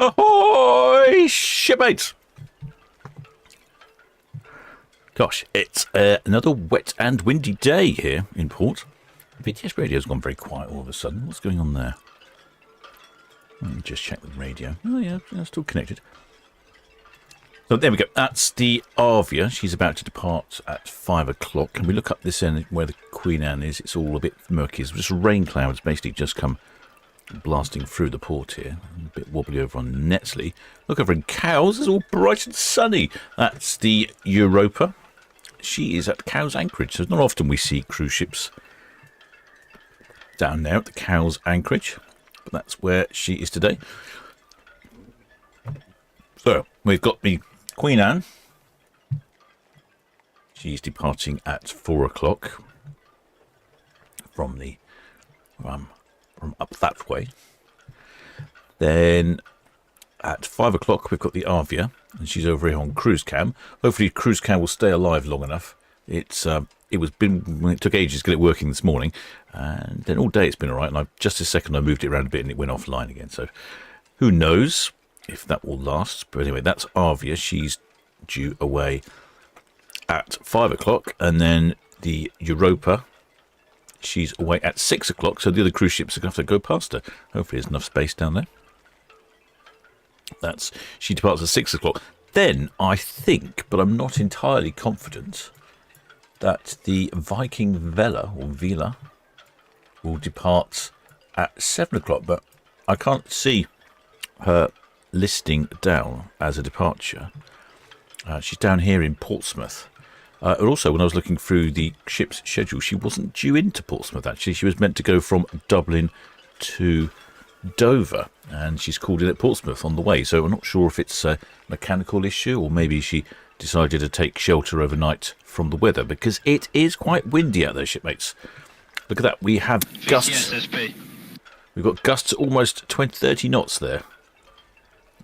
Ahoy, shipmates! Gosh, it's another wet and windy day here in port. VTS radio's gone very quiet all of a sudden. What's going on there? Let me just check the radio. Oh yeah, still connected. So there we go. That's the Arvia. She's about to depart at 5 o'clock. And we look up this end where the Queen Anne is. It's all a bit murky. It's just rain clouds basically just come blasting through the port here. A bit wobbly over on Netsley. Look over in Cowes, it's all bright and sunny. That's the Europa. She is at Cowes Anchorage. So it's not often we see cruise ships down there at the Cowes Anchorage. But that's where she is today. So we've got the Queen Anne. She's departing at 4 o'clock from the from up that way. Then at 5 o'clock we've got the Arvia, and she's over here on cruise cam. Hopefully cruise cam will stay alive long enough. It took ages to get it working this morning, and then all day it's been all right. And just a second I moved it around a bit and it went offline again. So who knows if that will last. But anyway, that's Arvia. She's due away at 5 o'clock, and then the Europa. She's away at 6 o'clock, so the other cruise ships are going to have to go past her. Hopefully there's enough space down there. She departs at 6 o'clock. Then I think, but I'm not entirely confident, that the Viking Vela will depart at 7 o'clock, but I can't see her listing down as a departure. She's down here in Portsmouth. Also, when I was looking through the ship's schedule, she wasn't due into Portsmouth, actually. She was meant to go from Dublin to Dover, and she's called in at Portsmouth on the way. So I'm not sure if it's a mechanical issue, or maybe she decided to take shelter overnight from the weather, because it is quite windy out there, shipmates. Look at that. We have gusts. We've got gusts almost 20-30 knots there.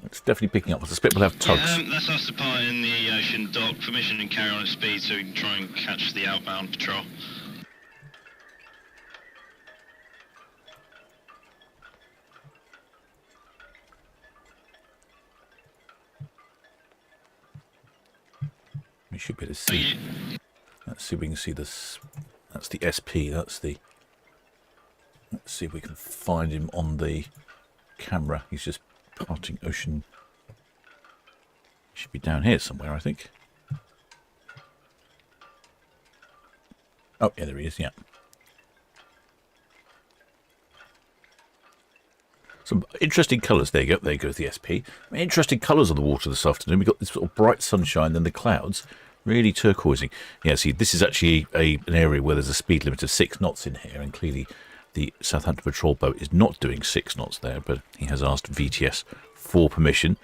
It's definitely picking up. I suspect we'll have tugs. Yeah, that's us departing the ocean dock. Permission and carry on at speed so we can try and catch the outbound patrol. We should be able to see. Let's see if we can see this. That's the SP. That's the. Let's see if we can find him on the camera. He's just parting ocean. He should be down here somewhere, I think. Oh, yeah, there he is, yeah. Some interesting colours. There you go. There goes the SP. Interesting colours on the water this afternoon. We've got this sort of bright sunshine, then the clouds. Really turquoising. Yeah, see, this is actually an area where there's a speed limit of 6 knots in here, and clearly the Southampton patrol boat is not doing 6 knots there, but he has asked VTS for permission.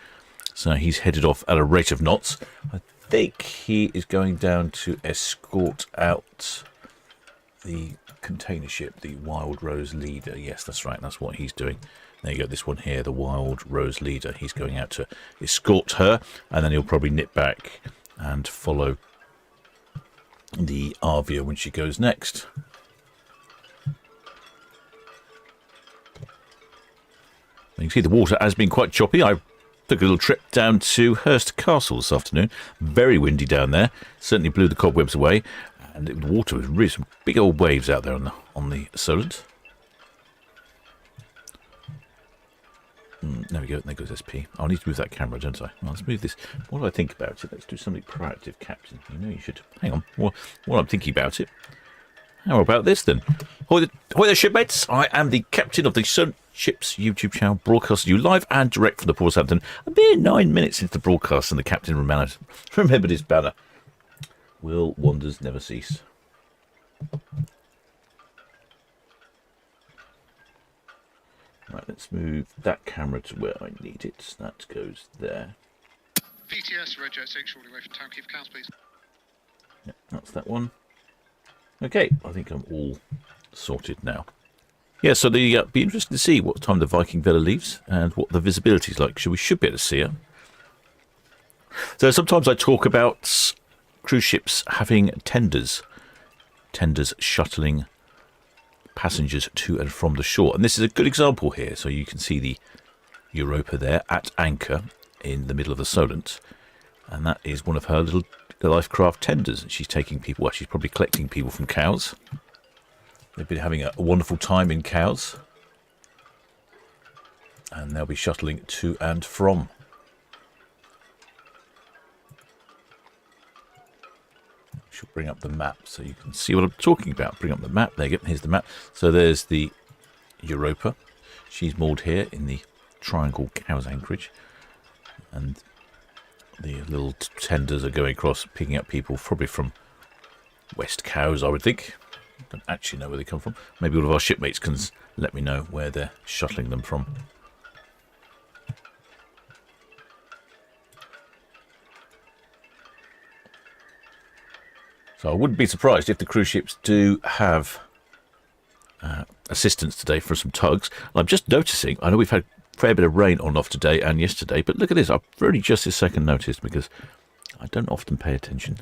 So he's headed off at a rate of knots. I think he is going down to escort out the container ship, the Wild Rose Leader. Yes, that's right. That's what he's doing. There you go. This one here, the Wild Rose Leader. He's going out to escort her, and then he'll probably nip back and follow the Arvia when she goes next. You can see the water has been quite choppy. I took a little trip down to Hurst Castle this afternoon. Very windy down there. Certainly blew the cobwebs away. And the water was really some big old waves out there on the Solent. There we go. There goes SP. I'll need to move that camera, don't I? Well, let's move this. What do I think about it? Let's do something proactive, Captain. You know you should. Hang on. While I'm thinking about it. How about this then? Ahoy there, shipmates. I am the captain of the Solent Ships YouTube channel, broadcasting you live and direct from the Port of Southampton. A mere 9 minutes into the broadcast, and the captain remembered his banner. Will wonders never cease? Right, let's move that camera to where I need it. That goes there. PTS, Red Jet 6, shortly away from Town Quay for Cowes, please. Yeah, that's that one. Okay, I think I'm all sorted now. Yeah, so be interesting to see what time the Viking Vela leaves and what the visibility is like. We should be able to see her. So sometimes I talk about cruise ships having tenders shuttling passengers to and from the shore, and this is a good example here. So you can see the Europa there at anchor in the middle of the Solent, and that is one of her little lifecraft tenders. She's taking people, well, she's probably collecting people from Cowes. They've been having a wonderful time in Cowes, and they'll be shuttling to and from. She'll bring up the map so you can see what I'm talking about. Bring up the map. There you go. Here's the map. So there's the Europa. She's moored here in the Triangle Cowes anchorage, and the little tenders are going across, picking up people probably from West Cowes, I would think. Don't actually know where they come from. Maybe all of our shipmates can let me know where they're shuttling them from. So I wouldn't be surprised if the cruise ships do have assistance today for some tugs. I'm just noticing, I know we've had a fair bit of rain on and off today and yesterday, but look at this. I've really just this second noticed, because I don't often pay attention.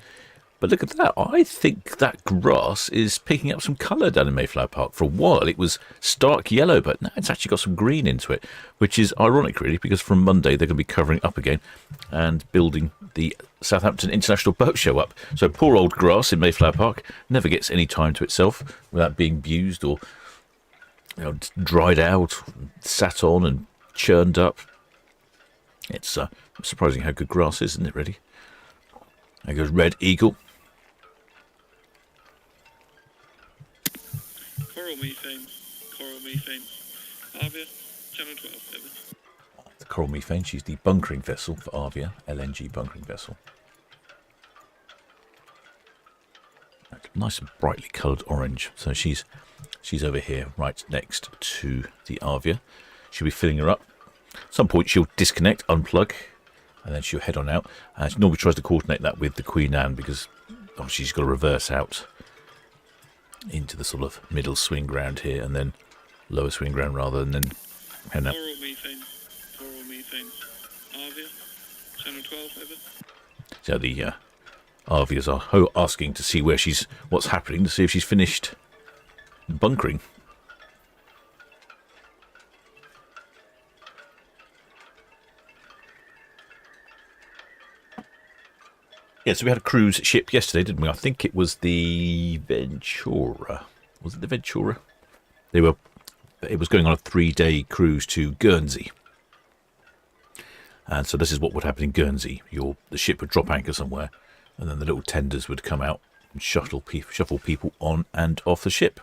But look at that. I think that grass is picking up some colour down in Mayflower Park. For a while it was stark yellow, but now it's actually got some green into it, which is ironic really, because from Monday they're going to be covering up again and building the Southampton International Boat Show up. So poor old grass in Mayflower Park never gets any time to itself without being abused or, you know, dried out, sat on and churned up. It's surprising how good grass is, isn't it, really? There goes Red Eagle. Coral methane. Coral methane. Arvia, channel 12, over. The Coral Methane, she's the bunkering vessel for Arvia, LNG bunkering vessel. Nice and brightly coloured orange. So she's over here, right next to the Arvia. She'll be filling her up. At some point she'll disconnect, unplug, and then she'll head on out. And she normally tries to coordinate that with the Queen Anne, because obviously she's got to reverse out into the sort of middle swing ground here, and then lower swing ground rather, and then head out. Coral methane. Coral methane. Arvia, channel 12, over. So the Arvias are asking to see what's happening, to see if she's finished bunkering. Yeah, so we had a cruise ship yesterday, didn't we? I think it was the Ventura. Was it the Ventura? It was going on a 3-day cruise to Guernsey. And so this is what would happen in Guernsey. The ship would drop anchor somewhere, and then the little tenders would come out and shuffle people on and off the ship.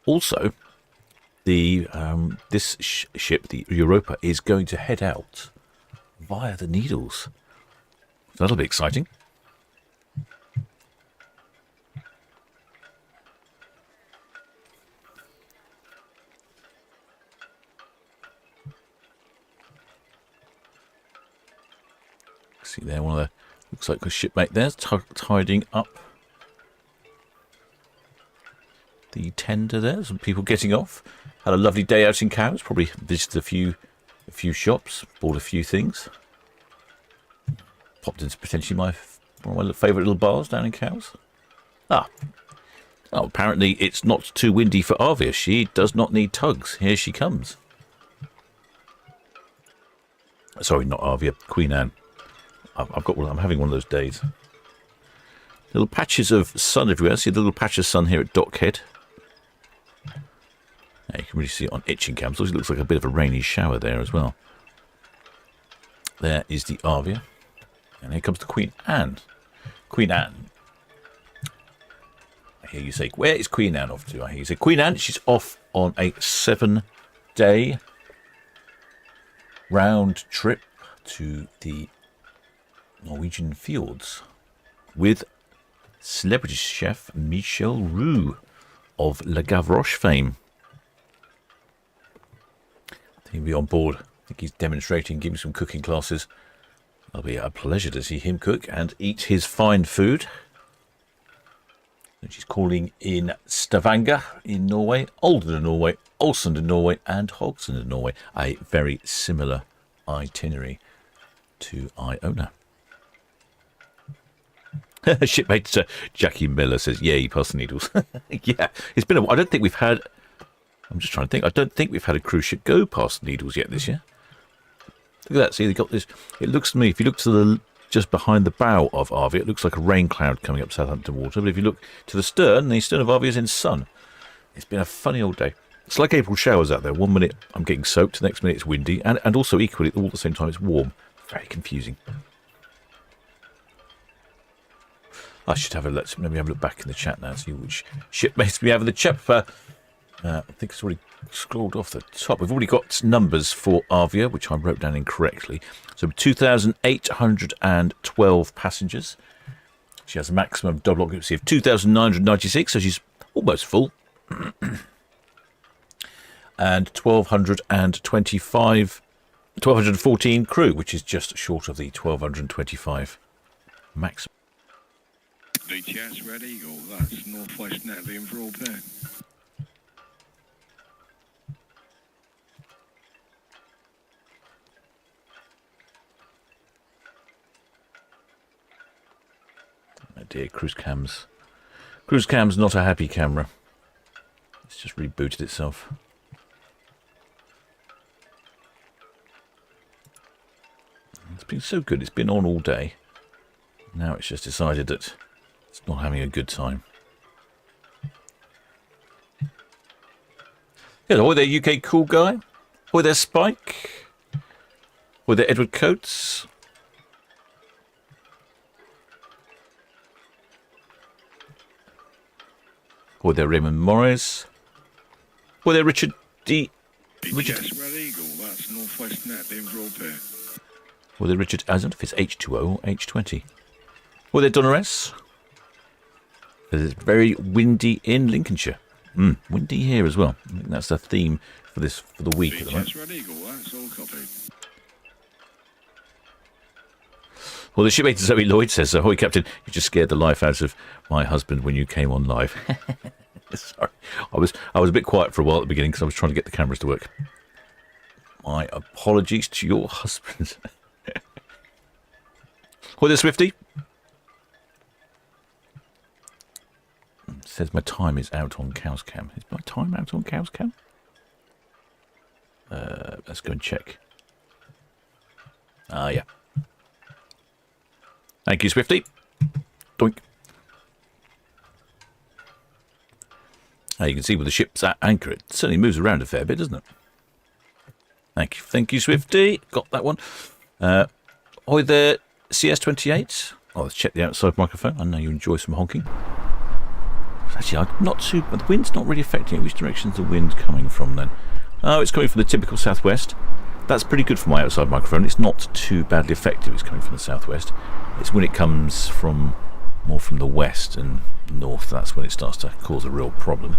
Also, this ship, the Europa, is going to head out via the Needles. So that'll be exciting. See there, one of the looks like a shipmate there's tidying up the tender there. Some people getting off. Had a lovely day out in Cowes. Probably visited a few shops, bought a few things. Popped into potentially one of my favourite little bars down in Cowes. Oh, apparently it's not too windy for Arvia. She does not need tugs. Here she comes. Sorry, not Arvia, Queen Anne. I'm having one of those days. Little patches of sun everywhere. See the little patch of sun here at Dockhead. Yeah, you can really see it on Itching Camps. Also, it looks like a bit of a rainy shower there as well. There is the Arvia. And here comes the Queen Anne. Queen Anne. I hear you say, where is Queen Anne off to? I hear you say, Queen Anne, she's off on a 7-day round trip to the Norwegian fjords with celebrity chef Michel Roux of Le Gavroche fame. I think he'll be on board. I think he's demonstrating, giving some cooking classes. It'll be a pleasure to see him cook and eat his fine food. And she's calling in Stavanger in Norway, Olden in Norway, Ålesund in Norway, and Haugesund in Norway. A very similar itinerary to Iona. Shipmate Jackie Miller says, "Yay, past the Needles." Yeah, it's been. I don't think we've had I'm just trying to think. I don't think we've had a cruise ship go past Needles yet this year. Look at that. See, they got this. It looks to me, if you look to the just behind the bow of Arvia, it looks like a rain cloud coming up Southampton water. But if you look to the stern of Arvia is in sun. It's been a funny old day. It's like April showers out there. 1 minute I'm getting soaked, the next minute it's windy, and also equally all at the same time it's warm. Very confusing. I should have a look. Maybe have a look back in the chat now and see which shipmates we have in the chat. I think it's already scrolled off the top. We've already got numbers for Arvia, which I wrote down incorrectly. So 2,812 passengers. She has a maximum double occupancy of 2,996, so she's almost full. And 1,214 crew, which is just short of the 1,225 maximum. BTS Red Eagle, that's Northwest Netley and Europa. Oh dear, cruise cam's not a happy camera. It's just rebooted itself. It's been so good. It's been on all day. Now it's just decided that it's not having a good time. Hello there, UK cool guy. Hi there, Spike. Hi there, Edward Coates. Hi there, Raymond Morris. Hi there, Richard D. BTS Red Eagle, that's Northwest Netley and Europa. Or the Richard Asant, if it's H2O or H20. Or the Donna S. It's very windy in Lincolnshire. Windy here as well. I think that's the theme for the week at the moment. Red Eagle, that's all copied. Well, the shipmate Zoe Lloyd says, "Ahoy, Captain! You just scared the life out of my husband when you came on live." Sorry, I was a bit quiet for a while at the beginning because I was trying to get the cameras to work. My apologies to your husband. Hi there, Swifty. Says my time is out on Cow's Cam. Is my time out on Cow's Cam? Let's go and check. Yeah. Thank you, Swifty. Doink. You can see with the ship's at anchor, it certainly moves around a fair bit, doesn't it? Thank you, Swifty. Got that one. Hi there, CS28. Oh, let's check the outside microphone. I know you enjoy some honking. Actually, I'm not too. The wind's not really affecting it. Which direction's the wind coming from then? Oh, it's coming from the typical southwest. That's pretty good for my outside microphone. It's not too badly effective. It's coming from the southwest. It's when it comes from more from the west and north that's when it starts to cause a real problem.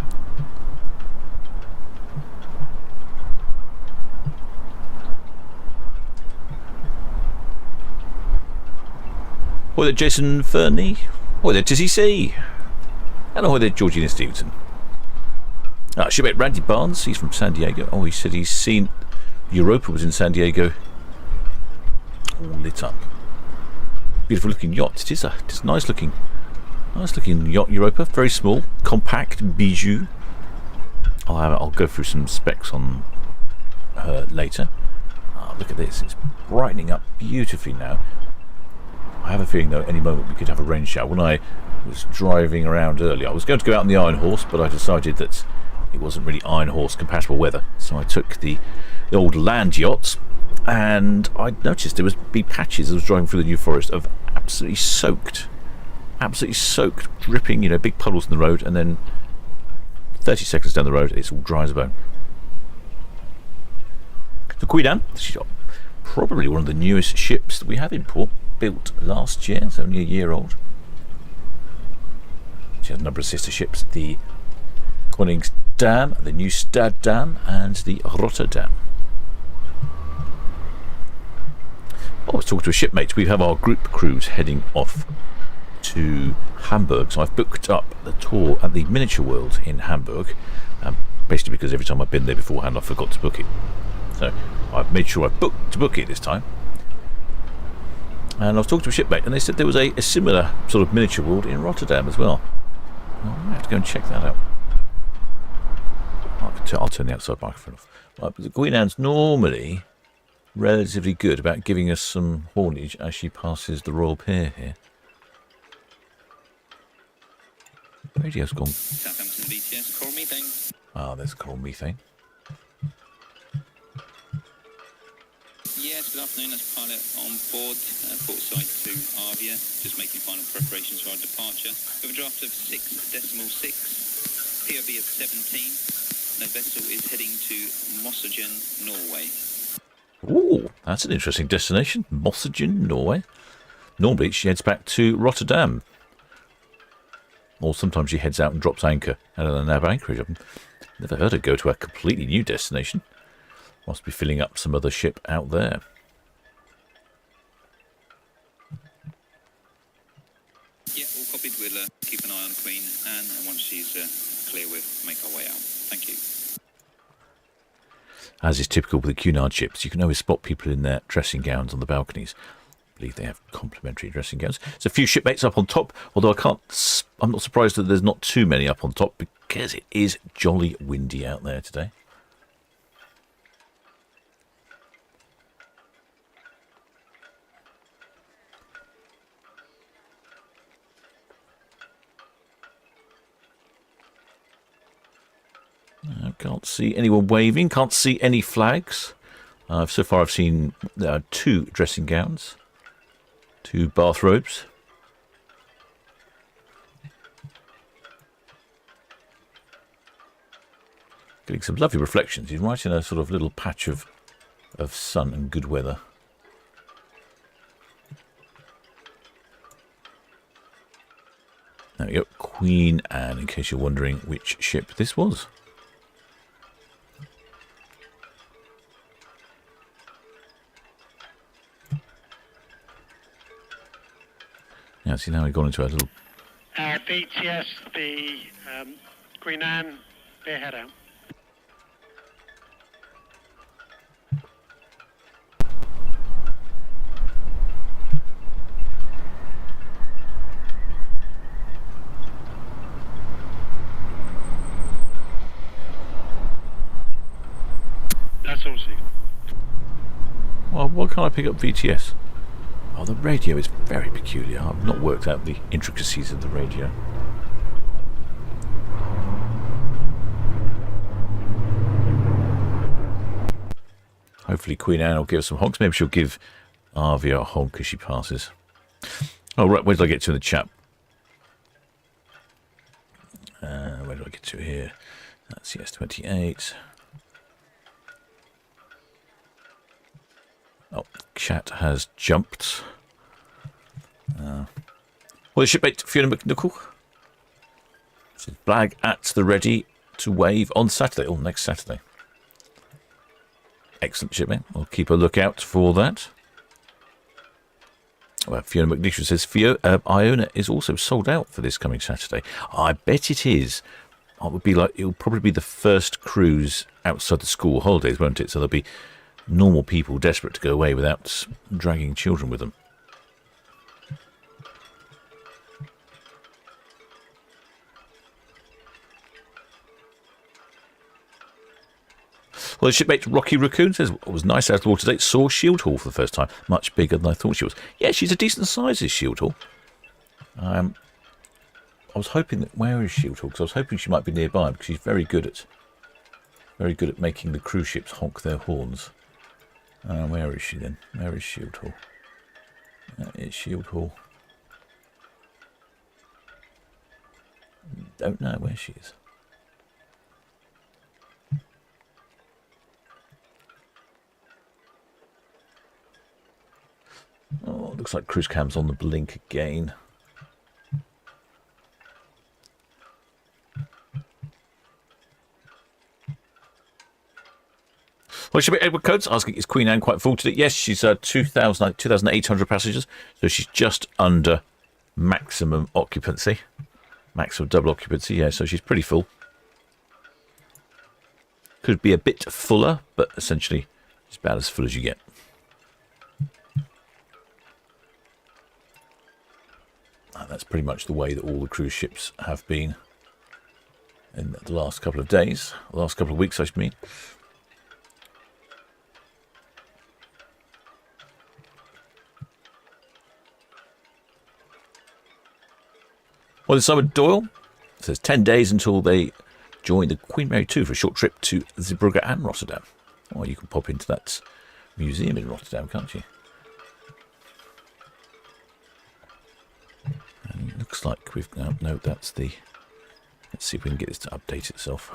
Hi there, Jason Fernie. Hi there, Tizzy C. And hi there, Georgina Stevenson. Shipmate Randy Barnes, he's from San Diego. Oh, he said he's seen Europa was in San Diego. All lit up. Beautiful looking yacht. It is a nice looking yacht, Europa. Very small, compact, bijou. I'll go through some specs on her later. Look at this. It's brightening up beautifully now. I have a feeling though at any moment we could have a rain shower. When I was driving around earlier, I was going to go out on the Iron Horse, but I decided that it wasn't really Iron Horse compatible weather. So I took the old land yachts, and I noticed there was big patches as I was driving through the New Forest of absolutely soaked, dripping, big puddles in the road, and then 30 seconds down the road, it's all dry as a bone. The Quidan, she's probably one of the newest ships that we have in port, built last year. It's only a year old. She has a number of sister ships, the Koningsdam, the Nieuwstad and the Rotterdam. I was talking to a shipmate. We have our group cruise heading off to Hamburg, so I've booked up the tour at the Miniature World in Hamburg, basically because every time I've been there beforehand I forgot to book it. So I've made sure I book it this time. And I was talking to a shipmate, and they said there was a similar sort of Miniature World in Rotterdam as well. I have to go and check that out. I I'll turn the outside microphone off. Right, but the Queen Anne's normally relatively good about giving us some haulage as she passes the Royal Pier here. Radio's gone. Southampton VTS, coral methane. Ah, there's coral methane. Yes, good afternoon. That's pilot on board, port side to Arvia, just making final preparations for our departure. We have a draft of 6.6, POV of 17. The vessel is heading to Mossagen, Norway. Ooh, that's an interesting destination. Mossagen, Norway. Normally she heads back to Rotterdam. Or sometimes she heads out and drops anchor out of the nav anchorage. I've never heard her go to a completely new destination. Must be filling up some other ship out there. Yeah, all copied. We'll keep an eye on Queen Anne, and once she's clear, we'll make our way out. Thank you. As is typical with the Cunard ships, you can always spot people in their dressing gowns on the balconies. I believe they have complimentary dressing gowns. There's a few shipmates up on top, although I'm not surprised that there's not too many up on top because it is jolly windy out there today. I can't see anyone waving, can't see any flags. So far I've seen 2 dressing gowns, 2 bathrobes. Getting some lovely reflections. He's right in a sort of little patch of sun and good weather. There we go, Queen Anne, in case you're wondering which ship this was. Yeah, see, now we've gone into a little... BTS, the Queen Anne, bear head out. That's all, Steve. Well, what can I pick up VTS? Oh, the radio is very peculiar. I've not worked out the intricacies of the radio. Hopefully Queen Anne will give us some honks. Maybe she'll give Arvia a honk as she passes. Oh, right, where did I get to in the chat? Where did I get to here? That's CS28. Oh, chat has jumped. Well, the shipmate Fiona McNichol says flag at the ready to wave on Saturday. Oh, next Saturday. Excellent shipmate. We'll keep a lookout for that. Well, Fiona McNichol says Iona is also sold out for this coming Saturday. I bet it is. It'll probably be the first cruise outside the school holidays, won't it? So there'll be normal people desperate to go away without dragging children with them. Well, the shipmate Rocky Raccoon says, it was nice out of the water today. Saw Shield Hall for the first time. Much bigger than I thought she was. Yeah, she's a decent size, this Shield Hall. I was hoping that... Where is Shield Hall? Because I was hoping she might be nearby, because she's very good at making the cruise ships honk their horns. Where is she then? Where is Shield Hall? That is Shield Hall. Don't know where she is. Oh, looks like cruise cam's on the blink again. Well, should be Edward Coates asking, is Queen Anne quite full today? Yes, she's 2,800 passengers, so she's just under maximum occupancy. Maximum double occupancy, yeah, so she's pretty full. Could be a bit fuller, but essentially it's about as full as you get. And that's pretty much the way that all the cruise ships have been in the last couple of days, the last couple of weeks, I mean. Well, Simon Doyle says 10 days until they join the Queen Mary 2 for a short trip to Zeebrugge and Rotterdam. Well, you can pop into that museum in Rotterdam, can't you? And it looks like we've... No, that's the... Let's see if we can get this to update itself.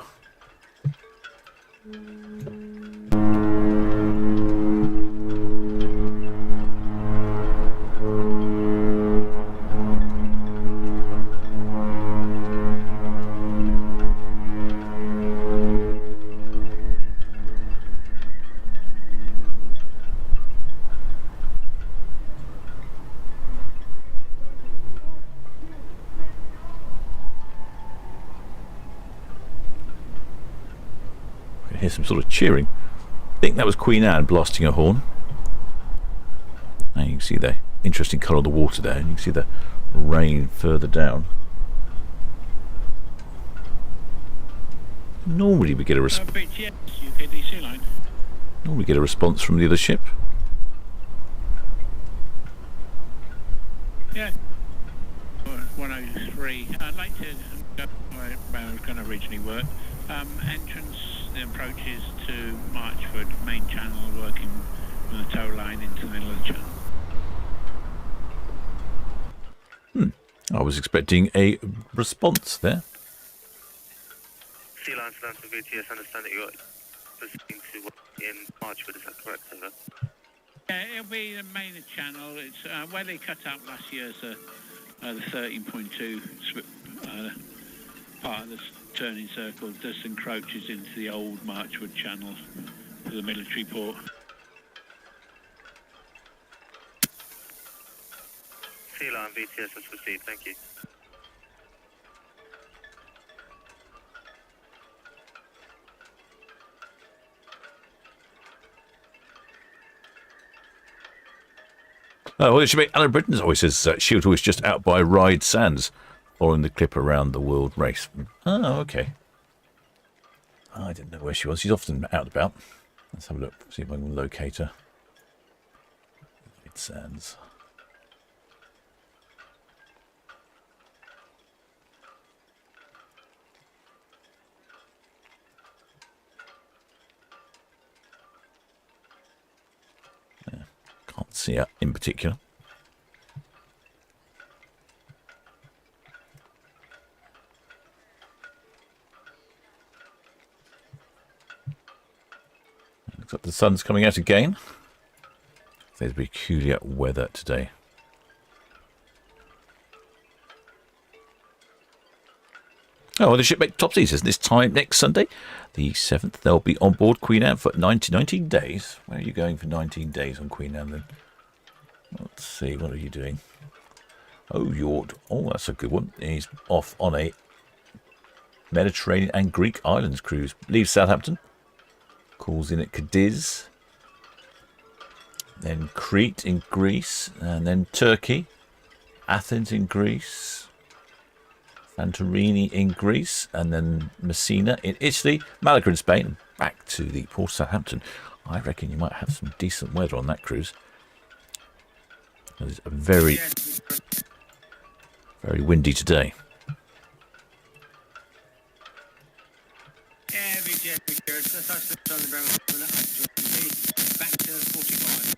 Hear some sort of cheering. I think that was Queen Anne blasting her horn. And you can see the interesting colour of the water there, and you can see the rain further down. Normally we get a response. Normally get a response from the other ship. Yeah. 103. I'd like to go where I was going to originally work. Entrance approaches to Marchford main channel, working with the tow line into the middle of the channel. I was expecting a response there. Sea Line to VTS, understand that you're proceeding to work in Marchford, is that correct, over? Yeah, it'll be the main channel. It's where they cut out last year's the 13.2 part of the turning circle just encroaches into the old Marchwood channel to the military port. Sea Line VTS, let's proceed, thank you. Well, it should be Alan Britton's voice says Shieldhall is just out by Ryde Sands, following the clip around the world race. Oh, okay. I didn't know where she was. She's often out and about. Let's have a look, see if I can locate her. Ryde Sands. Can't see her in particular. Looks like the sun's coming out again. There's peculiar weather today. Oh, well, the ship make topsies is this time next Sunday, the 7th. They'll be on board Queen Anne for 19 days. Where are you going for 19 days on Queen Anne then? Let's see, what are you doing? Oh, oh, that's a good one. He's off on a Mediterranean and Greek islands cruise. Leaves Southampton, calls in at Cadiz, then Crete in Greece, and then Turkey, Athens in Greece, Santorini in Greece, and then Messina in Italy, Malaga in Spain, and back to the port of Southampton. I reckon you might have some decent weather on that cruise. It's very, very windy today. Back to 45.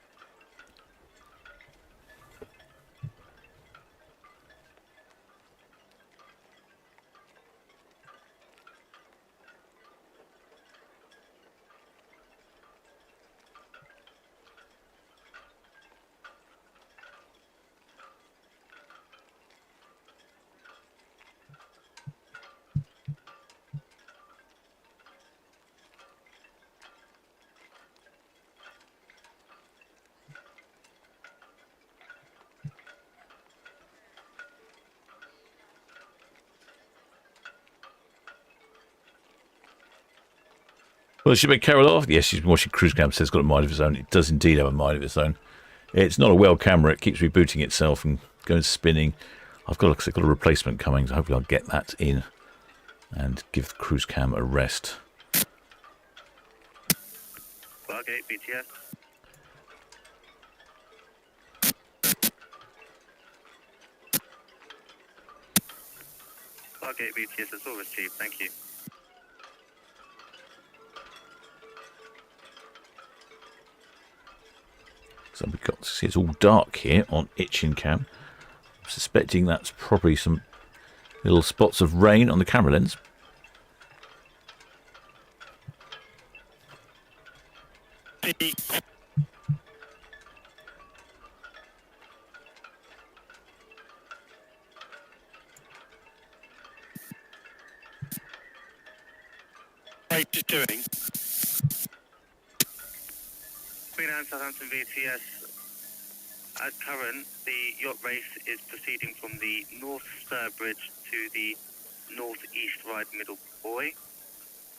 Well, she been carried off. Yes, she's been watching Cruise Cam. Says it's got a mind of its own. It does indeed have a mind of its own. It's not a well camera. It keeps rebooting itself and going spinning. I've got a replacement coming, so hopefully I'll get that in and give the cruise cam a rest. Bargate, BTS. Bargate, BTS, that's all received, thank you. So we've got to see it's all dark here on Itchin Cam. I'm suspecting that's probably some little spots of rain on the camera lens. Just doing. Queen Anne, Southampton, VTS. At current, the yacht race is proceeding from the North Spur Bridge to the Northeast Ride Middle Buoy.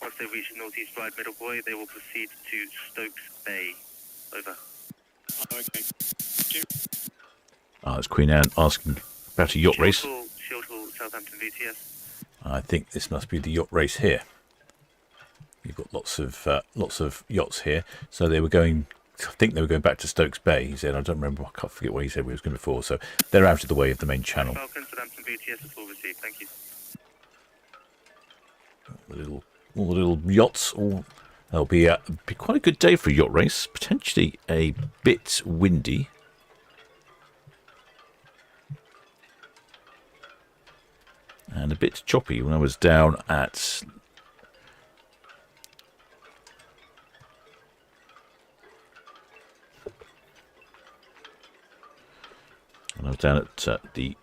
Once they reach the Northeast Ride Middle Buoy, they will proceed to Stokes Bay. Over. Oh, okay. It's Queen Anne asking about a yacht race. Shield Hall, Southampton, VTS. I think this must be the yacht race here. You've got lots of yachts here. So they were going. I think they were going back to Stokes Bay. He said. I don't remember. I can't forget what he said. We was going before. So they're out of the way of the main channel. Falcon, Southampton, VTS, is all received. Thank you. All the little yachts. There'll be quite a good day for a yacht race. Potentially a bit windy. And a bit choppy when I was down at the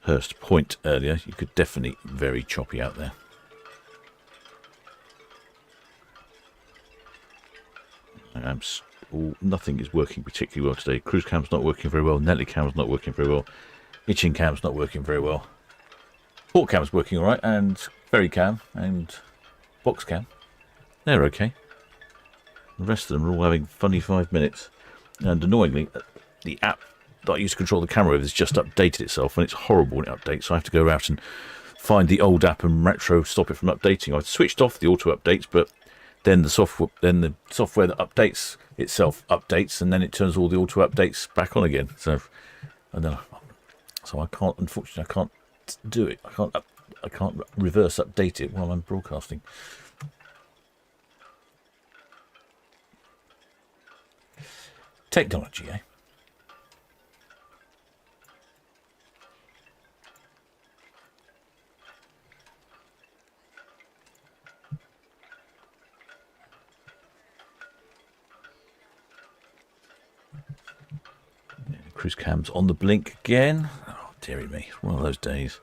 Hurst Point earlier. You could definitely very choppy out there. Nothing is working particularly well today. Cruise cam's not working very well. Nelly cam's not working very well. Itching cam's not working very well. Port cam's working all right, and ferry cam and box cam. They're okay. The rest of them are all having funny 5 minutes. And annoyingly, the app that I use to control the camera with has just updated itself, and it's horrible when it updates. So I have to go out and find the old app and retro stop it from updating. I've switched off the auto updates, but then the software that updates itself updates, and then it turns all the auto updates back on again. So I don't know. So I can't, unfortunately, I can't do it. I can't reverse update it while I'm broadcasting. Technology, eh? Yeah, cruise cam's on the blink again. Oh, dearie me. One of those days.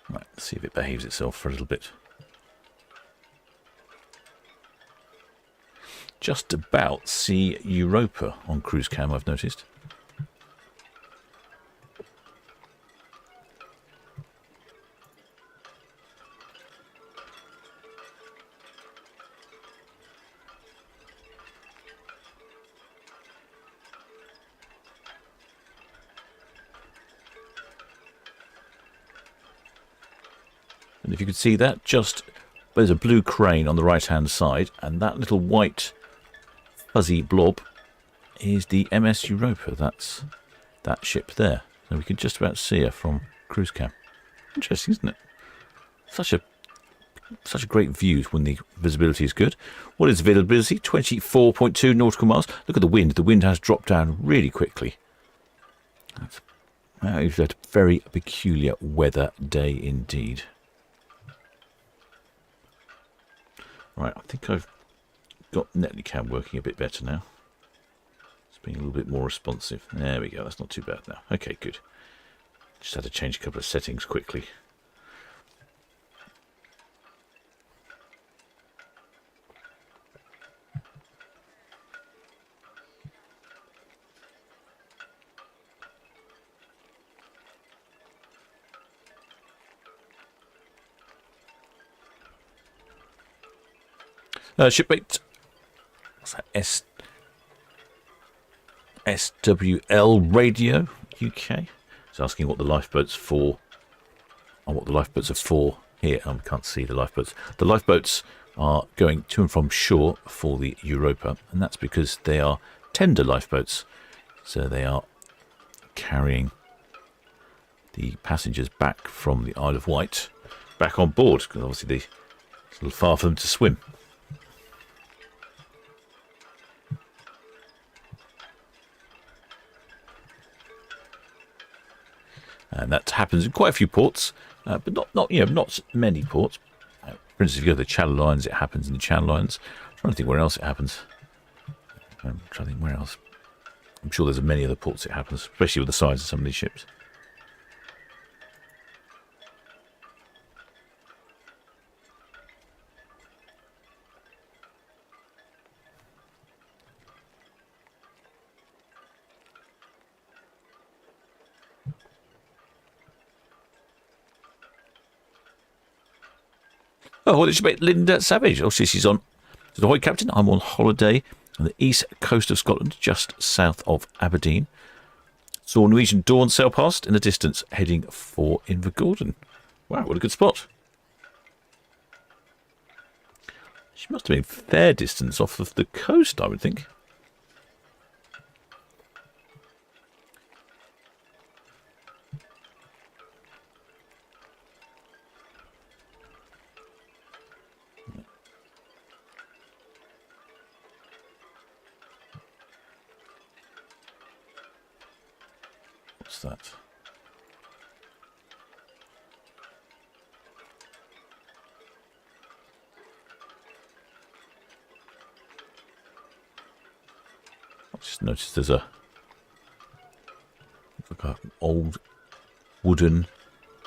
Right, let's see if it behaves itself for a little bit. Just about see Europa on cruise cam, I've noticed. And if you could see that, there's a blue crane on the right-hand side, and that little white fuzzy blob is the MS Europa. That's that ship there. So we can just about see her from cruise cam. Interesting, isn't it? Such a great view when the visibility is good. What is visibility? 24.2 nautical miles. Look at the wind. The wind has dropped down really quickly. We've had a very peculiar weather day indeed. Right, I think I've got Netlicam working a bit better now. It's being a little bit more responsive. There we go, that's not too bad now. Okay, good. Just had to change a couple of settings quickly. Shipmate. What's that? SWL Radio UK. It's asking what the lifeboats for, or what the lifeboats are for here. I can't see the lifeboats. The lifeboats are going to and from shore for the Europa, and that's because they are tender lifeboats. So they are carrying the passengers back from the Isle of Wight back on board, because obviously it's a little far for them to swim. And that happens in quite a few ports, but not many ports. For instance, if you go to the Channel Islands, it happens in the Channel Islands. I'm trying to think where else it happens. I'm trying to think where else. I'm sure there's many other ports it happens, especially with the size of some of these ships. Oh, what did you make Linda Savage? Oh, she's on. Ahoy, Captain. I'm on holiday on the east coast of Scotland, just south of Aberdeen. Saw Norwegian Dawn sail past in the distance, heading for Invergordon. Wow, what a good spot. She must have been a fair distance off of the coast, I would think. What's that? I just noticed there's like an old wooden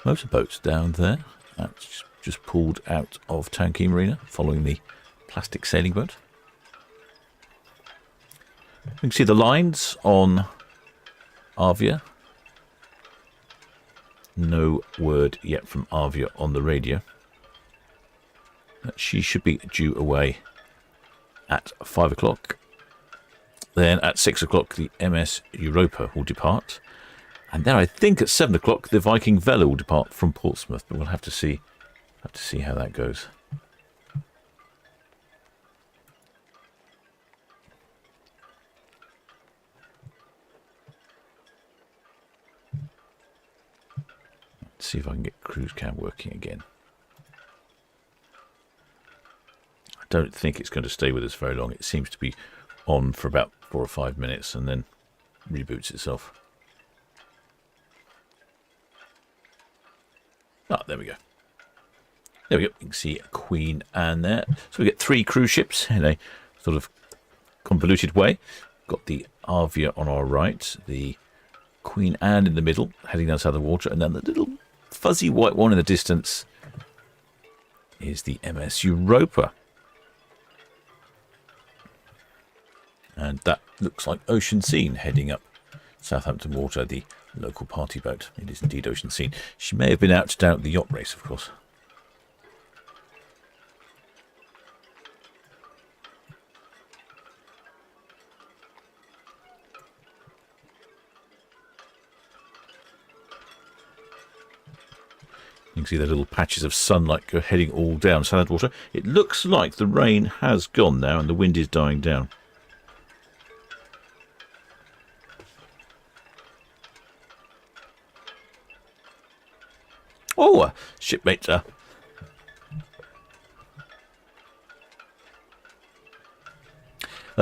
motorboat down there. That's just pulled out of Town Quay Marina, following the plastic sailing boat. You can see the lines on Arvia. No word yet from Arvia on the radio. She should be due away at 5 o'clock. Then at 6 o'clock, the MS Europa will depart. And then I think at 7 o'clock, the Viking Vela will depart from Portsmouth. But we'll have to see how that goes. Let's see if I can get cruise cam working again. I don't think it's going to stay with us very long. It seems to be on for about 4 or 5 minutes and then reboots itself. Ah, there we go. There we go. You can see Queen Anne there. So we get 3 cruise ships in a sort of convoluted way. Got the Arvia on our right, the Queen Anne in the middle, heading down south of the water, and then the little fuzzy white one in the distance is the MS Europa. And that looks like Ocean Scene heading up Southampton Water, the local party boat. It is indeed Ocean Scene. She may have been out down at the yacht race, of course. You can see the little patches of sunlight go heading all down Southampton Water. It looks like the rain has gone now and the wind is dying down. Oh, shipmate.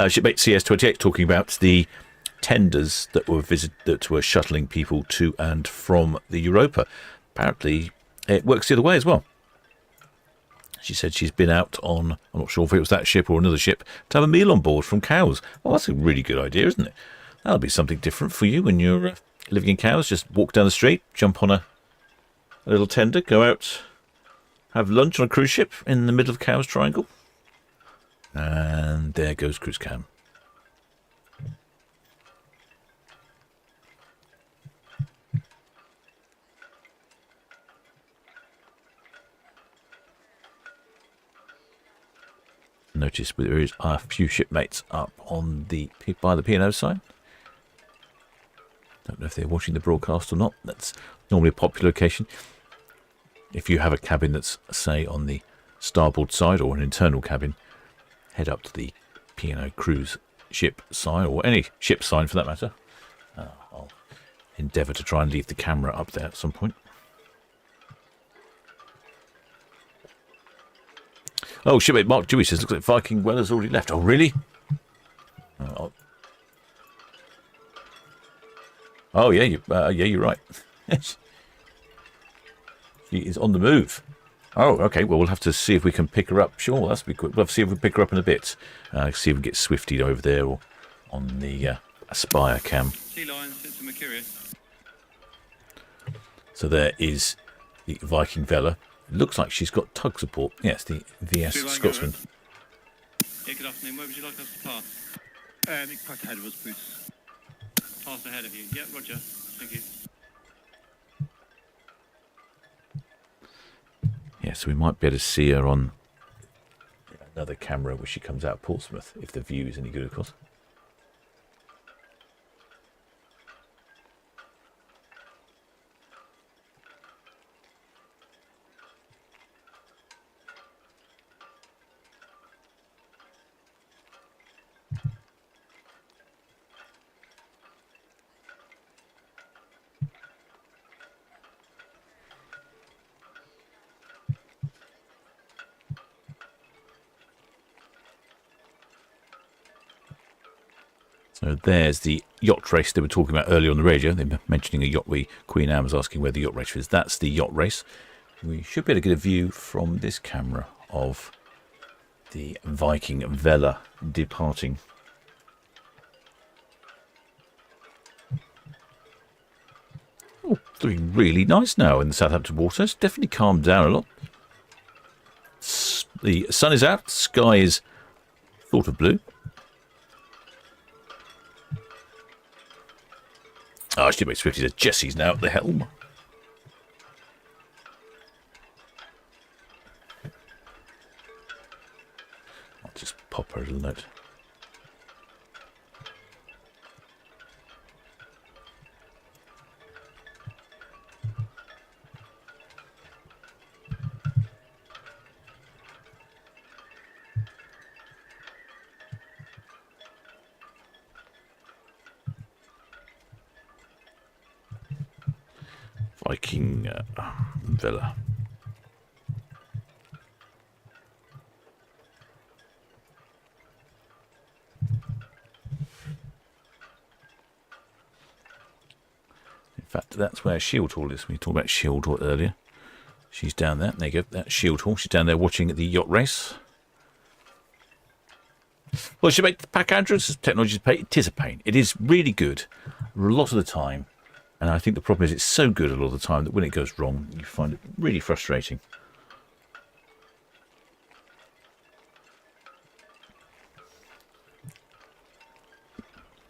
Shipmate CS28 talking about the tenders that were shuttling people to and from the Europa. Apparently, it works the other way as well. She said she's been out on, I'm not sure if it was that ship or another ship, to have a meal on board from Cowes. Well, that's a really good idea, isn't it? That'll be something different for you when you're living in Cowes. Just walk down the street, jump on a little tender, go out, have lunch on a cruise ship in the middle of Cowes Triangle. And there goes cruise cam. notice there is a few shipmates up on the by the P&O side. Don't know if they're watching the broadcast or not. That's normally a popular location. If you have a cabin that's, say, on the starboard side or an internal cabin, head up to the P&O cruise ship side, or any ship side for that matter. I'll endeavour to try and leave the camera up there at some point. Oh, shipmate Mark Dewey says, looks like Viking Weller's already left. Oh, really? Oh, yeah, you're right. She is on the move. Oh, okay. Well, we'll have to see if we can pick her up. Sure, that's be quick. We'll have to see if we can pick her up in a bit. See if we can get Swifty over there or on the Aspire cam. Sea Lion sits in Mercurius. So there is the Viking Vela. It looks like she's got tug support. Yes, the VS Scotsman. Yeah, good afternoon. Where would you like us to pass? Pass ahead of us, please. Pass ahead of you. Yeah, roger. Thank you. Yeah, so we might be able to see her on another camera where she comes out of Portsmouth, if the view is any good, of course. So there's the yacht race they were talking about earlier on the radio. They were mentioning a yacht. Queen Anne was asking where the yacht race is. That's the yacht race. We should be able to get a view from this camera of the Viking Vela departing. Oh, doing really nice now in the Southampton water. It's definitely calmed down a lot. The sun is out. Sky is sort of blue. Oh, shipmate Swifty says Jessie's now at the helm. I'll just pop her a little note. Viking Vela. In fact, that's where Shield Hall is. We talked about Shield Hall earlier. She's down there. There you go. That's Shield Hall. She's down there watching the yacht race. Well, she made the pack Andrews. Technology is a pain. It is a pain. It is really good a lot of the time. And I think the problem is it's so good a lot of the time that when it goes wrong, you find it really frustrating.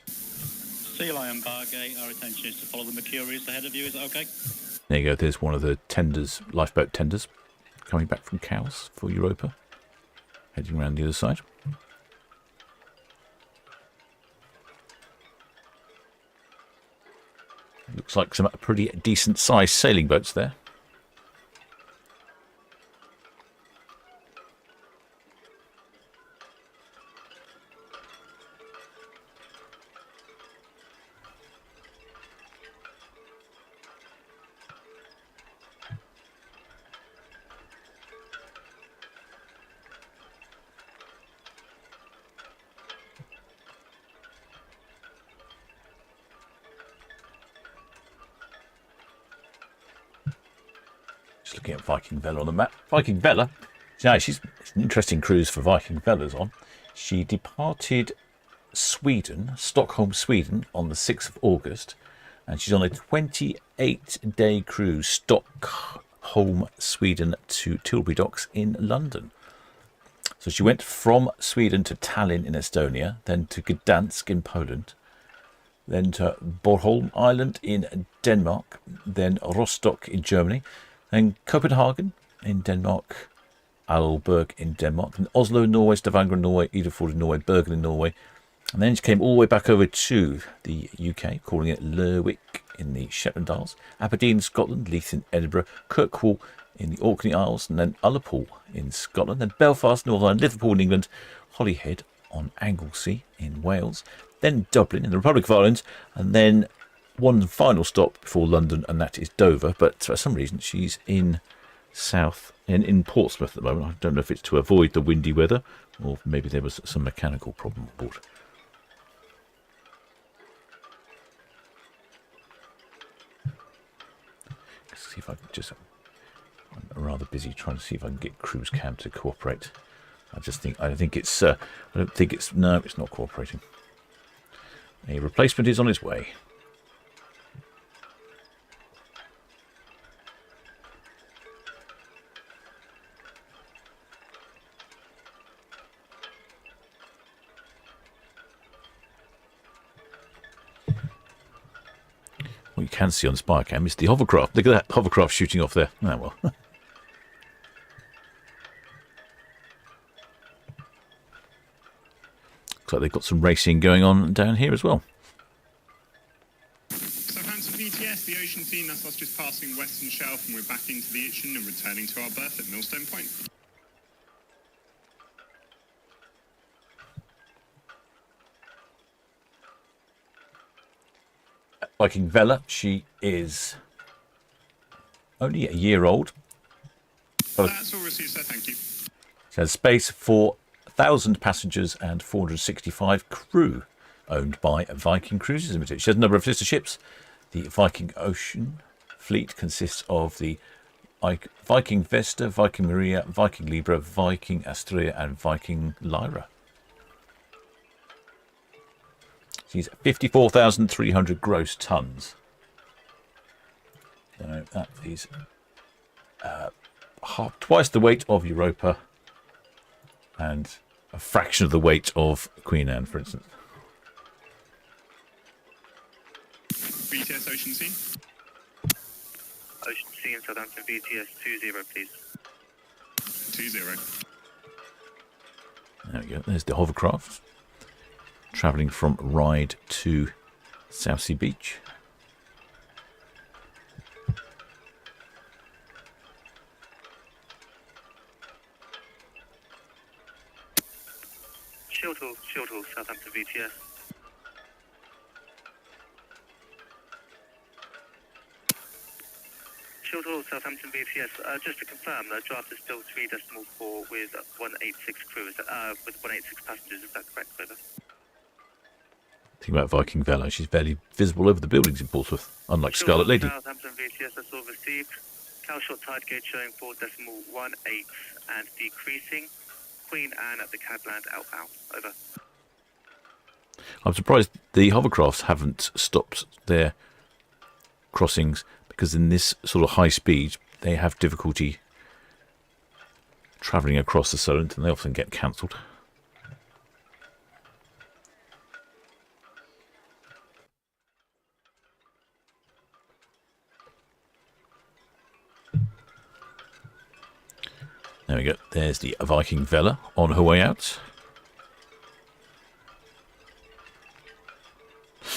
Sea Lion Bargate, our intention is to follow the Mercurius ahead of you. Is that okay? There you go. There's one of the tenders, lifeboat tenders, coming back from Cowes for Europa, heading around the other side. Looks like some pretty decent sized sailing boats there. Just looking at Viking Vela on the map. Viking Vela, yeah, it's an interesting cruise for Viking Vela's on. She departed Sweden, Stockholm, Sweden, on the 6th of August, and she's on a 28-day cruise, Stockholm, Sweden to Tilbury Docks in London. So she went from Sweden to Tallinn in Estonia, then to Gdansk in Poland, then to Bornholm Island in Denmark, then Rostock in Germany, then Copenhagen in Denmark, Aalborg in Denmark, then Oslo in Norway, Stavanger in Norway, Idefjord in Norway, Bergen in Norway, and then she came all the way back over to the UK, calling it Lerwick in the Shetland Isles, Aberdeen, Scotland, Leith in Edinburgh, Kirkwall in the Orkney Isles, and then Ullapool in Scotland, then Belfast, Northern Ireland, Liverpool in England, Holyhead on Anglesey in Wales, then Dublin in the Republic of Ireland, and then one final stop before London, and that is Dover. But for some reason, she's in in Portsmouth at the moment. I don't know if it's to avoid the windy weather, or maybe there was some mechanical problem on board. Let's see if I can just... I'm rather busy trying to see if I can get cruise cam to cooperate. I don't think it's no, it's not cooperating. A replacement is on its way. What you can see on the spy cam is the hovercraft. Look at that hovercraft shooting off there. Ah, well. Looks like they've got some racing going on down here as well. Southampton VTS, the ocean scene, that's us just passing Western Shelf, and we're back into the Itchen and returning to our berth at Millstone Point. Viking Vela, she is only a year old. That's all received, sir, thank you. She has space for 1,000 passengers and 465 crew, owned by Viking Cruises Limited. She has a number of sister ships. The Viking Ocean fleet consists of the Viking Vesta, Viking Maria, Viking Libra, Viking Astrea, and Viking Lyra. She's 54,300 gross tons. So that is twice the weight of Europa and a fraction of the weight of Queen Anne, for instance. VTS Ocean Scene. Ocean Sea in Southampton VTS 20, please. 20. There we go. There's the hovercraft travelling from Ryde to Southsea Beach. Shield Hall, Southampton VTS. Shield Hall, Southampton VTS. Just to confirm, the draft is still 3.4 with 186 crew, with 186 passengers. Is that correct, over? Think about Viking Vela. She's barely visible over the buildings in Portsmouth, unlike Scarlet Lady. Southampton VTS, that's all received. Calshot tide gauge showing 4.18 and decreasing. Queen Anne at the Cadland outbound. Over. I'm surprised the hovercrafts haven't stopped their crossings, because in this sort of high speed they have difficulty travelling across the Solent, and they often get cancelled. There we go. There's the Viking Vela on her way out.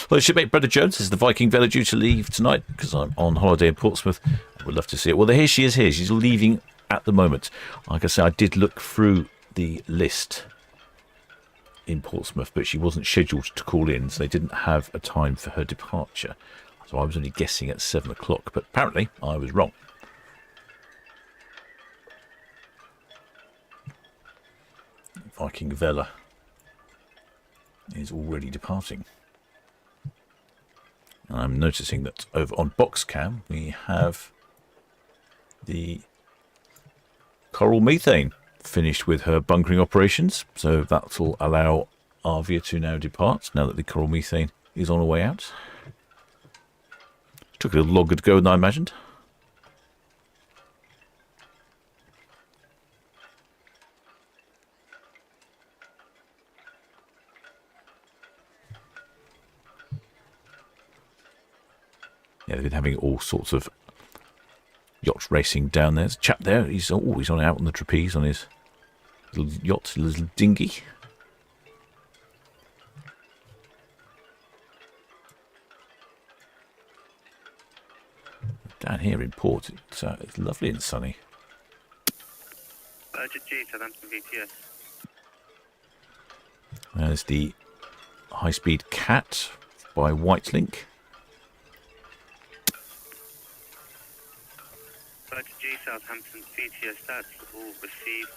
Well, shipmate Brenda Jones is the Viking Vela due to leave tonight, because I'm on holiday in Portsmouth. I would love to see it. Well, here she is here. She's leaving at the moment. Like I say, I did look through the list in Portsmouth, but she wasn't scheduled to call in, so they didn't have a time for her departure. So I was only guessing at 7 o'clock, but apparently I was wrong. Viking Vela is already departing. And I'm noticing that over on Boxcam we have the Coral Methane finished with her bunkering operations, so that will allow Arvia to now depart now that the Coral Methane is on her way out. Took a little longer to go than I imagined. Yeah, they've been having all sorts of yacht racing down there. There's a chap there. He's always on out on the trapeze on his little yacht, little dinghy. Down here in port, it's lovely and sunny. Roger G, Southampton VTS. There's the high-speed Cat by Whitelink. Roger G, Southampton VTS, that's all received.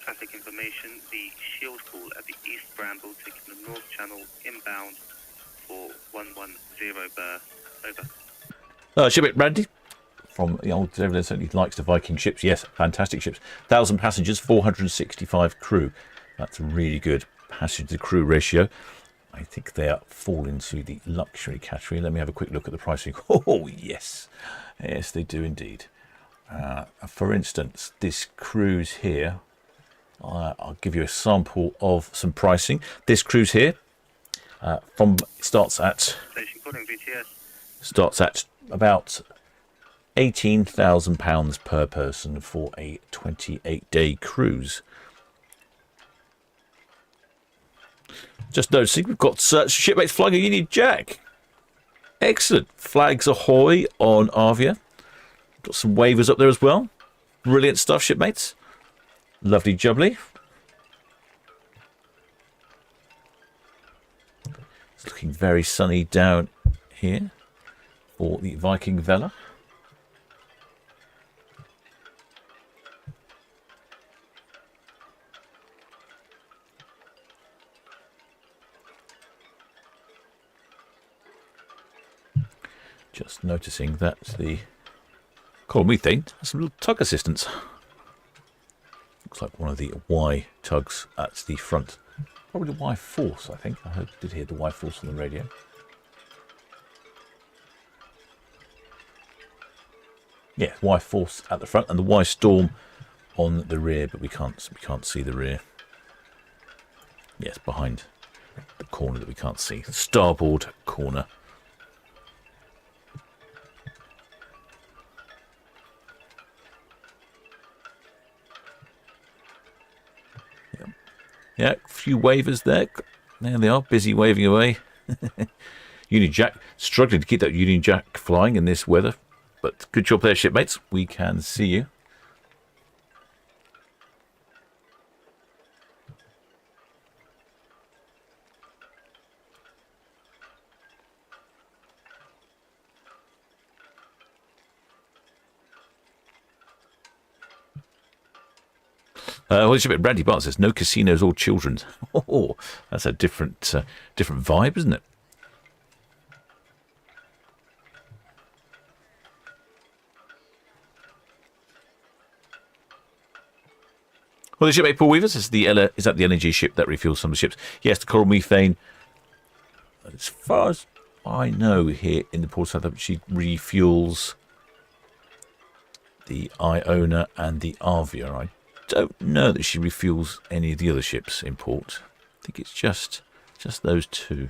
Traffic information, the shield call at the East Bramble, taking the North Channel inbound for 110 bar. Over. Shipmate Randy from the old Devlin certainly likes the Viking ships. Yes, fantastic ships. 1,000 passengers, 465 crew. That's a really good passenger to crew ratio. I think they fall into the luxury category. Let me have a quick look at the pricing. Oh, yes. Yes, they do indeed. For instance, this cruise here, I'll give you a sample of some pricing. This cruise here starts at Station calling VTS. Starts at about £18,000 per person for a 28-day cruise. Just noticing, we've got shipmates flying a Union Jack. Excellent. Flags ahoy on Arvia. Got some waivers up there as well. Brilliant stuff, shipmates. Lovely jubbly. It's looking very sunny down here for the Viking Vela. Just noticing that the coral methane has some little tug assistance. Looks like one of the Y tugs at the front. Probably the Y Force, I think. I did hear the Y Force on the radio. Yeah, Y Force at the front and the Y Storm on the rear, but we can't see the rear. Yes, behind the corner that we can't see. Starboard corner. Yeah, a few wavers there. There they are, busy waving away. Union Jack, struggling to keep that Union Jack flying in this weather. But good job there, shipmates. We can see you. Well, shipmate Brandy Bart says, no casinos or children's. Oh, that's a different vibe, isn't it? Well, the shipmate Paul Weavers is that the energy ship that refuels some of the ships? Yes, the coral methane. As far as I know, here in the port of Southampton, she refuels the Iona and the Arvia. I don't know that she refuels any of the other ships in port. I think it's just those two.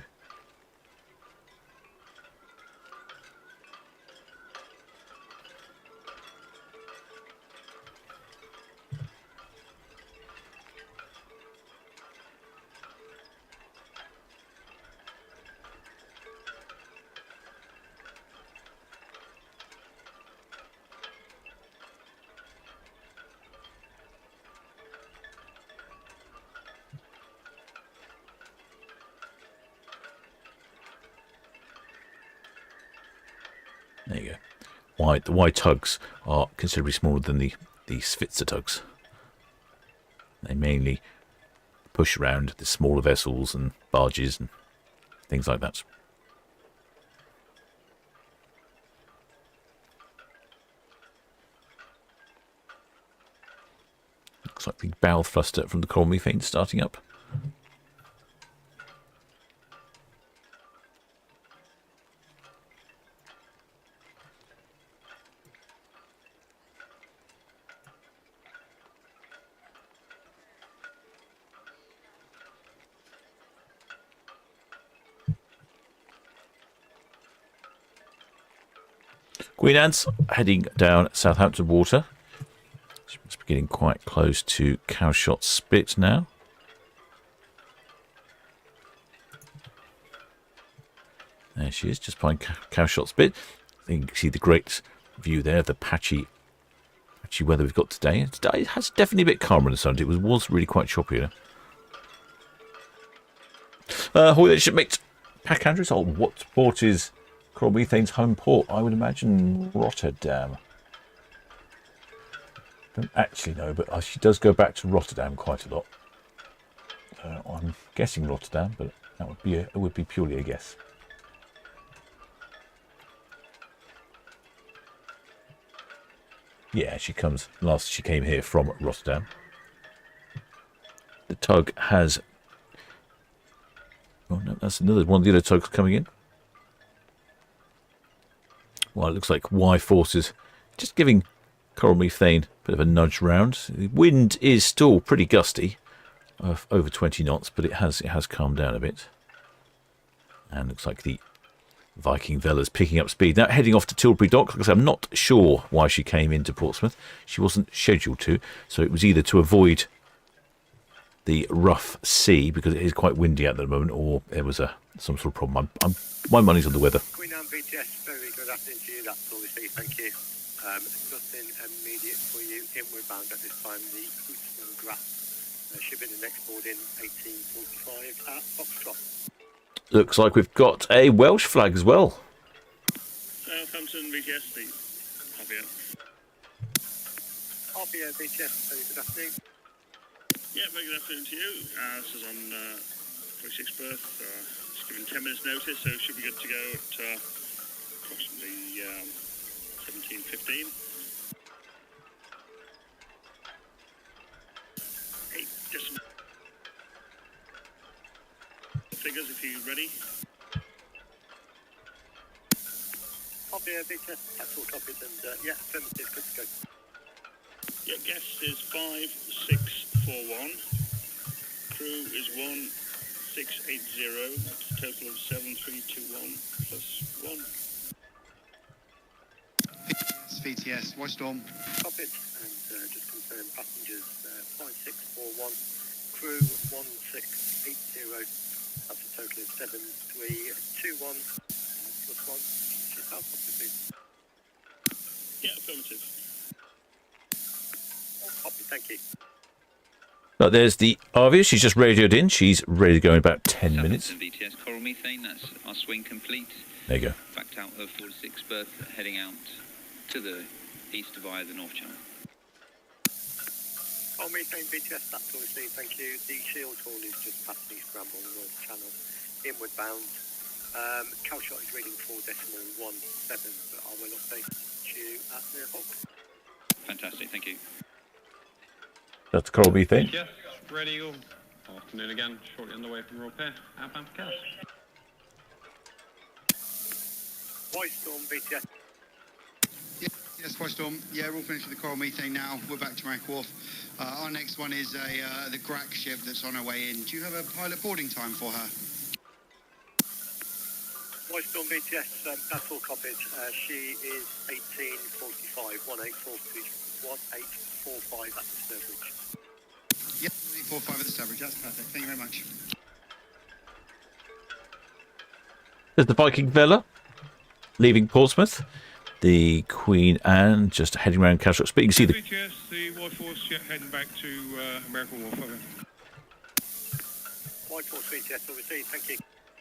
There you go. The Y tugs are considerably smaller than the Svitzer tugs. They mainly push around the smaller vessels and barges and things like that. Looks like the bow thruster from the coral methane starting up. Queen Anne's heading down Southampton water. She must be getting quite close to Cowshot Spit now. There she is, just behind Cowshot Spit. You can see the great view there of the patchy weather we've got today. Today it has definitely a bit calmer in the sun. It was really quite choppy. Hoy shipmate Pack Andrews. Oh, what port is Coral Methane's home port? I would imagine Rotterdam. Don't actually know, but she does go back to Rotterdam quite a lot. I'm guessing Rotterdam, but that would be purely a guess. Yeah, she came here from Rotterdam. The tug has... Oh no, that's another one of the other tugs coming in. Well, it looks like Y forces just giving Coral Methane a bit of a nudge round. The wind is still pretty gusty, over 20 knots, but it has calmed down a bit. And looks like the Viking Vela's picking up speed. Now heading off to Tilbury Dock. Like I said, I'm not sure why she came into Portsmouth. She wasn't scheduled to, so it was either to avoid the rough sea, because it is quite windy at the moment, or there was some sort of problem. My money's on the weather. Queen Anne BTS, very good afternoon to you. That's all we see. Thank you. Nothing immediate for you. Inward bound at this time. The Houston Grass shipping the next board in 1845 at Foxtrot. Looks like we've got a Welsh flag as well. Southampton BTS, the Arvia. Arvia BTS, very good afternoon. Yeah, very good afternoon to you. This is on 46th berth. Just given 10 minutes notice, so should be good to go at approximately 17:15. Hey, just some figures if you're ready. Arvia BTS, that's all copied, and yeah, affirmative, good to go. Your guest is 5641. Crew is 1680. That's a total of 7321 plus 1. VTS, White Storm. Copied, and just confirm passengers 5641. Crew 1680. That's a total of 7321 plus 1. Just out, please. Yeah, affirmative. Thank you. But there's the Arvia. She's just radioed in. She's ready to go in about 10 minutes. VTS Coral Methane, that's our swing complete. There you go. Backed out of 46th berth, heading out to the east via the North Channel. Coral Methane BTS, that's all we see, thank you. The Shield Hall is just past East Bramble, North Channel, inward bound. Cowshot is reading 4.17, but I will update you at the Hawk. Fantastic, thank you. That's Coral Methane. Yes, ready Eagle. Afternoon again, shortly underway from Europa, outbound for Cowes. White Storm BTS. Yes, White Storm. Yeah, we're all finished with the Coral Methane now. We're back to Rank Wharf. Our next one is the Grack ship that's on her way in. Do you have a pilot boarding time for her? White Storm BTS, that's all copied. She is 1845, 1845 at the Sturbridge. Yep, 845 at the Sturbridge. That's perfect. Thank you very much. There's the Viking Vela leaving Portsmouth. The Queen Anne just heading around Cowshot Spit. You can see the BTS, the White Force heading back to American Wharf. White Force BTS, all received, thank you.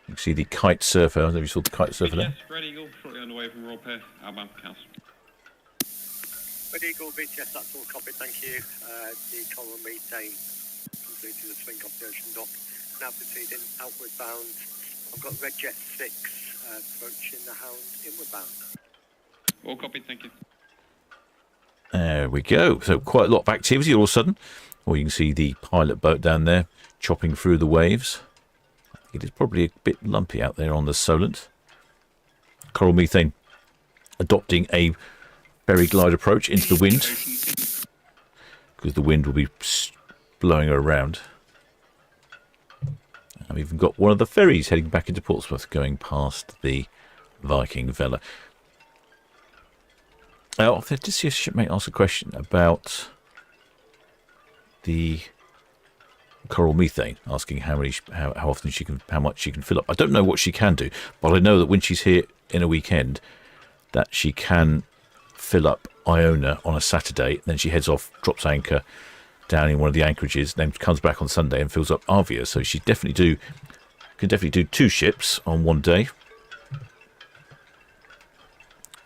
You can see the kite surfer. I don't know if you saw the kite surfer there. Yes, ready Eagle, shortly underway from Europa, outbound for Cowes. Red Eagle BTS, that's all copied, thank you. The Coral Methane completed the swing off the ocean dock. Now proceeding outward bound. I've got Red Jet 6 approaching the Hound inward bound. All copied, thank you. There we go. So quite a lot of activity all of a sudden. Or you can see the pilot boat down there chopping through the waves. It is probably a bit lumpy out there on the Solent. Coral Methane adopting a ferry glide approach into the wind, because the wind will be blowing her around. And we've even got one of the ferries heading back into Portsmouth, going past the Viking Vela. I did see a shipmate ask a question about the coral methane, asking how often how much she can fill up. I don't know what she can do, but I know that when she's here in a weekend, that she can fill up Iona on a Saturday. Then she heads off, drops anchor down in one of the anchorages, then comes back on Sunday and fills up Arvia. So she can definitely do 2 ships on one day.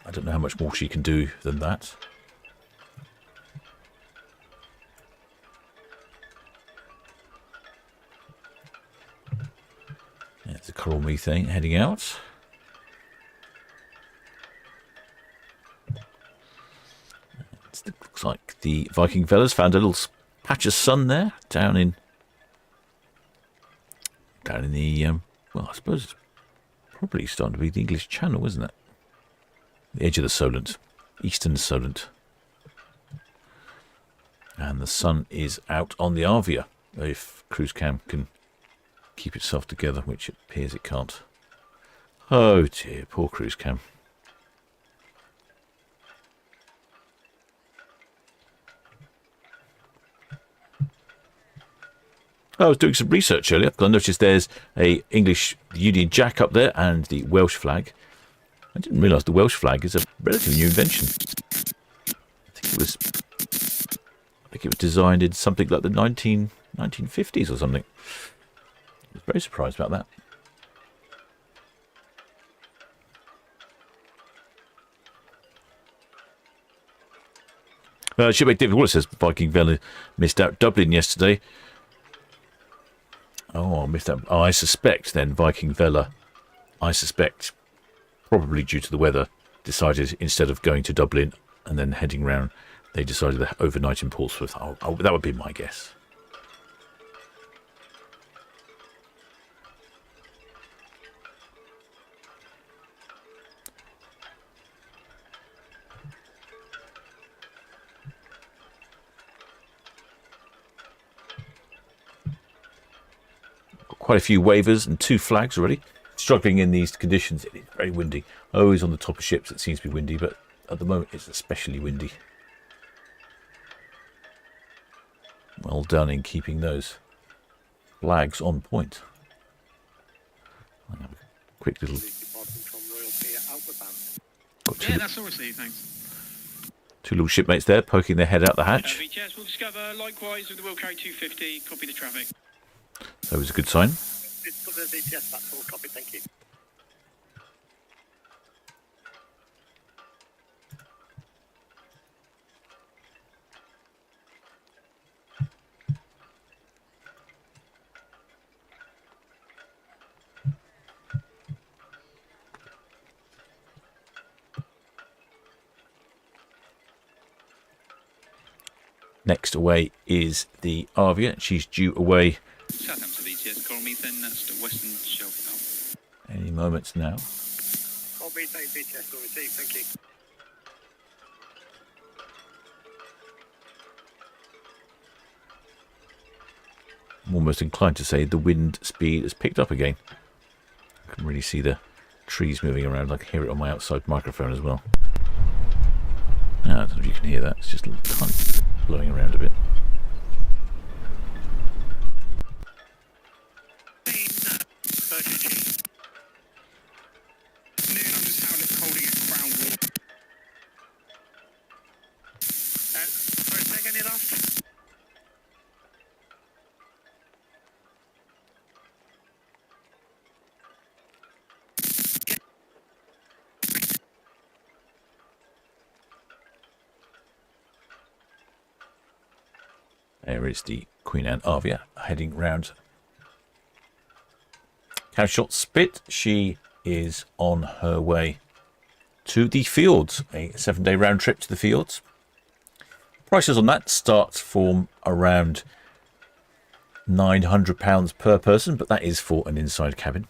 I don't know how much more she can do than that. There's the coral methane heading out. It looks like the Viking Vela's found a little patch of sun there down in the well, I suppose it's probably starting to be the English Channel, isn't it? The edge of the Solent, eastern Solent. And the sun is out on the Arvia, if cruise cam can keep itself together, which it appears it can't. Oh dear, poor cruise cam. I was doing some research earlier, because I noticed there's a English Union Jack up there and the Welsh flag. I didn't realise the Welsh flag is a relatively new invention. I think it was designed in something like the 1950s or something. I was very surprised about that. Shipmate David Wallace says Viking Vela missed out Dublin yesterday. Oh, I missed out. Oh, I suspect then Viking Vela, probably due to the weather, decided instead of going to Dublin and then heading round, they decided to overnight in Portsmouth. Oh, that would be my guess. Quite a few wavers and 2 flags already. Struggling in these conditions. It is very windy. Always on the top of ships it seems to be windy, but at the moment it's especially windy. Well done in keeping those flags on point. I'll have a quick little... Yeah, that's all received, thanks. 2 little shipmates there poking their head out the hatch. VTS will discover likewise with the Wilco 250. Copy the traffic. That was a good sign. That's all copied, thank you. Next away is the Arvia. She's due away Southampton VTS, coral methane, that's the western shelf now. any moments now. Coral methane VTS will receive, thank you. I'm almost inclined to say the wind speed has picked up again. I can really see the trees moving around. I can hear it on my outside microphone as well. I don't know if you can hear that. It's just kind of blowing around a bit. There is the Queen Anne Arvia heading round Cowshot Spit. She is on her way to the Fjords, a 7-day round trip to the Fjords. Prices on that start from around £900 per person, but that is for an inside cabin.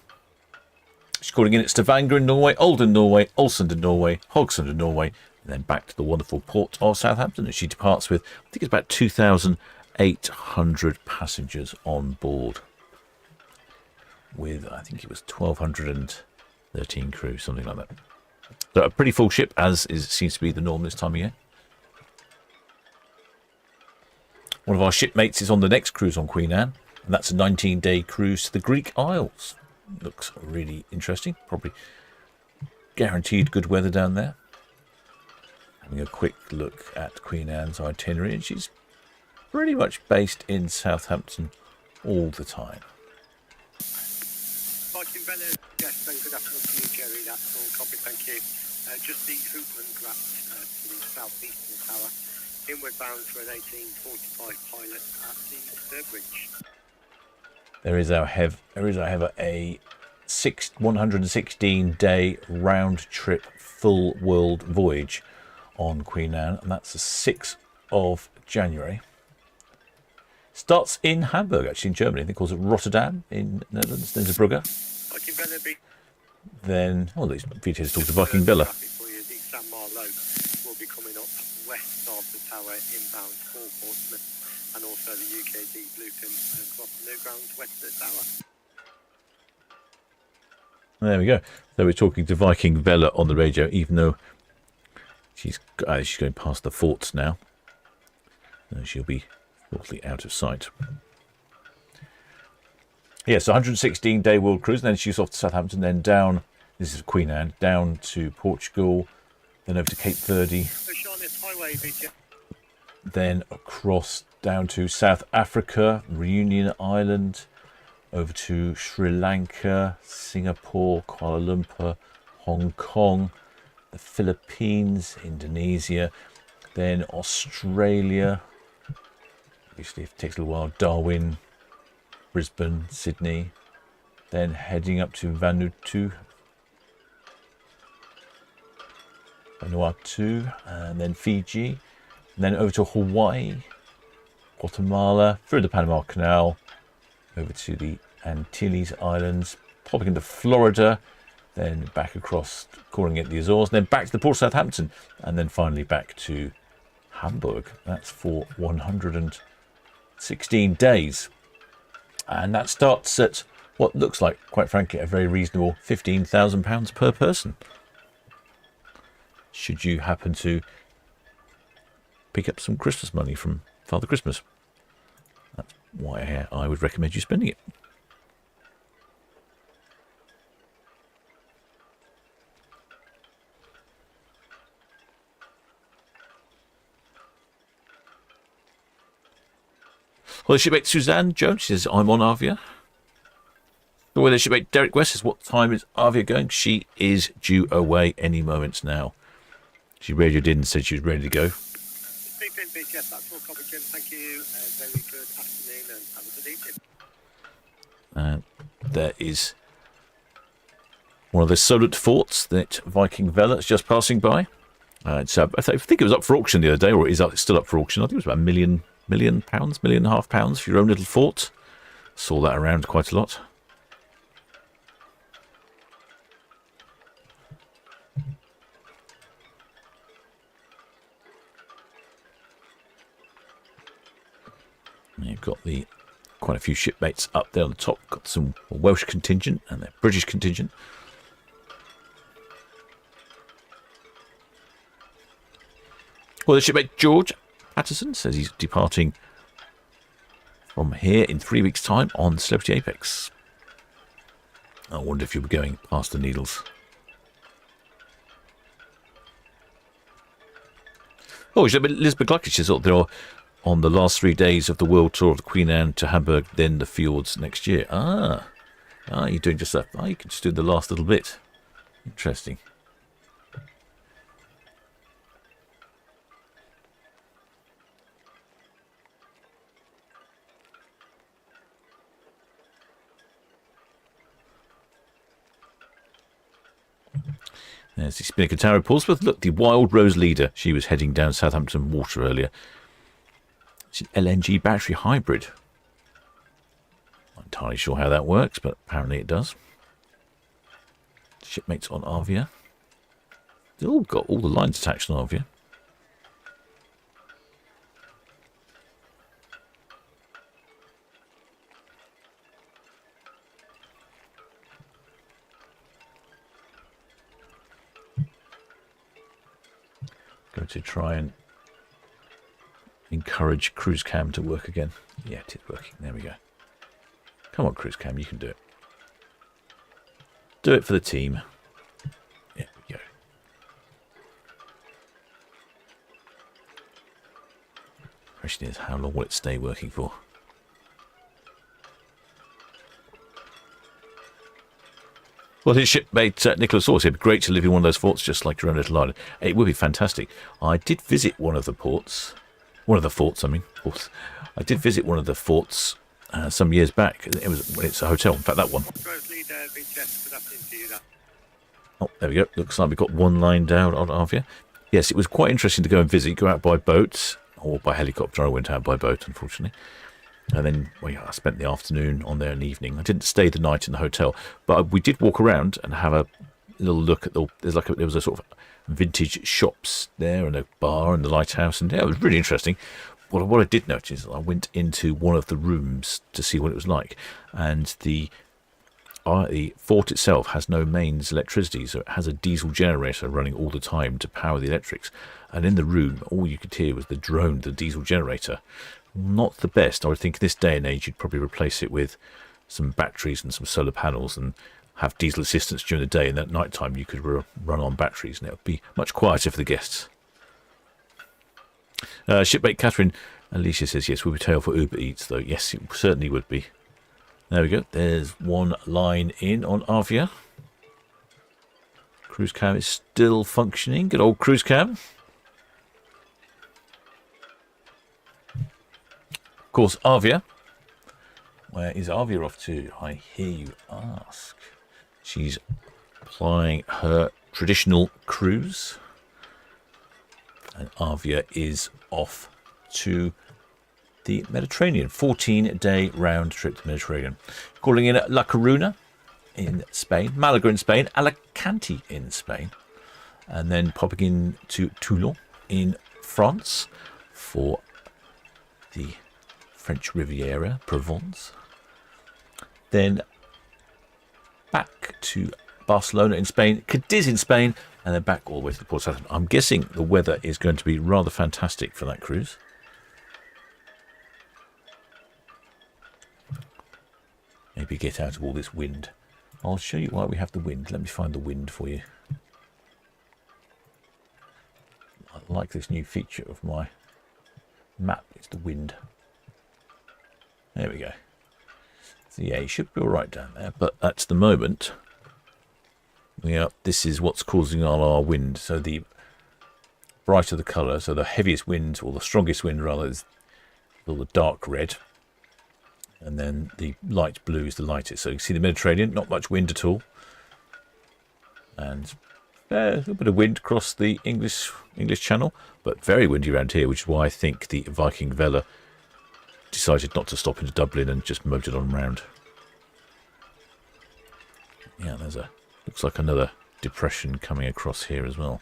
She's calling in at Stavanger in Norway, Olden, Norway, Ålesund in Norway, Haugesund in Norway, and then back to the wonderful port of Southampton, as she departs with, I think it's about 2,800 passengers on board, with, I think it was 1,213 crew, something like that. So a pretty full ship, as seems to be the norm this time of year. One of our shipmates is on the next cruise on Queen Anne, and that's a 19-day cruise to the Greek Isles. Looks really interesting. Probably guaranteed good weather down there. Having a quick look at Queen Anne's itinerary, and she's pretty much based in Southampton all the time. Viking Bella, yes, good afternoon to you, Jerry. That's all copy, thank you. Just the Hoopman grabbed to the southeast of the tower. Inward bound for an 1845 pilot at the Sturbridge. There is however a 116-day round-trip full world voyage on Queen Anne, and that's the 6th of January. Starts in Hamburg, actually in Germany. I think it calls it Rotterdam in Netherlands, then Zeebrugge. Then, these VTS talk to Viking Bella. The San Marlow will be coming up west of the tower inbound for Portsmouth, and also the UKD Bluefin across the Newgrounds west of the tower. There we go. So we're talking to Viking Bella on the radio, even though she's going past the forts now. She'll be shortly out of sight. Yes, 116-day world cruise, and then she's off to Southampton, then down, this is Queen Anne, down to Portugal, then over to Cape Verde, then across down to South Africa, Reunion Island, over to Sri Lanka, Singapore, Kuala Lumpur, Hong Kong, the Philippines, Indonesia, then Australia, obviously it takes a little while, Darwin, Brisbane, Sydney, then heading up to Vanuatu, and then Fiji, and then over to Hawaii, Guatemala, through the Panama Canal, over to the Antilles Islands, popping into Florida, then back across, calling it the Azores, and then back to the port of Southampton, and then finally back to Hamburg. That's for 116 days. And that starts at what looks like, quite frankly, a very reasonable £15,000 per person. Should you happen to pick up some Christmas money from Father Christmas. That's why I would recommend you spending it. Well, the shipmate Suzanne Jones says, I'm on Arvia. Well, the shipmate Derek West says, what time is Arvia going? She is due away any moment now. She radioed in and said she was ready to go. Yes, that's all covered, Jim. Thank you. Very good afternoon and have a good evening. There is one of the Solent forts that Viking Vela is just passing by. I think it was up for auction the other day, or it is still up for auction. I think it was about £1 million, £1.5 million for your own little fort. Saw that around quite a lot. You've got quite a few shipmates up there on the top. Got some Welsh contingent and their British contingent. Well, the shipmate George Patterson says he's departing from here in 3 weeks' time on Celebrity Apex. I wonder if you'll be going past the Needles. Oh, Elizabeth Gluckich says they're on the last 3 days of the world tour of the Queen Anne to Hamburg, then the fjords next year. You're doing just that. You can just do the last little bit. Interesting. There's the Spinnaker Tower of Portsmouth. Look, the Wild Rose Leader. She was heading down Southampton Water earlier. It's an LNG battery hybrid. Not entirely sure how that works, but apparently it does. Shipmates on Arvia. They've all got all the lines attached on Arvia. try and encourage cruise cam to work again. Yeah, it is working. There we go. Come on, cruise cam, you can do it. Do it for the team. There we go. Question is, how long will it stay working for? Well, his shipmate Nicholas Orr said, great to live in one of those forts just like your own little island. It would be fantastic. I did visit one of the forts, I did visit one of the forts some years back. It's a hotel, in fact, that one. Oh, there we go. Looks like we've got one line down on Arvia. Yes, it was quite interesting to go and visit, go out by boat, or by helicopter. I went out by boat, unfortunately. And then I spent the afternoon on there and evening. I didn't stay the night in the hotel, but we did walk around and have a little look at there was a sort of vintage shops there and a bar and the lighthouse, and yeah, it was really interesting. What I did notice, I went into one of the rooms to see what it was like, and the fort itself has no mains electricity, so it has a diesel generator running all the time to power the electrics. And in the room, all you could hear was the drone, the diesel generator. Not the best. I would think in this day and age you'd probably replace it with some batteries and some solar panels and have diesel assistance during the day, and at night time you could run on batteries, and it would be much quieter for the guests. Shipmate Catherine Alicia says, yes, we'll be tail for Uber Eats, though. Yes, it certainly would be. There we go. There's one line in on Arvia. Cruise cam is still functioning. Good old cruise cam. Of course, Arvia. Where is Arvia off to? I hear you ask. She's plying her traditional cruise. And Arvia is off to the Mediterranean. 14-day round trip to the Mediterranean. Calling in at La Coruna in Spain, Malaga in Spain, Alicante in Spain, and then popping in to Toulon in France for the French Riviera, Provence. Then back to Barcelona in Spain, Cadiz in Spain, and then back all the way to the Port Southampton. I'm guessing the weather is going to be rather fantastic for that cruise. Maybe get out of all this wind. I'll show you why we have the wind. Let me find the wind for you. I like this new feature of my map. It's the wind. There we go. So yeah, you should be all right down there. But at the moment, this is what's causing our wind. So the brighter the colour, so the heaviest wind, or the strongest wind rather, is the dark red. And then the light blue is the lightest. So you can see the Mediterranean, not much wind at all. And a little bit of wind across the English Channel, but very windy around here, which is why I think the Viking Vela decided not to stop into Dublin and just motored on round. Yeah, looks like another depression coming across here as well.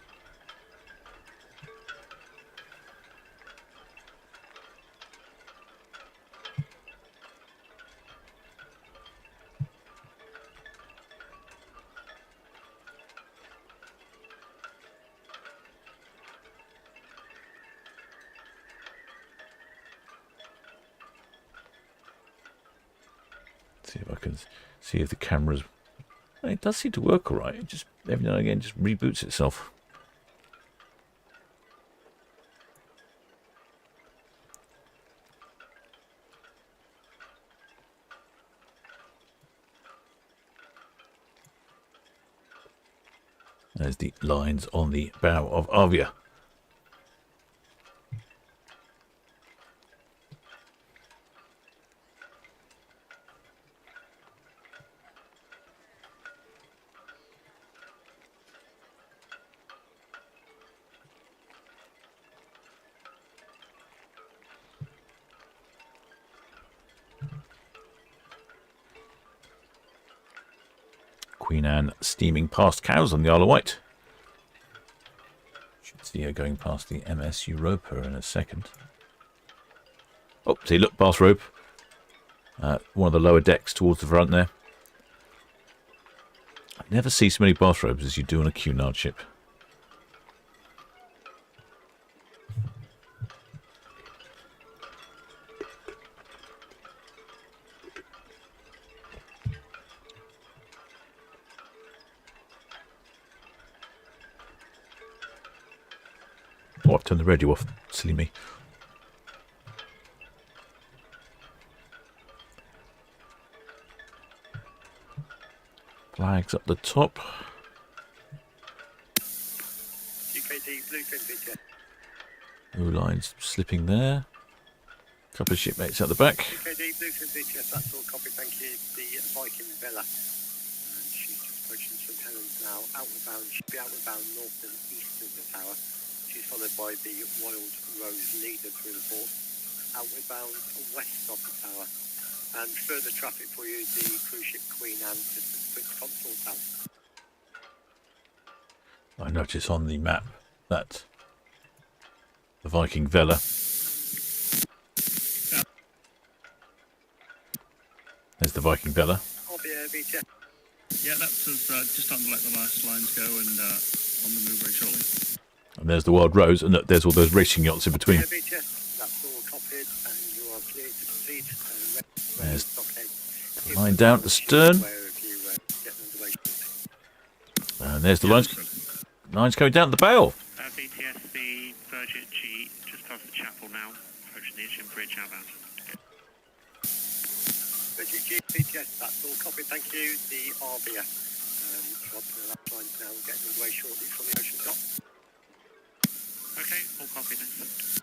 See if I can see if the camera's... It does seem to work all right. It just every now and again just reboots itself. There's the lines on the bow of Arvia. Queen Anne steaming past cows on the Isle of Wight. Should see her going past the MS Europa in a second. Oh, see, look, bath robe. One of the lower decks towards the front there. I never see so many bathrobes as you do on a Cunard ship. Oh, I've turned the radio off. Silly me. Flags up the top. UKD bluefin VTS. Blue lines slipping there. Couple of shipmates at the back. UKD bluefin VTS, that's all copy, thank you. The Viking Villa. And she's just approaching St Helens now. Outward bound, should be outward bound north and east of the tower. She's followed by the Wild Rose leader through the port. Outward bound west of the tower. And further traffic for you, the cruise ship Queen Anne, just a quick consort out. I notice on the map that the Viking Vela. There's the Viking Vela. Arvia VTS. Yeah, that's us just starting to let the last lines go and on the move very shortly. And there's the Wild Rose, and there's all those racing yachts in between. Arvia VTS, that's all copied, and you are clear to proceed. There's the line down at the stern. And there's the lines coming down the bail. VTS, the Virgin G, just past the chapel now, approaching the Itchen Bridge outbound. Virgin G, VTS, that's all copied, thank you. The Arvia, dropping the last lines now, getting away shortly from the ocean dock. Okay, all copied, thanks.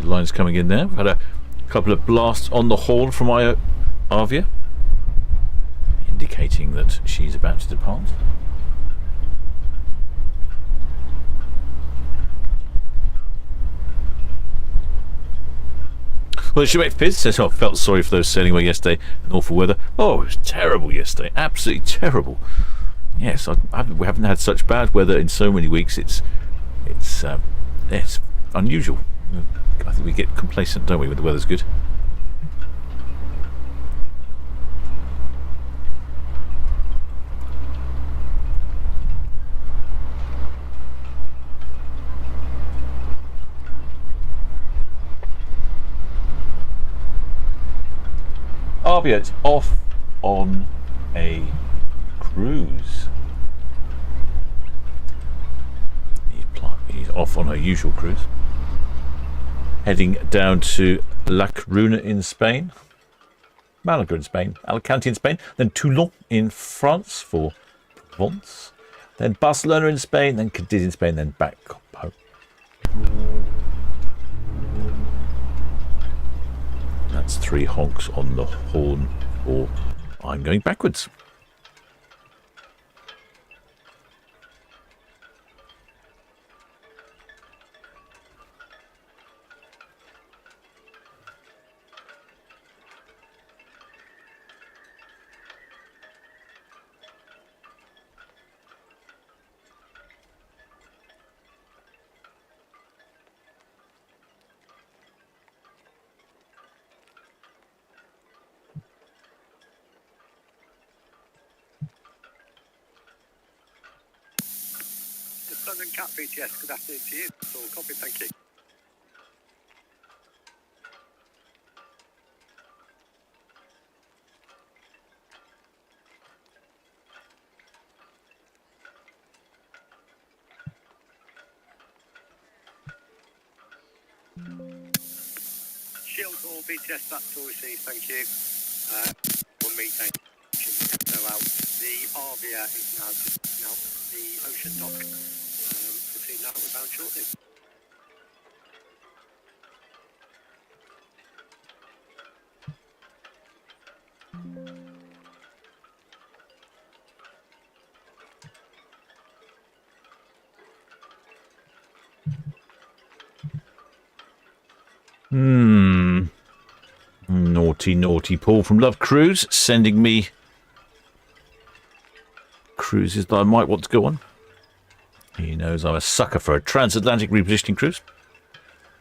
Lines coming in there. We've had a couple of blasts on the horn from Arvia, indicating that she's about to depart. Well, the shipmate Fizz says, "Oh, felt sorry for those sailing away yesterday in awful weather." Oh, it was terrible yesterday, absolutely terrible. Yes, we haven't had such bad weather in so many weeks. It's unusual. I think we get complacent, don't we, when the weather's good? Arvia, it's off on a cruise. He's off on her usual cruise. Heading down to La Coruna in Spain, Malaga in Spain, Alicante in Spain, then Toulon in France for Provence, then Barcelona in Spain, then Cadiz in Spain, then back home. That's 3 honks on the horn, or I'm going backwards. Southern Cat VTS, good afternoon to you. That's all copied, thank you. Shield all VTS, that's all received, thank you. One meeting, no out. The Arvia is now just out the ocean dock. Proceed now, we're bound shortly. Naughty, naughty Paul from Love Cruise sending me cruises that I might want to go on. He knows I'm a sucker for a transatlantic repositioning cruise.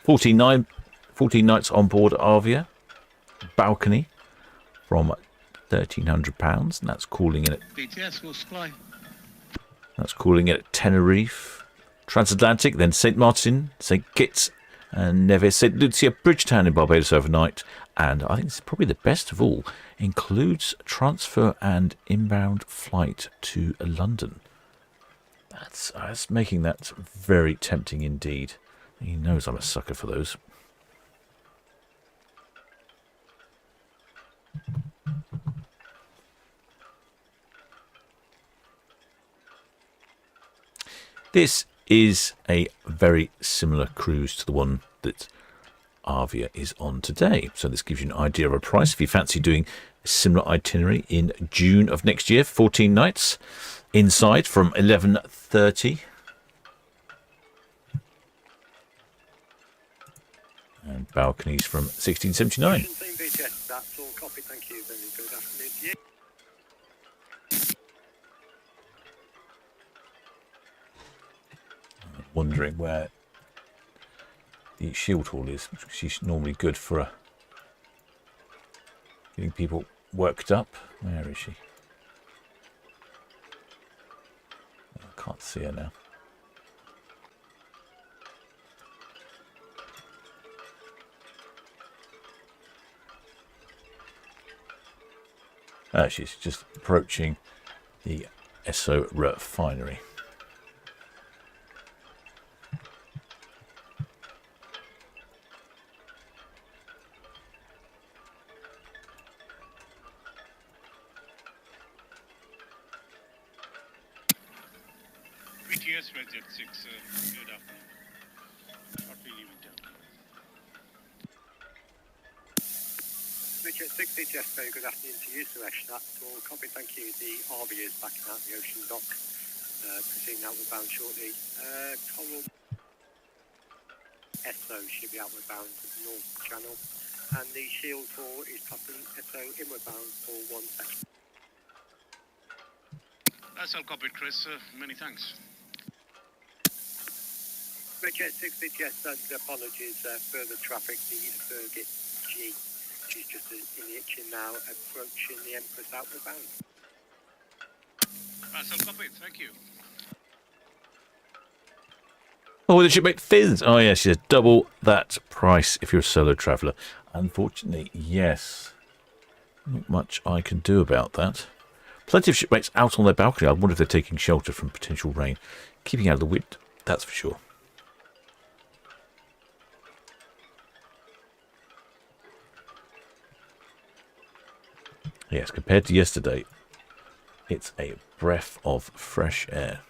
14 nights on board Arvia. Balcony from £1,300, and that's calling it at BTS will fly. That's calling it at Tenerife, Transatlantic, then St Martin, St Kitts, and Nevis, St Lucia, Bridgetown in Barbados overnight. And I think this is probably the best of all. Includes transfer and inbound flight to London. That's making that very tempting indeed. He knows I'm a sucker for those. This is a very similar cruise to the one that Arvia is on today. So this gives you an idea of a price if you fancy doing a similar itinerary in June of next year. 14 nights inside from 11:30. And balconies from 1679. That's all copy. Thank you. Very good afternoon to you. Wondering where the shield hall is. She's normally good for getting people worked up. Where is she? I can't see her now. She's just approaching the Esso refinery. BTS Red Jet 6, good afternoon. What will you do? Richard 6 BTS, very good afternoon to you, Suresh. That's all copy. Thank you. The Arvia is backing out the ocean dock. Proceeding outward bound shortly. Coral Esso should be outward bound to the North Channel. And the Shield Hall is passing Esso inward bound for 1 second. That's all copied, Chris. Many thanks. Richard 6 BTS, and apologies, further traffic, the Fergit G. She's just in the Itchen now, approaching the Empress outward bound. That's all copied, thank you. Oh, the shipmate Fizz. Oh, yes, she's double that price if you're a solo traveller. Unfortunately, yes. Not much I can do about that. Plenty of shipmates out on their balcony. I wonder if they're taking shelter from potential rain. Keeping out of the wind, that's for sure. Yes, compared to yesterday, it's a breath of fresh air.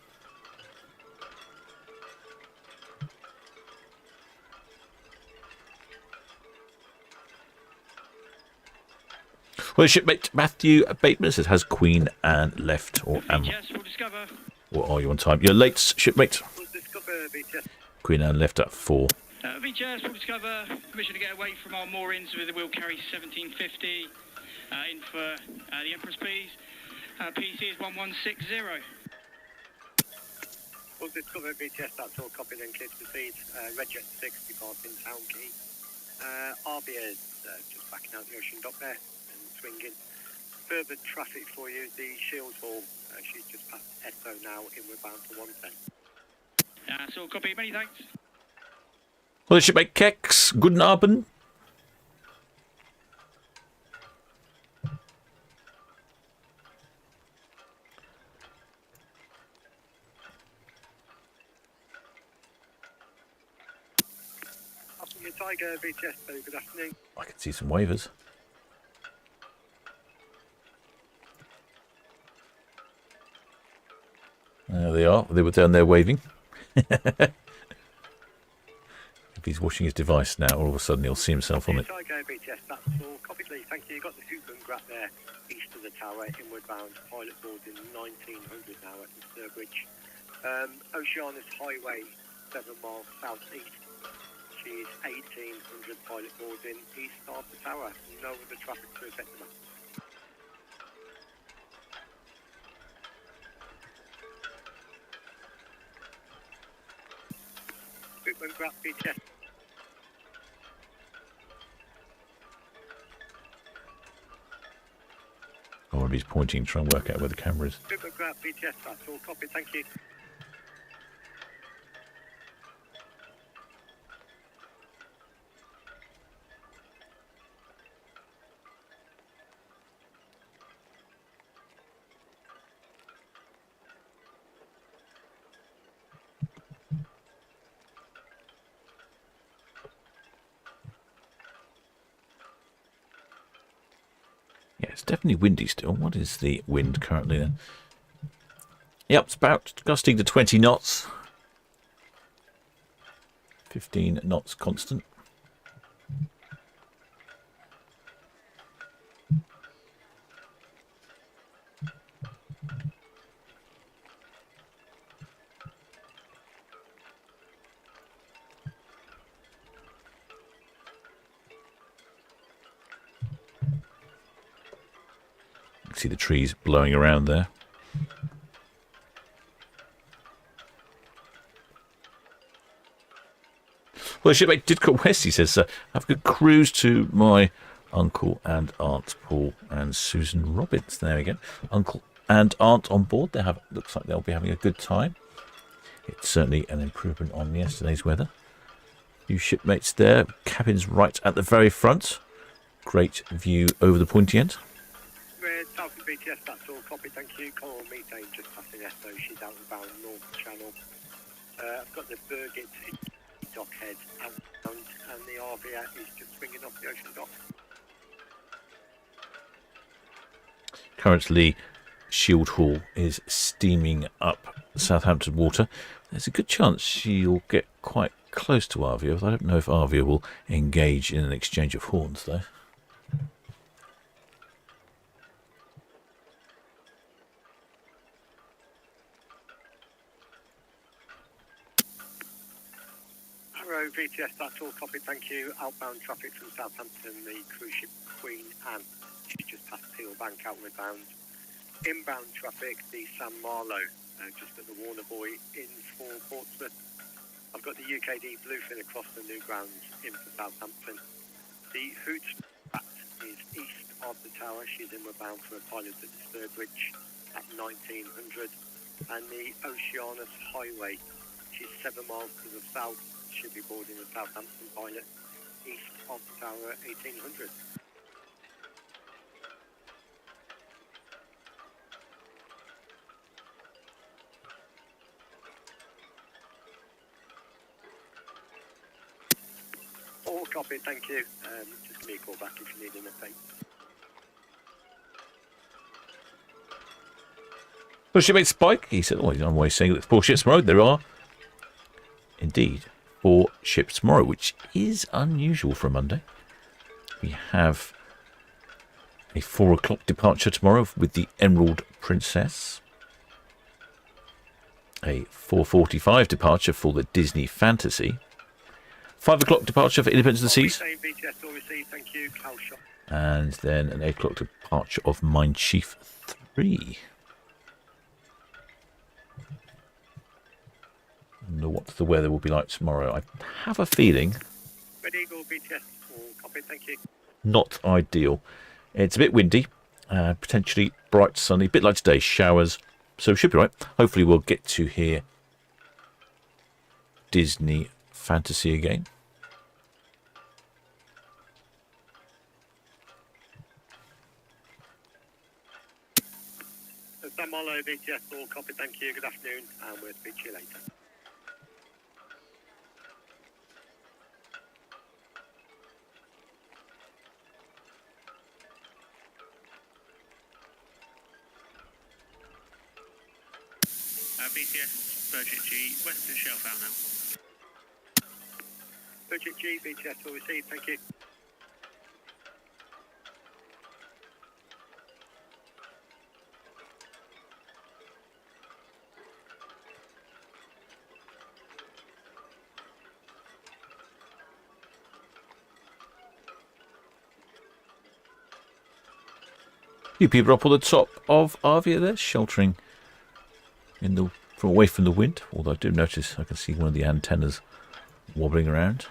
Well, shipmate Matthew Bateman says, has Queen Anne left or am? Yes, we'll discover. Or are you on time? You're late, shipmate. We'll discover BTS. Queen Anne left at 4. VHS will discover permission to get away from our moorings with the wheel carry 1750 in for the Empress Peas. PC is 1160. We'll discover BTS, that's all copied and clear to proceed. Red Jet 6 departing Town Quay. Arvia is just backing out the ocean dock there and swinging. Further traffic for you, the Shield Hall. She's just past Esso now, inward bound for 110. That's all copied, many thanks. Well, shipmate Kex, guten Abend. Tiger BTS, very good afternoon. I can see some waivers. There they are. They were down there waving. If he's watching his device now, all of a sudden he'll see himself on it. Tiger BTS, that's all copied. Thank you. You've got the Supergrat there, east of the tower, inward bound. Pilot boarding 1900 now at the Sturbridge. Oceanus Highway, 7 miles southeast. Is 1800 pilot boarding east of the tower. No other traffic to affect them. Super Grab BTS. Or he's pointing, trying to work out where the camera is. Super Grab BTS, that's all copy, thank you. Yeah, it's definitely windy still. What is the wind currently then? Yep, it's about gusting to 20 knots. 15 knots constant. See the trees blowing around there. Well, shipmate did come west, he says. Have a good cruise to my uncle and aunt Paul and Susan Robbins. There we go. Uncle and aunt on board. Looks like they'll be having a good time. It's certainly an improvement on yesterday's weather. New shipmates there. Cabins right at the very front. Great view over the pointy end. Red Falcon BTS, that's all copy, thank you. Coral Methane just passing Esso, she's outbound North Channel. I've got the Burgett dockhead outbound and the Arvia is just swinging off the ocean dock. Currently, Shield Hall is steaming up Southampton water. There's a good chance she'll get quite close to Arvia. I don't know if Arvia will engage in an exchange of horns, though. Arrow VTS, that's all copy, thank you. Outbound traffic from Southampton, the cruise ship Queen Anne. She just passed Peel Bank outward bound. Inbound traffic, the San Marlow, just at the Warner Buoy in for Portsmouth. I've got the UKD Bluefin across the new grounds in for Southampton. The Hoots is east of the tower. She's inward bound for a pilot at the Sturbridge at 1900. And the Oceanus Highway, she's 7 miles to the south. Should be boarding the Southampton pilot east of the tower at 1800. All copy, thank you. Just give me a call back if you need an update. Well, shipmate Spike, he said, I'm always saying that 4 ships tomorrow. There are indeed 4 ships tomorrow, which is unusual for a Monday. We have a 4 o'clock departure tomorrow with the Emerald Princess. A 4:45 departure for the Disney Fantasy. 5 o'clock departure for Independence of the Seas. And then an 8 o'clock departure of Mine Chief 3. I don't know what the weather will be like tomorrow. I have a feeling Red Eagle BTS, all copy, thank you. not ideal. It's a bit windy, potentially bright sunny, a bit like today, showers. So it should be right. Hopefully we'll get to hear Disney Fantasy again. Sam Marlowe, BTS, all copy, thank you. Good afternoon, and we'll speak to you later. BTS, Budget G, Western Shelf now. Budget G, BTS, will receive, thank you. You people up on the top of Arvia there, sheltering in the away from the wind. Although I do notice I can see one of the antennas wobbling around.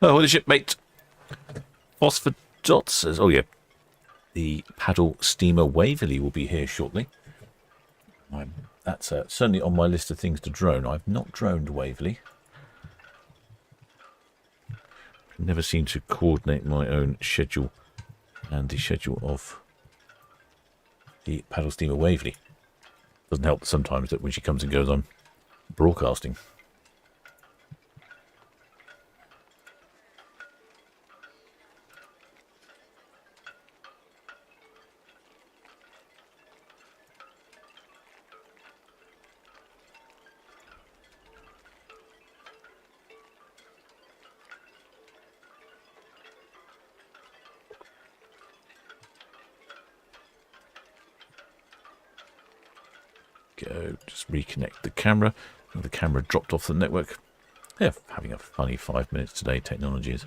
Oh, what is shipmate? Phosphor Dot says, oh yeah, the paddle steamer Waverley will be here shortly. That's certainly on my list of things to drone. I've not droned Waverley. Never seem to coordinate my own schedule and the schedule of the paddle steamer Waverley. Doesn't help sometimes that when she comes and goes on broadcasting. Go, just reconnect the camera. The camera dropped off the network. Yeah, having a funny 5 minutes today, technology is.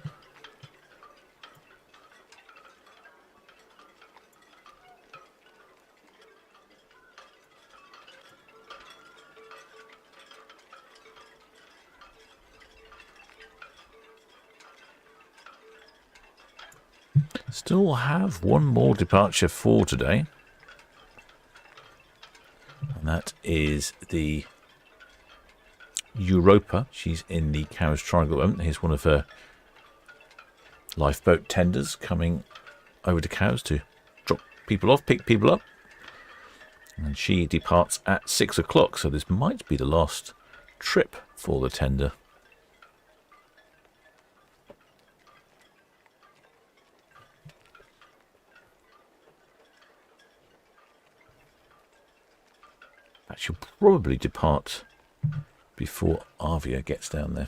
Still have one more departure for today. And that is the Europa. She's in the Cowes Triangle at the moment. Here's one of her lifeboat tenders coming over to Cowes to drop people off, pick people up. And she departs at 6 o'clock, so this might be the last trip for the tender. She'll probably depart before Arvia gets down there.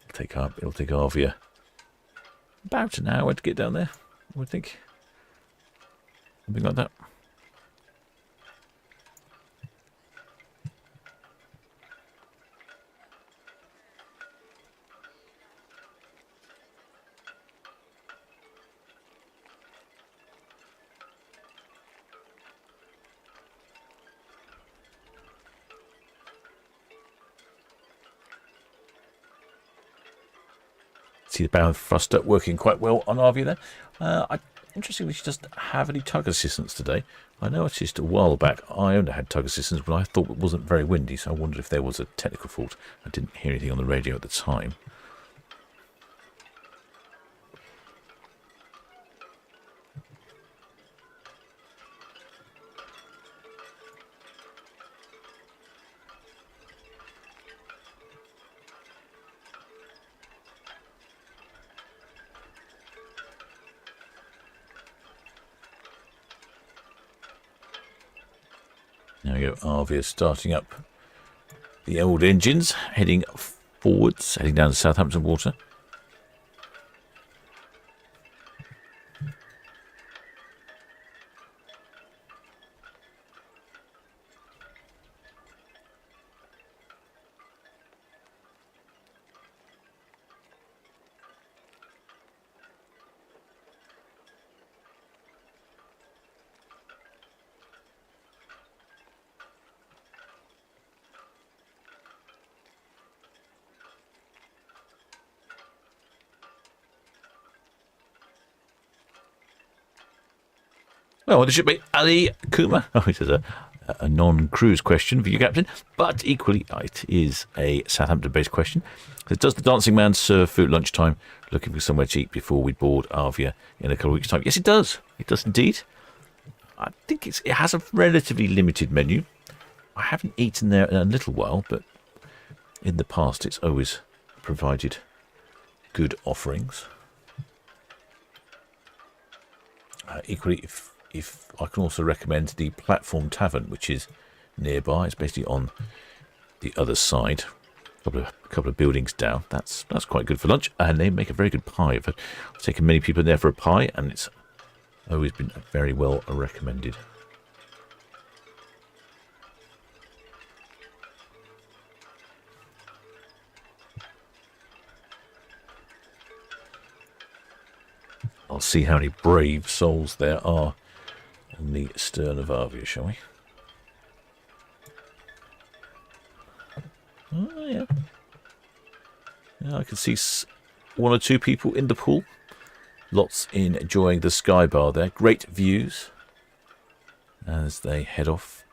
It'll take Arvia about an hour to get down there, I would think. Something like that. See the bow thruster working quite well on Arvia there. Interestingly, she doesn't have any tug assistance today. I noticed a while back I only had tug assistance, but I thought it wasn't very windy, so I wondered if there was a technical fault. I didn't hear anything on the radio at the time. There we go, Arvia starting up the old engines, heading forwards, heading down to Southampton water. Well, what should be Ali Kuma? Oh, it is a non-cruise question for you, Captain, but equally it is a Southampton-based question. It does the Dancing Man serve food at lunchtime? Looking for somewhere to eat before we board Arvia in a couple of weeks' time. Yes, it does. It does indeed. I think it has a relatively limited menu. I haven't eaten there in a little while, but in the past it's always provided good offerings. Equally, if I can also recommend the Platform Tavern, which is nearby. It's basically on the other side Couple of buildings down. That's quite good for lunch, and they make a very good pie. I've taken many people in there for a pie, and it's always been very well recommended. I'll see how many brave souls there are on the stern of Arvia, shall we? Oh, yeah. Yeah, I can see one or two people in the pool. Lots enjoying the sky bar there. Great views as they head off.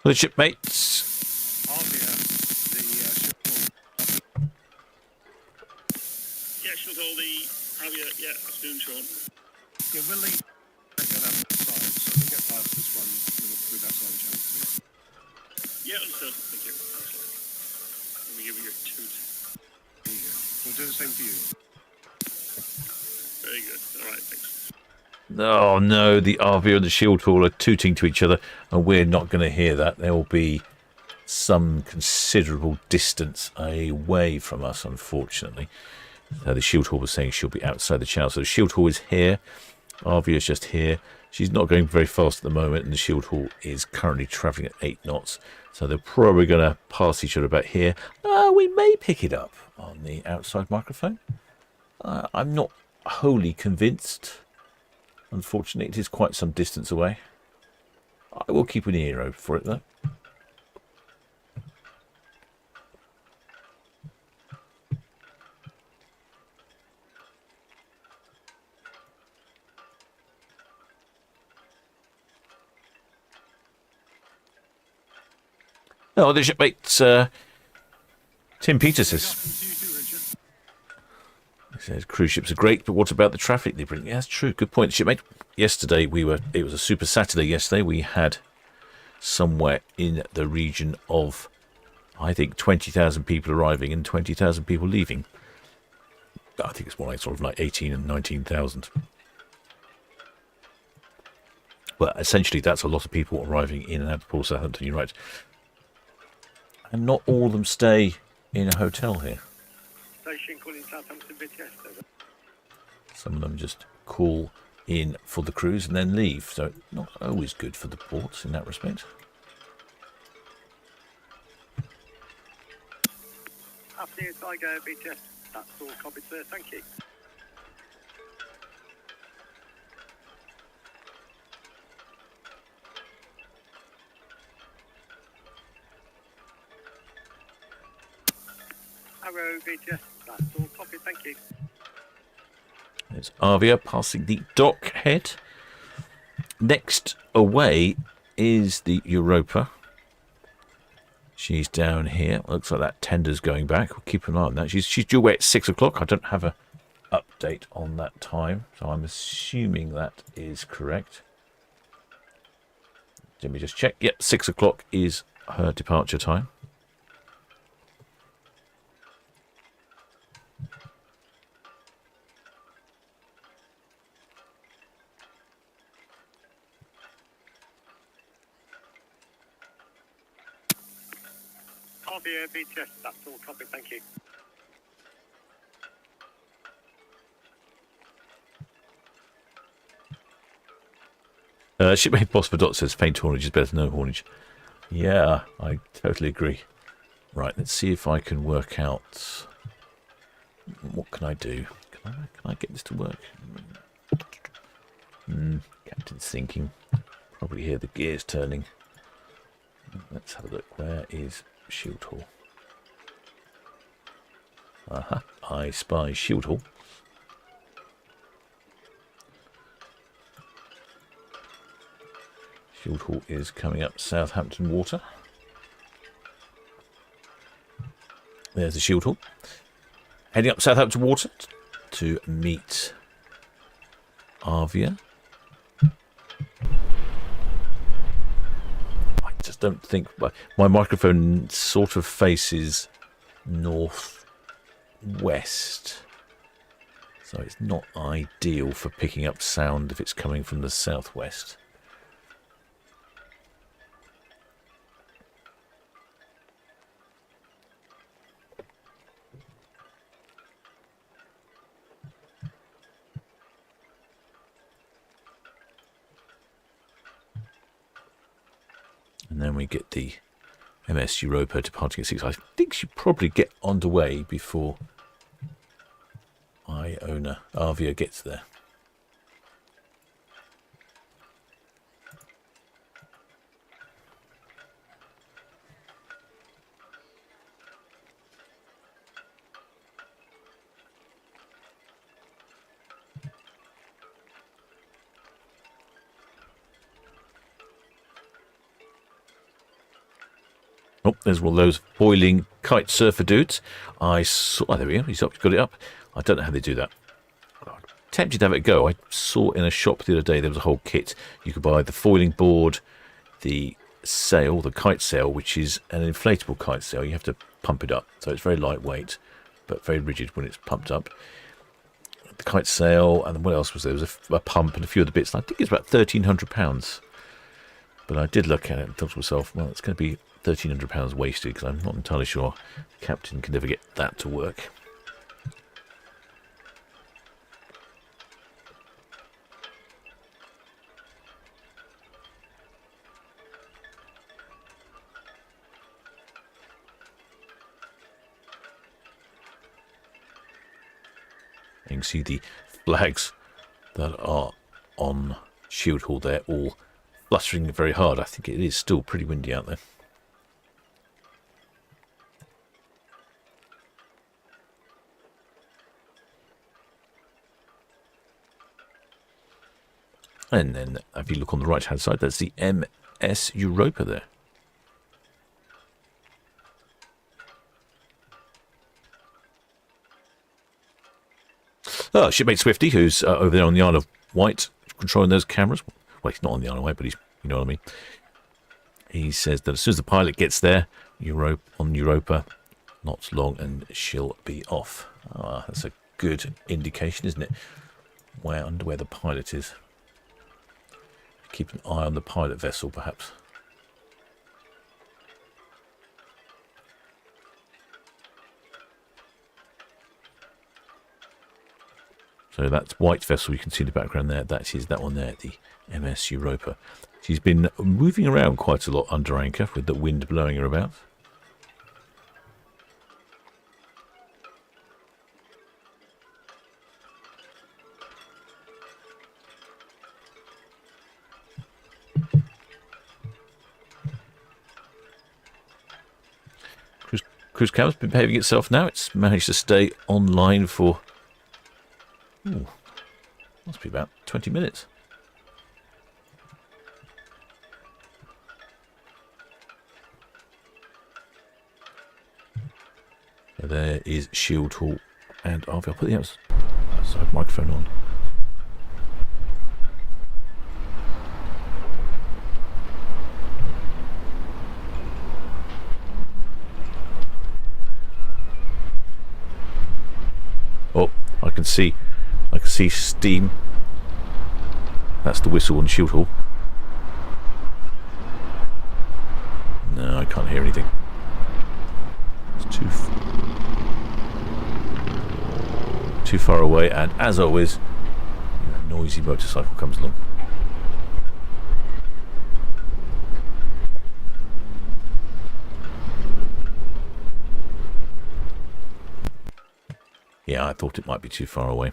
The shipmates. Arvia, the ship hall. Yeah, she'll hold the Arvia. Yeah, afternoon, Sean. Yeah, we'll leave on that side, so we'll get past this one with that side of the channel. Yeah, understood. Thank you. Let me give you your toot. There you go. We'll do the same for you. Very good. All right, thanks. Oh no, the Arvia and the Shield Hall are tooting to each other, and we're not going to hear that. There will be some considerable distance away from us, unfortunately. The Shield Hall was saying she'll be outside the channel. So the Shield Hall is here. Arvia is just here. She's not going very fast at the moment, and the Shield Hall is currently travelling at 8 knots. So they're probably going to pass each other about here. We may pick it up on the outside microphone. I'm not wholly convinced. Unfortunately, it is quite some distance away. I will keep an ear open for it, though. Oh, the shipmate, Tim Peters says cruise ships are great, but what about the traffic they bring? Yeah, that's true. Good point, shipmate. Yesterday it was a super Saturday yesterday. We had somewhere in the region of, I think, 20,000 people arriving and 20,000 people leaving. I think it's more like sort of like 18 and 19,000. Well, essentially that's a lot of people arriving in and out of Port Southampton, you're right. And not all of them stay in a hotel here. Station calling Southampton busiest. Some of them just call in for the cruise and then leave, so not always good for the ports in that respect. Afternoon, Tiger, BTS. That's all copied, sir. Thank you. Arrow, BTS. That's all copied. Thank you. There's Arvia passing the dock head. Next away is the Europa. She's down here. Looks like that tender's going back. We'll keep an eye on that. She's due away at 6 o'clock. I don't have an update on that time, so I'm assuming that is correct. Let me just check. Yep, 6 o'clock is her departure time. Arvia, BTS. That's all copied. Thank you. Shipmate Boss for Dot says faint haulage is better than no haulage. Yeah, I totally agree. Right, let's see if I can work out. What can I do? Can I get this to work? Captain's sinking. Probably hear the gears turning. Let's have a look. Where is Shield Hall? Aha, I spy Shield Hall. Shield Hall is coming up Southampton water. There's the Shield Hall. Heading up Southampton water to meet Arvia. I just don't think my microphone sort of faces north-west, so it's not ideal for picking up sound if it's coming from the southwest. And then we get the MS Europa departing at 6. I think she'll probably get underway before my owner Arvia gets there. Oh, there's one of those boiling kite surfer dudes. I saw. Oh, there we go. He's up, got it up. I don't know how they do that. I'm tempted to have it go. I saw in a shop the other day there was a whole kit. You could buy the foiling board, the sail, the kite sail, which is an inflatable kite sail. You have to pump it up, so it's very lightweight, but very rigid when it's pumped up. The kite sail, and what else was there? There was a pump and a few other bits. I think it's about £1,300. But I did look at it and thought to myself, well, it's going to be £1,300 wasted, because I'm not entirely sure Captain can ever get that to work. You can see the flags that are on Shield Hall there, all flustering very hard. I think it is still pretty windy out there. And then if you look on the right hand side, that's the MS Europa there. Oh, shipmate Swifty, who's over there on the Isle of Wight, controlling those cameras. Well, he's not on the Isle of Wight, but he's, you know what I mean. He says that as soon as the pilot gets there, on Europa, not long and she'll be off. Ah, that's a good indication, isn't it? Where the pilot is. Keep an eye on the pilot vessel, perhaps. So that's White vessel, you can see in the background there. That is that one there, the MS Europa. She's been moving around quite a lot under anchor with the wind blowing her about. Cruise cam's been behaving itself now. It's managed to stay online for, must be about 20 minutes. So there is Shield Hall and Arvia. I'll put the outside microphone on. Oh, I can see steam. That's the whistle on Shield Hall. No, I can't hear anything. It's too far away, and as always, a noisy motorcycle comes along. Yeah, I thought it might be too far away.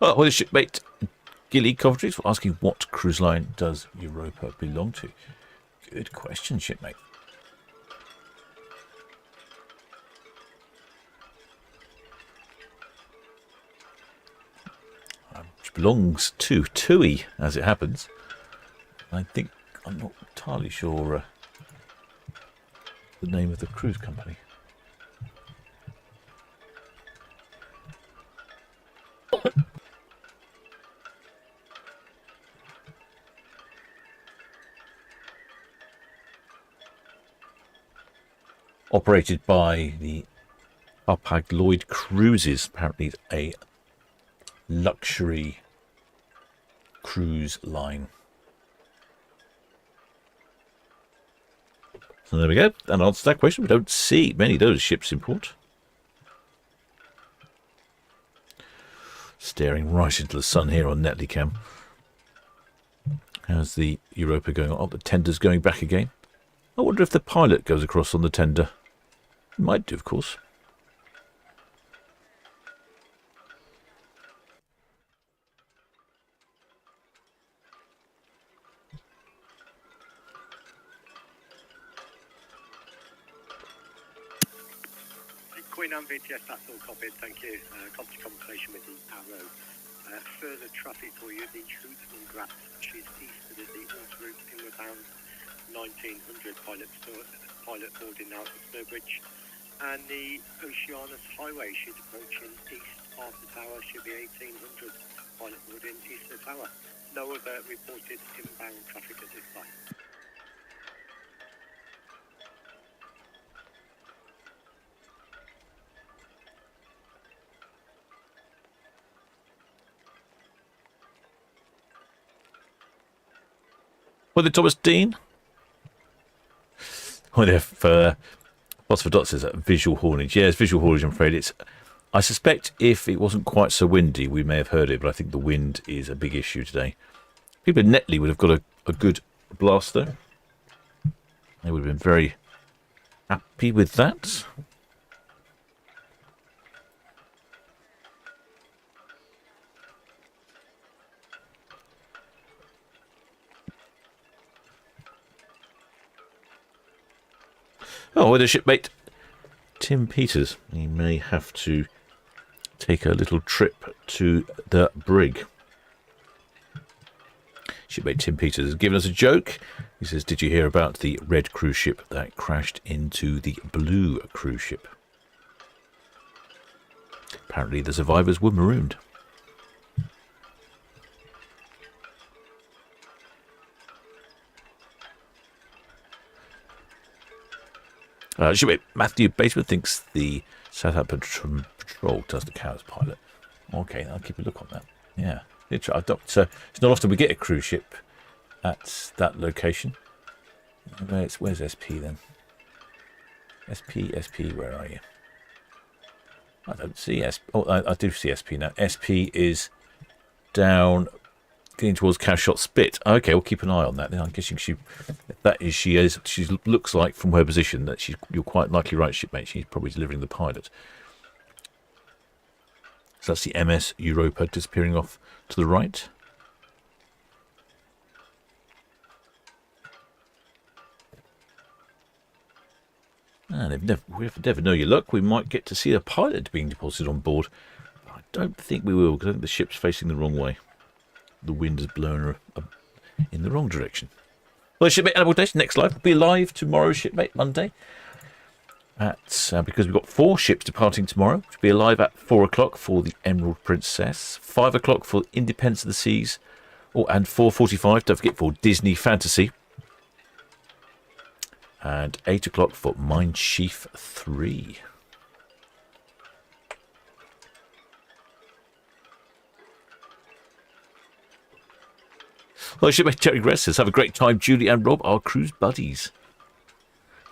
Oh, well, the shipmate Gilly Coventry is asking what cruise line does Europa belong to? Good question, shipmate. Which belongs to TUI, as it happens. I think I'm not entirely sure the name of the cruise company. Operated by the Hapag-Lloyd Cruises. Apparently it's a luxury cruise line. So there we go. That answers that question. We don't see many of those ships in port. Staring right into the sun here on Netley Cam. How's the Europa going on? Oh, the tender's going back again. I wonder if the pilot goes across on the tender. He might do, of course. Queen Anne VTS, that's all copied, thank you. Contact confirmation with the arrow. Further traffic for you, the Hootman Grat, she's eastward of the Alt route, inward bound 1900 pilot boarding now at the Sturbridge. And the Oceanus Highway, she's approaching east of the tower, should be 1800 pilot boarding east of the tower. No other reported inbound traffic at this time. Well, the Thomas Dean. Well, if Phosphor Dot says visual haulage. Yes, visual haulage, I'm afraid. I suspect if it wasn't quite so windy, we may have heard it, but I think the wind is a big issue today. People in Netley would have got a good blast, though. They would have been very happy with that. Oh, with a shipmate, Tim Peters. He may have to take a little trip to the brig. Shipmate Tim Peters has given us a joke. He says, did you hear about the red cruise ship that crashed into the blue cruise ship? Apparently the survivors were marooned. Shipmate Matthew Bateman thinks the Southampton Patrol does the Cows pilot. Okay, I'll keep a look on that. Yeah, it's not often we get a cruise ship at that location. Where's SP then? SP, where are you? I don't see SP. Oh, I do see SP now. SP is down, getting towards Cowshot Spit. Okay, we'll keep an eye on that. Then I'm guessing she looks like from her position that you're quite likely right, shipmate. She's probably delivering the pilot. So that's the MS Europa disappearing off to the right. And if we never know your luck, we might get to see a pilot being deposited on board. I don't think we will, because I think the ship's facing the wrong way. The wind has blown her in the wrong direction. Well, shipmate Animal Days, next live will be live tomorrow, shipmate, Monday. Because we've got 4 ships departing tomorrow, which will be alive at 4 o'clock for the Emerald Princess, 5 o'clock for Independence of the Seas, and 4:45, don't forget, for Disney Fantasy, and 8 o'clock for Mein Chief 3. Well, shipmate Terry Gress says, have a great time, Julie and Rob, our cruise buddies.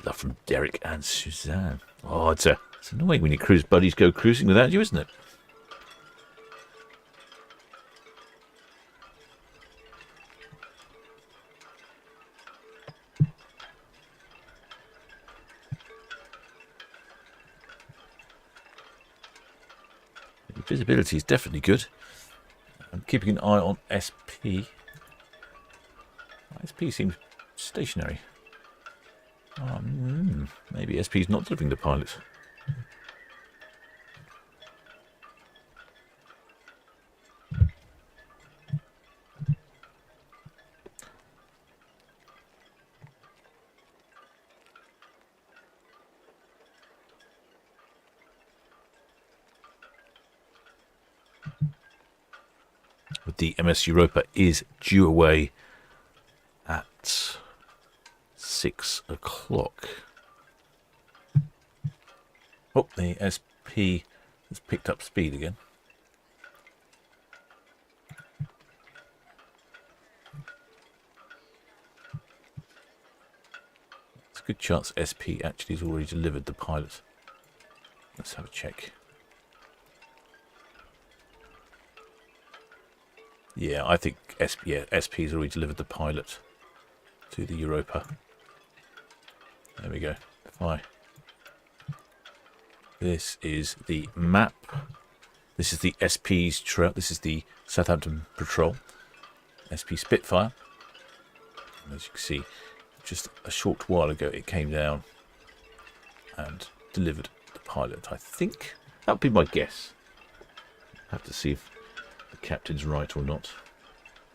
Love from Derek and Suzanne. Oh, it's annoying when your cruise buddies go cruising without you, isn't it? The visibility is definitely good. I'm keeping an eye on SP. SP seems stationary. Maybe SP is not delivering the pilot. The MS Europa is due away at 6 o'clock. Oh, the SP has picked up speed again. There's a good chance SP actually has already delivered the pilot. Let's have a check. Yeah, I think SP has already delivered the pilot to the Europa. There we go. Fly. This is the map. This is the SP's trail. This is the Southampton patrol. SP Spitfire. And as you can see, just a short while ago it came down and delivered the pilot. I think that would be my guess. Have to see if the captain's right or not.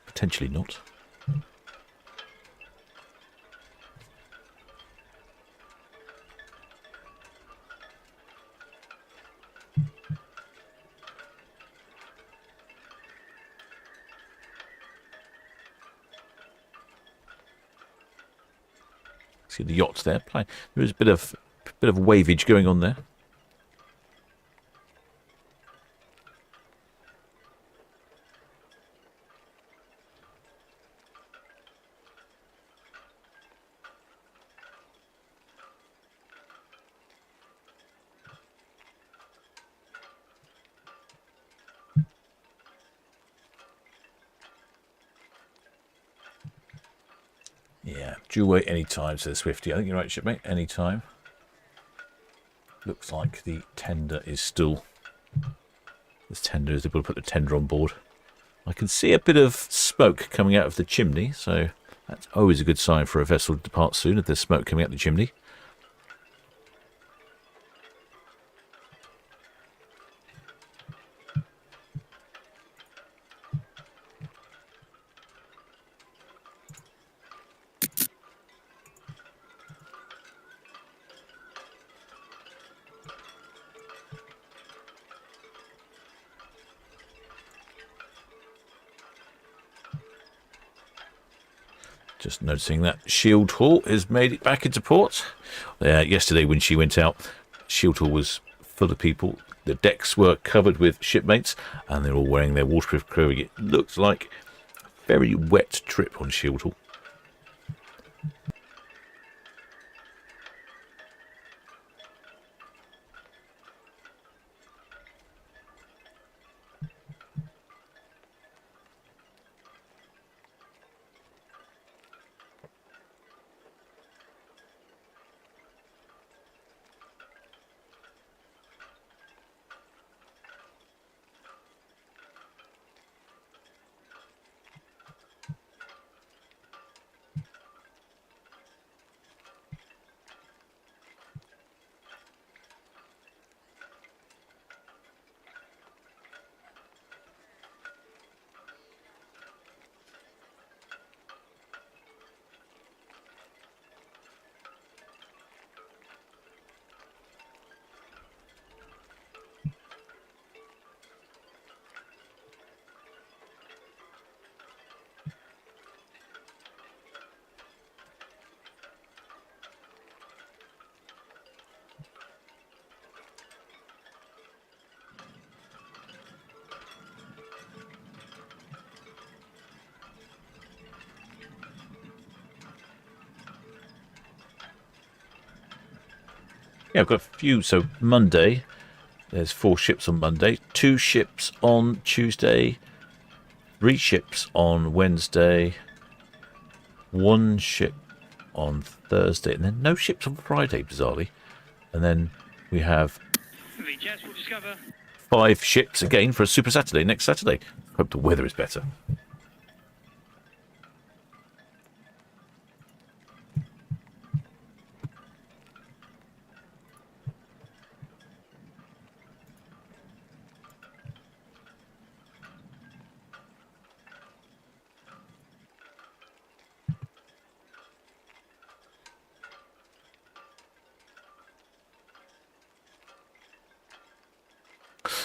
Potentially not. See the yachts there playing. There is a bit of wavage going on there. Yeah, due away any time, says Swifty. I think you're right, shipmate. Any time. Looks like the tender is still. This tender is able to put the tender on board. I can see a bit of smoke coming out of the chimney, so that's always a good sign for a vessel to depart soon if there's smoke coming out the chimney. Just noticing that Shield Hall has made it back into port. Yesterday when she went out, Shield Hall was full of people. The decks were covered with shipmates and they're all wearing their waterproof clothing. It looks like a very wet trip on Shield Hall. Yeah, I've got a few. So Monday, there's 4 ships on Monday, 2 ships on Tuesday, 3 ships on Wednesday, 1 ship on Thursday, and then no ships on Friday, bizarrely. And then we have 5 ships again for a Super Saturday next Saturday. Hope the weather is better.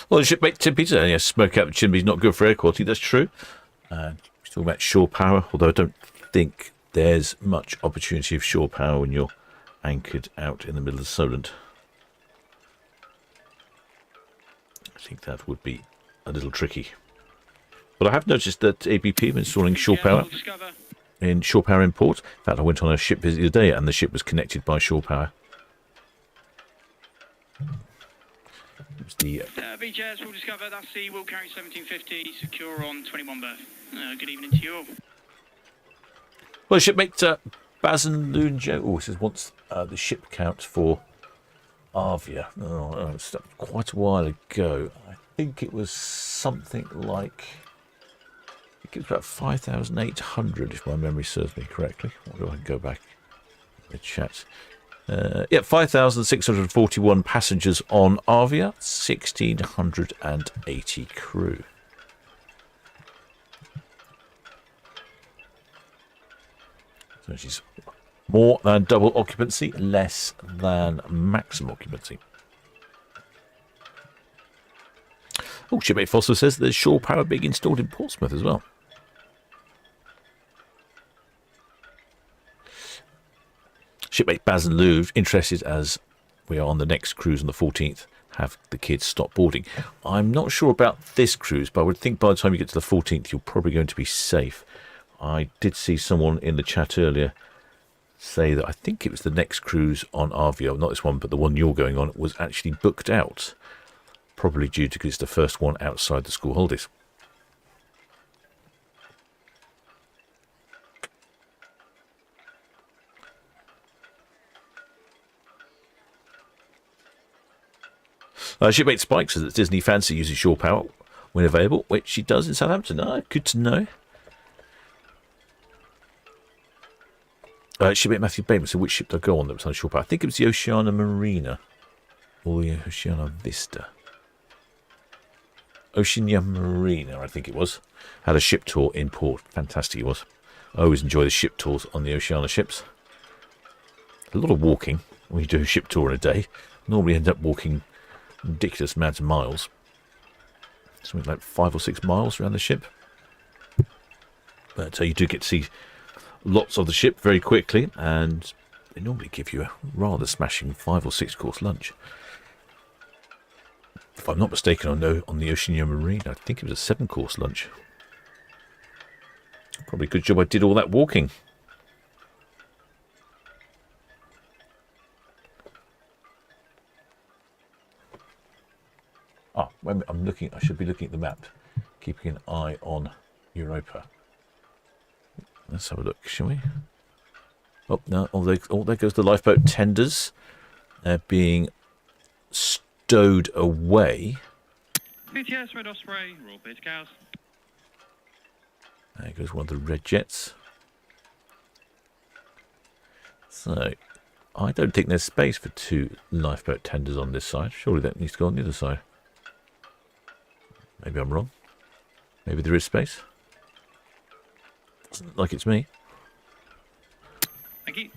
Well, the shipmate Tim Peter, yes, smoke out the chimney is not good for air quality. That's true. We're talking about shore power, although I don't think there's much opportunity of shore power when you're anchored out in the middle of Solent. I think that would be a little tricky. But I have noticed that ABP are installing shore power in shore power in port. In fact, I went on a ship visit today and the ship was connected by shore power. It was the VJS will discover that's the will carry 1750 secure on 21 berth. Good evening to you all. Well, shipmate Basin Lunjo. Oh, this is once the ship count for Arvia. Oh, it's quite a while ago. I think it was something like, I think it was about 5,800 if my memory serves me correctly. Or do I go back in the chat? Yeah, 5,641 passengers on Arvia, 1,680 crew. So she's more than double occupancy, less than maximum occupancy. Oh, Shipmate Foster says there's shore power being installed in Portsmouth as well. Shipmate Baz and Louvre, interested as we are on the next cruise on the 14th, have the kids stop boarding. I'm not sure about this cruise, but I would think by the time you get to the 14th, you're probably going to be safe. I did see someone in the chat earlier say that I think it was the next cruise on Arvia, not this one, but the one you're going on, was actually booked out. Probably due to because it's the first one outside the school holidays. Shipmate Spike says that Disney Fancy uses shore power when available, which she does in Southampton. Good to know. Shipmate Matthew Bateman said, which ship did I go on that was on shore power? I think it was the Oceana Marina or the Oceana Vista. Oceania Marina, I think it was. Had a ship tour in port. Fantastic it was. I always enjoy the ship tours on the Oceana ships. A lot of walking when you do a ship tour in a day. Normally end up walking ridiculous amounts of miles. Something like 5 or 6 miles around the ship. But you do get to see lots of the ship very quickly, and they normally give you a rather smashing 5 or 6 course lunch. If I'm not mistaken, on the Oceania Marine, I think it was a 7-course lunch. Probably a good job I did all that walking. I'm looking. I should be looking at the map, keeping an eye on Europa. Let's have a look, shall we? Oh no! There goes the lifeboat tenders. They're being stowed away. VTS Red Osprey, Royal Beta Cows. There goes one of the red jets. So, I don't think there's space for 2 lifeboat tenders on this side. Surely that needs to go on the other side. Maybe I'm wrong. Maybe there is space. Doesn't look like it's me. Thank you.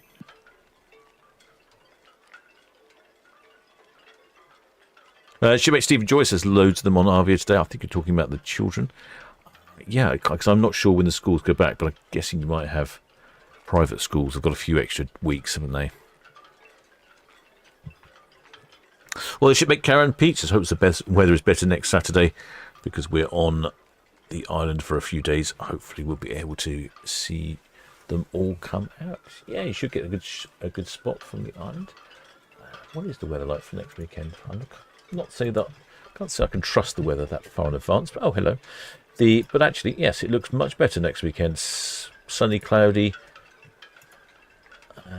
Shipmate Stephen Joyce has loads of them on Arvia today. I think you're talking about the children. Yeah, because I'm not sure when the schools go back, but I'm guessing you might have private schools. They've got a few extra weeks, haven't they? Well, the shipmate Karen Peters hopes the best weather is better next Saturday because we're on the island for a few days. Hopefully we'll be able to see them all come out. Yeah, you should get a good spot from the island. What is the weather like for next weekend? I'm not saying that. Can't say I can trust the weather that far in advance. But oh, hello. But actually, yes, it looks much better next weekend. Sunny, cloudy.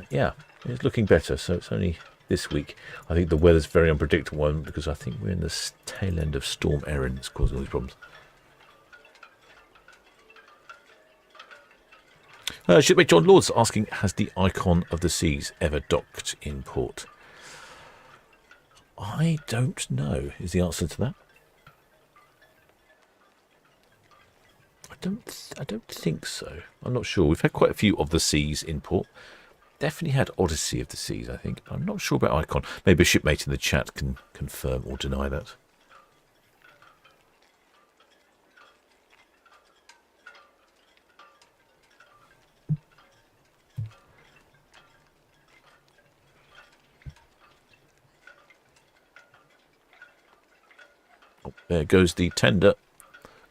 Yeah, it's looking better. So it's only this week. I think the weather's very unpredictable because I think we're in the tail end of Storm Erin. It's causing all these problems. Shipmate John Lords asking, has the Icon of the Seas ever docked in port? I don't know, is the answer to that. I don't think so. I'm not sure. We've had quite a few of the Seas in port. Definitely had Odyssey of the Seas, I think. I'm not sure about Icon. Maybe a shipmate in the chat can confirm or deny that. Oh, there goes the tender.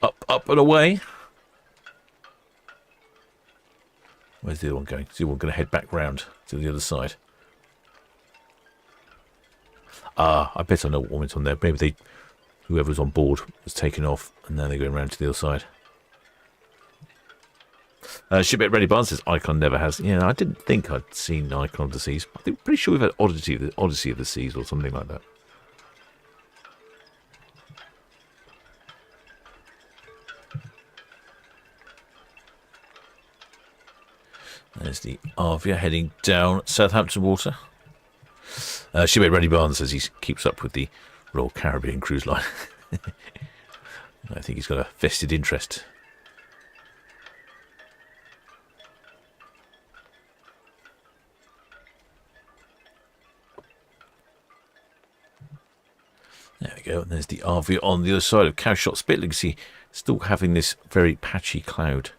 Up and away. Where's the other one going? Is the other one going to head back round to the other side? Ah, I bet I know what went on there. Maybe whoever was on board was taken off, and now they're going round to the other side. Shipmate Ready Barnes says Icon never has. Yeah, I didn't think I'd seen Icon of the Seas. I think pretty sure we've had Odyssey of the Seas or something like that. There's the Arvia heading down Southampton water. Shipmate Ready Barnes says he keeps up with the Royal Caribbean cruise line. I think he's got a vested interest. There we go. And there's the Arvia on the other side of Cowshot Spit. You can see still having this very patchy cloudy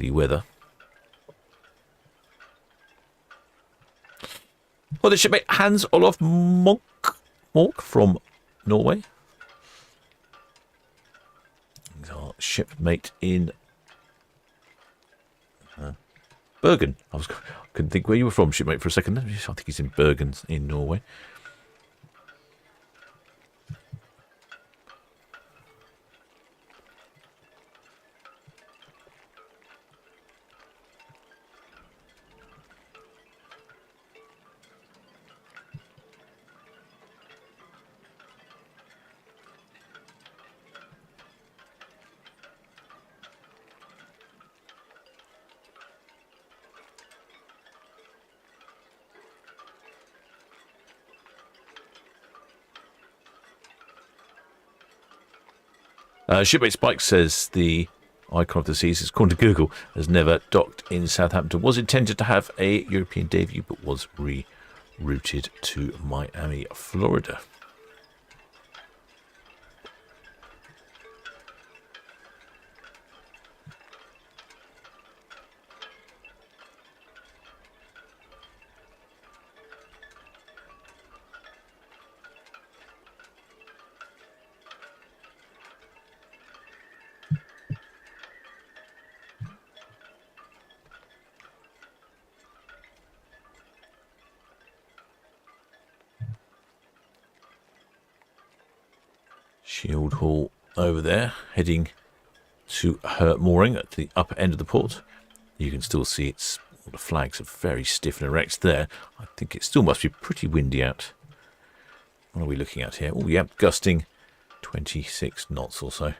weather. Well, the shipmate Hans Olof Monk from Norway. He's our shipmate in Bergen. I couldn't think where you were from, shipmate, for a second. I think he's in Bergen in Norway. Shipmate Spike says the Icon of the Seas, according to Google, has never docked in Southampton. Was intended to have a European debut, but was rerouted to Miami, Florida. Shield Hall over there, heading to her mooring at the upper end of the port. You can still see the flags are very stiff and erect there. I think it still must be pretty windy out. What are we looking at here? Oh, yeah, gusting 26 knots or so.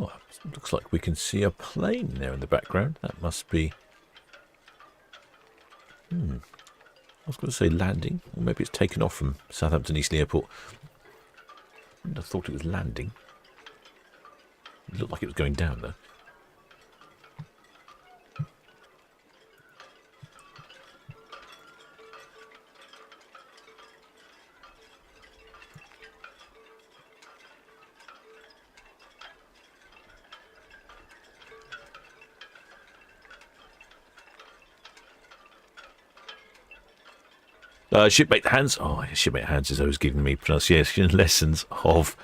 Oh, looks like we can see a plane there in the background. That must be... I was going to say landing, or maybe it's taken off from Southampton Eastleigh Airport. I thought it was landing. It looked like it was going down, though. Shipmate Hans. Oh, Shipmate Hans is always giving me pronunciation lessons of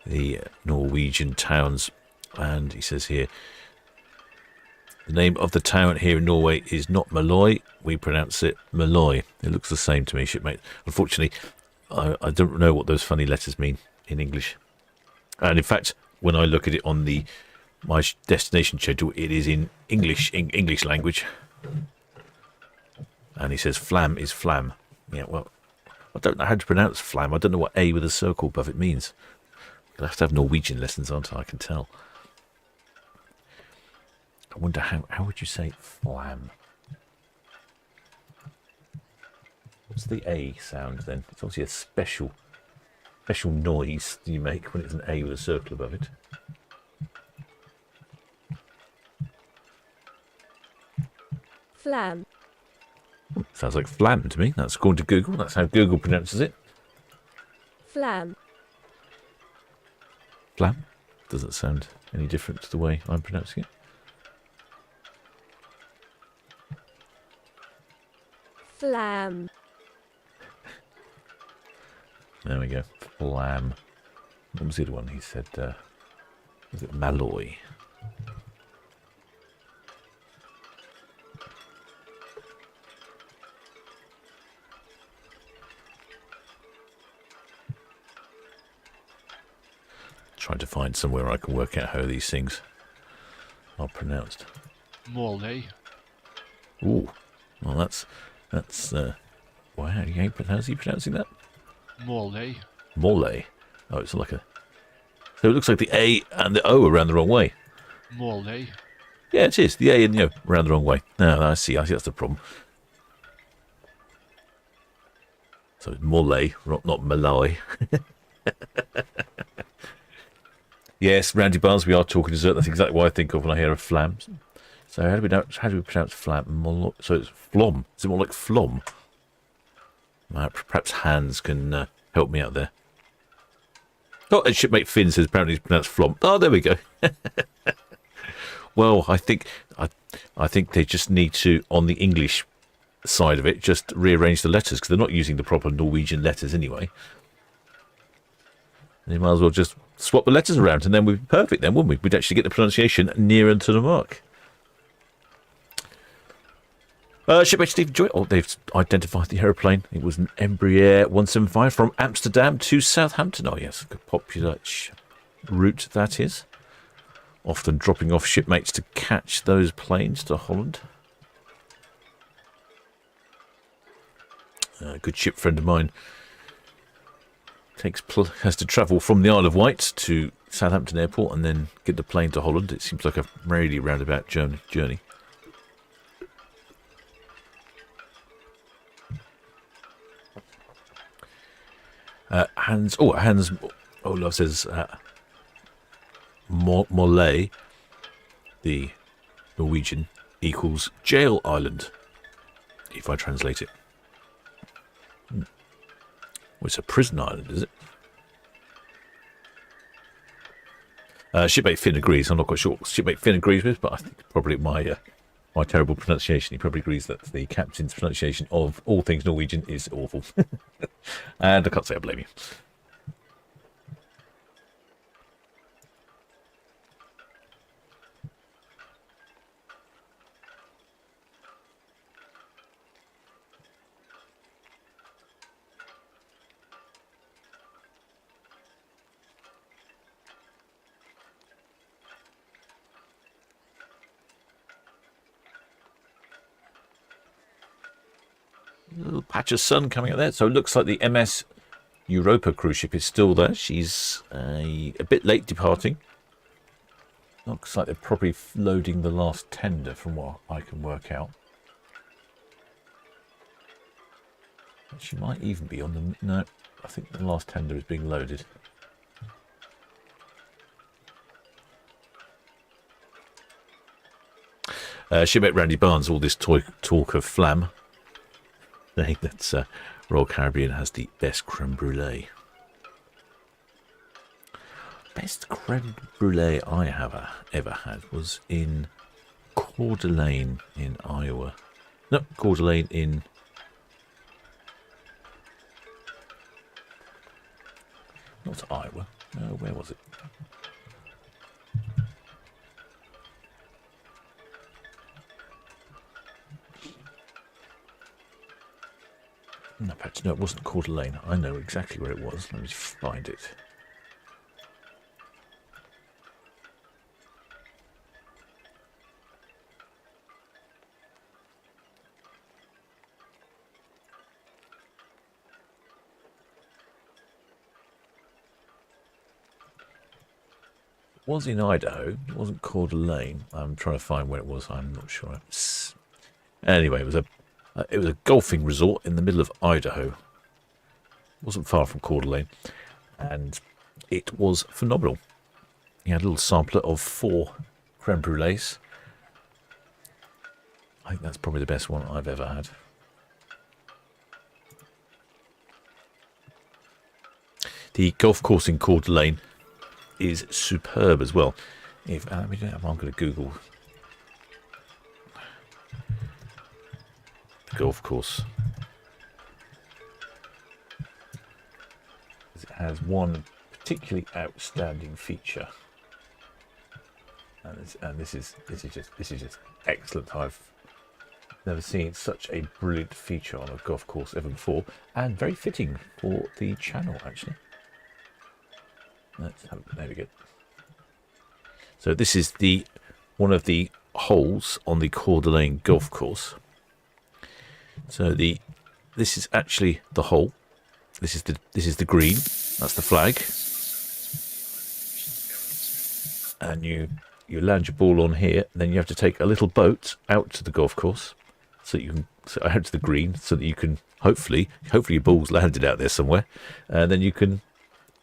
the Norwegian towns. And he says here, The name of the town here in Norway is not Malloy. We pronounce it Malloy. It looks the same to me, shipmate. Unfortunately, I don't know what those funny letters mean in English. And in fact, when I look at it on my destination schedule, it is in English language. And he says flam is flam. Yeah, well, I don't know how to pronounce flam. I don't know what A with a circle above it means. I'll have to have Norwegian lessons, aren't I? I can tell. I wonder how would you say flam? What's the A sound then? It's obviously a special noise that you make when it's an A with a circle above it. Flam. Sounds like flam to me. That's according to Google. That's how Google pronounces it. Flam. Flam? Doesn't sound any different to the way I'm pronouncing it. Flam. There we go. Flam. What was the other one? He said, was it Malloy? Trying to find somewhere I can work out how these things are pronounced. Morley. Ooh. Well, that's wow, how's he pronouncing that? Morley. Morley. Oh, it's like a... So it looks like the A and the O are around the wrong way. Morley. Yeah, it is. The A and the O around the wrong way. No, I see that's the problem. So it's Morley, not Malloy. Yes, Randy Barnes, we are talking dessert. That's exactly what I think of when I hear of flam. So how do we pronounce flam? So it's flom. Is it more like flom? Perhaps Hans can help me out there. Oh, and shipmate Finn says apparently it's pronounced flom. Oh, there we go. Well, I think they just need to, on the English side of it, just rearrange the letters because they're not using the proper Norwegian letters anyway. They might as well just swap the letters around and then we'd be perfect then, wouldn't we? We'd actually get the pronunciation nearer to the mark. Shipmate Stephen Joy. Oh, they've identified the aeroplane. It was an Embraer 175 from Amsterdam to Southampton. Oh, yes, a popular route that is. Often dropping off shipmates to catch those planes to Holland. A good ship friend of mine has to travel from the Isle of Wight to Southampton Airport and then get the plane to Holland. It seems like a really roundabout journey. Hans Olaf says Molay, the Norwegian, equals jail island, if I translate it. Well, it's a prison island, is it? Shipmate Finn agrees. I'm not quite sure what Shipmate Finn agrees with, but I think probably my terrible pronunciation. He probably agrees that the captain's pronunciation of all things Norwegian is awful. And I can't say I blame you. A little patch of sun coming out there. So it looks like the MS Europa cruise ship is still there. She's a bit late departing. Looks like they're probably loading the last tender from what I can work out. She might even be on the... No, I think the last tender is being loaded. Shipmate Randy Barnes, all this talk of flam. I think that's Royal Caribbean has the best creme brulee. Best creme brulee I have ever had was in Coeur d'Alene in Iowa. No, Coeur d'Alene in... Not Iowa. No, where was it? In fact, no, it wasn't Coeur d'Alene. I know exactly where it was. Let me just find it. It was in Idaho. It wasn't Coeur d'Alene. I'm trying to find where it was. I'm not sure. Anyway, it was a golfing resort in the middle of Idaho. It wasn't far from Coeur d'Alene, and it was phenomenal. You had a little sampler of 4 creme brulees. I think that's probably the best one I've ever had. The golf course in Coeur d'Alene is superb as well. I'm going to Google the golf course. It has one particularly outstanding feature, and this is just excellent. I've never seen such a brilliant feature on a golf course ever before, and very fitting for the channel actually. There we go. So this is one of the holes on the Coeur d'Alene golf course. So this is actually the hole. This is the green. That's the flag. And you land your ball on here. And then you have to take a little boat out to the golf course, so you can out to the green, so that you can hopefully your ball's landed out there somewhere, and then you can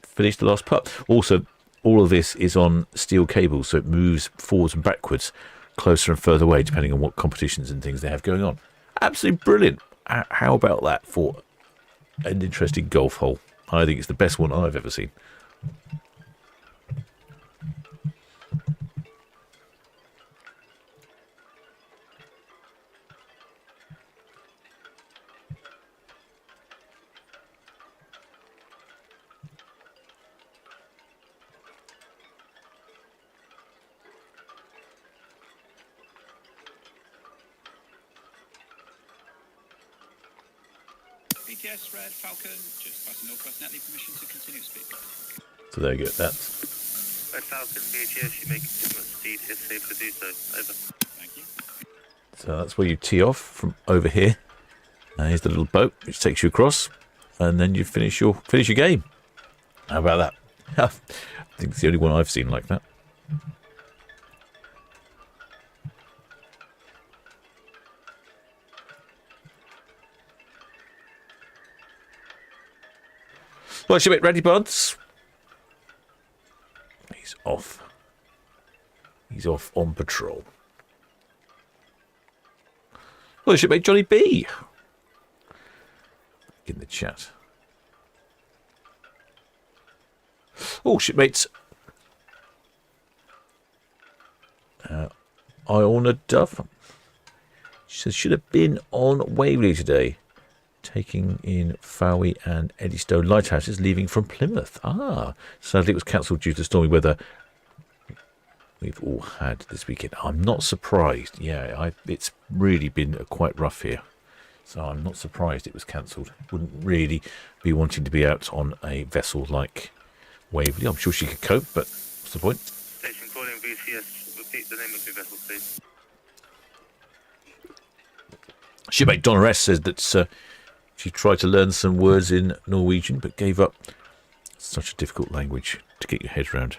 finish the last putt. Also, all of this is on steel cables, so it moves forwards and backwards, closer and further away, depending on what competitions and things they have going on. Absolutely brilliant. How about that for an interesting golf hole? I think it's the best one I've ever seen. BTS Red Falcon, just passing Northwest Netley, permission to continue speed. So there you go. That's Red Falcon, BTS, you make continuous speed if safe to do so. Over. Thank you. So that's where you tee off from over here. Here's the little boat which takes you across, and then you finish your game. How about that? I think it's the only one I've seen like that. Well, shipmate, ready, buds? He's off. He's off on patrol. Well, shipmate, Johnny B. In the chat. Oh, shipmates. Iona Dove. She says, should have been on Waverley today, taking in Fowey and Eddystone lighthouses leaving from Plymouth. Sadly it was cancelled due to stormy weather we've all had this weekend. I'm not surprised. Yeah, it's really been quite rough here, so I'm not surprised it was cancelled. Wouldn't really be wanting to be out on a vessel like Waverley. I'm sure she could cope, but what's the point? Station calling VCS. Repeat the name of your vessel, please. Shipmate Donna S says that she tried to learn some words in Norwegian, but gave up. Such a difficult language to get your head around.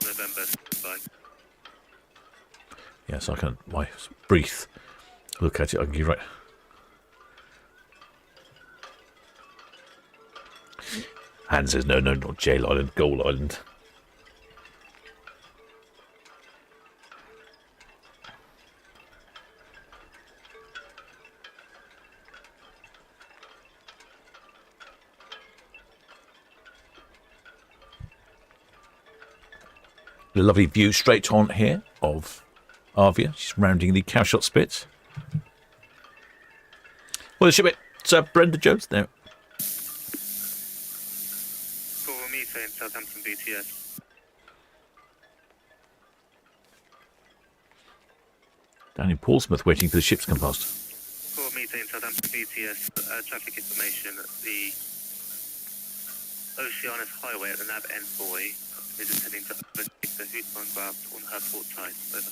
November. Bye. Yes, I can. My breathe. Look at it. I can give right. Han says no, not Jail Island, Goal Island. A lovely view straight on here of Arvia. She's rounding the cowshot spit. Well, shipmate, Brenda Jones there. Call methane, Southampton BTS. Down in Portsmouth, waiting for the ships to come past. Call methane, Southampton Southampton VTS, traffic information. The Oceanus Highway at the Nav End Buoy is intending to overtake the Hootman Grab on her port side. Over.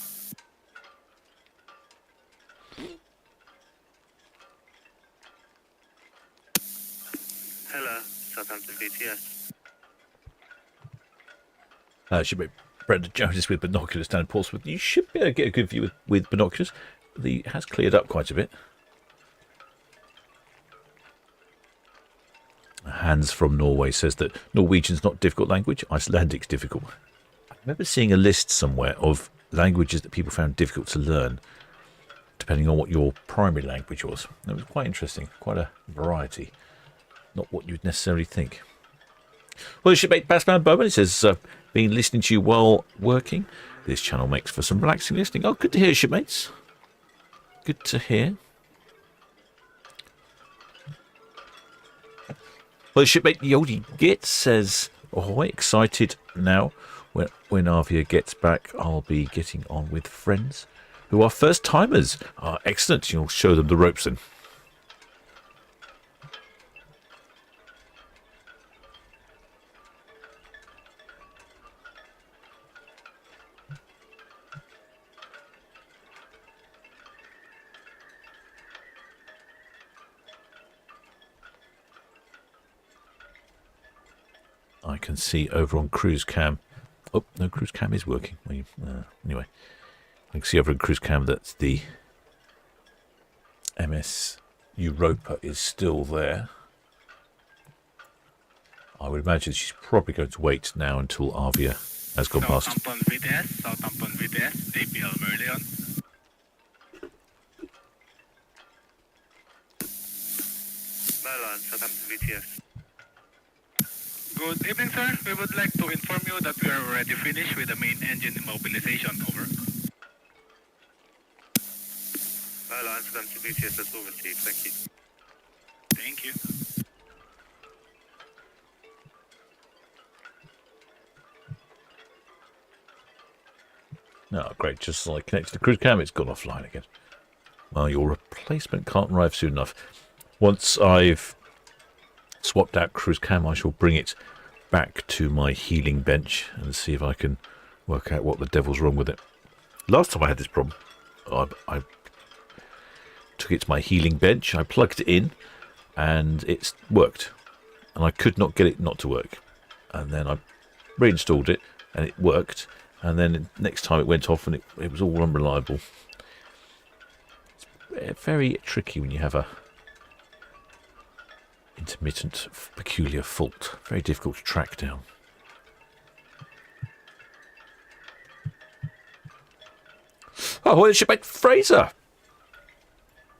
Hello, Southampton VTS. Should be Brendan Jones with binoculars down in Portsmouth. You should be able to get a good view with binoculars. It has cleared up quite a bit. Hans from Norway says that Norwegian's not a difficult language, Icelandic's difficult. I remember seeing a list somewhere of languages that people found difficult to learn, depending on what your primary language was. It was quite interesting, quite a variety. Not what you'd necessarily think. Well, shipmate Bassman Bowman, it says, been listening to you while working. This channel makes for some relaxing listening. Oh, good to hear, shipmates. Good to hear. Well, shipmate Yodi Git says, ahoy, excited now. When Arvia gets back, I'll be getting on with friends who are first timers. Excellent. You'll show them the ropes then. I can see over on cruise cam. Oh, no, cruise cam is working. Anyway, I can see over on cruise cam that the MS Europa is still there. I would imagine she's probably going to wait now until Arvia has gone past. Southampton VTS, APL Merlion. Merlion, Southampton VTS. Good evening, sir. We would like to inform you that we are already finished with the main engine immobilization. Over. Merlion, Southampton VTS, that's all received. Thank you. Thank you. Oh, great. Just as I connected to cruise cam, it's gone offline again. Well, your replacement can't arrive soon enough. Once I've swapped out cruise cam, I shall bring it back to my healing bench and see if I can work out what the devil's wrong with it. Last time I had this problem, I took it to my healing bench, I plugged it in, and it worked. And I could not get it not to work. And then I reinstalled it, and it worked. And then next time it went off, and it was all unreliable. It's very tricky when you have a intermittent, peculiar fault. Very difficult to track down. Oh, well, shipmate Fraser.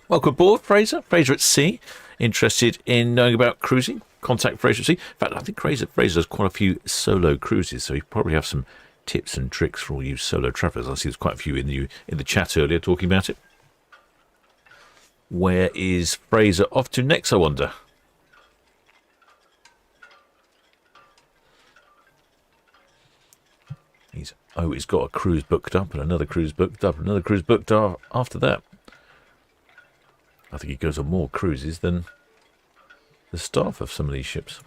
Welcome aboard, Fraser. Fraser at sea. Interested in knowing about cruising? Contact Fraser at sea. In fact, I think Fraser has quite a few solo cruises, so you probably have some tips and tricks for all you solo travellers. I see there's quite a few in the chat earlier talking about it. Where is Fraser off to next, I wonder? He's got a cruise booked up and another cruise booked up and another cruise booked up after that. I think he goes on more cruises than the staff of some of these ships.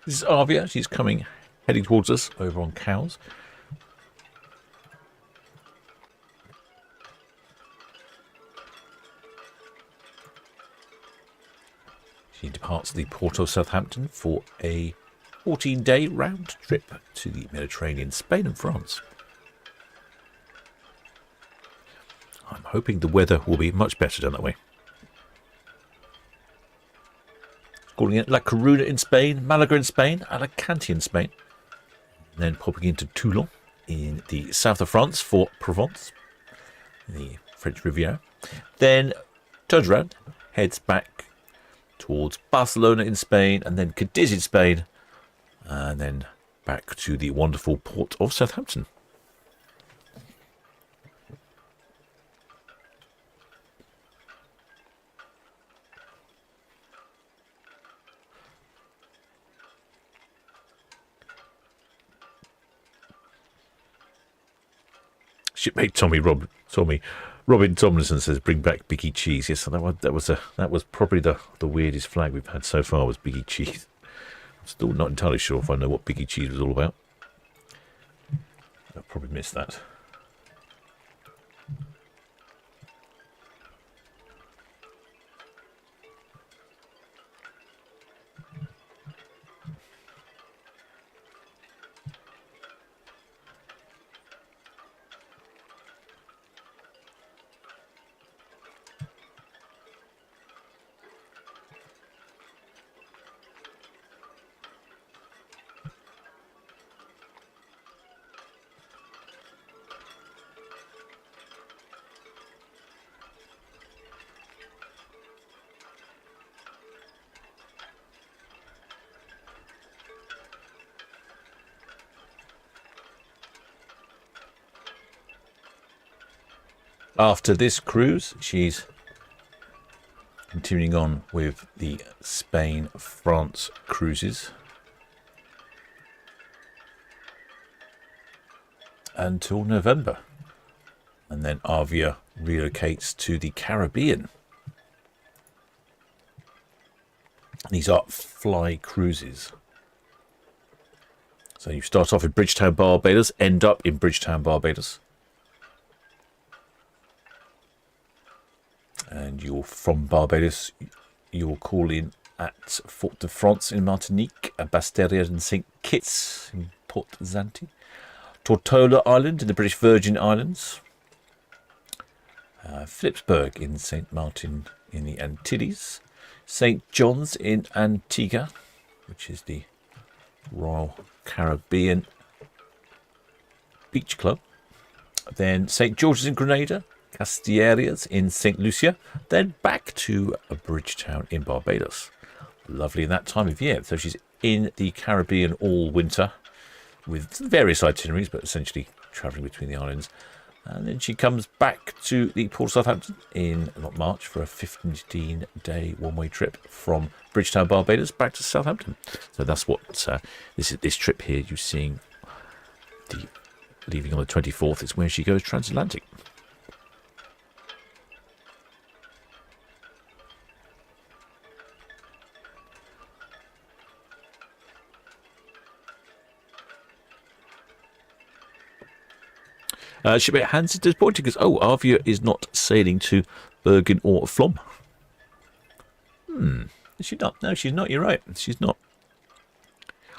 This is Arvia. She's heading towards us over on Cows. She departs the port of Southampton for a 14-day round trip to the Mediterranean, Spain and France. I'm hoping the weather will be much better down that way. Calling it La Coruna in Spain, Malaga in Spain, Alicante in Spain. And then popping into Toulon in the south of France for Provence, the French Riviera. Then turns around, heads back towards Barcelona in Spain, and then Cadiz in Spain, and then back to the wonderful port of Southampton. Shipmate Robin Tomlinson says, "Bring back Biggie Cheese." Yes, that was probably the weirdest flag we've had so far, was Biggie Cheese. I'm still not entirely sure if I know what Biggie Cheese was all about. I probably missed that. After this cruise, she's continuing on with the Spain-France cruises until November. And then Arvia relocates to the Caribbean. These are fly cruises. So you start off in Bridgetown, Barbados, end up in Bridgetown, Barbados. And you're from Barbados, you'll call in at Fort de France in Martinique, Basteria in St. Kitts in Port Zanti, Tortola Island in the British Virgin Islands, Philipsburg in St. Martin in the Antilles, St. John's in Antigua, which is the Royal Caribbean Beach Club, then St. George's in Grenada, Castilleras in St. Lucia, then back to Bridgetown in Barbados. Lovely in that time of year. So she's in the Caribbean all winter with various itineraries, but essentially travelling between the islands. And then she comes back to the Port of Southampton in March for a 15-day one-way trip from Bridgetown, Barbados, back to Southampton. So that's what this trip here you're seeing. Leaving on the 24th is where she goes transatlantic. Shipmate Hans is disappointed because, Arvia is not sailing to Bergen or Flom. Is she not? No, she's not. You're right. She's not.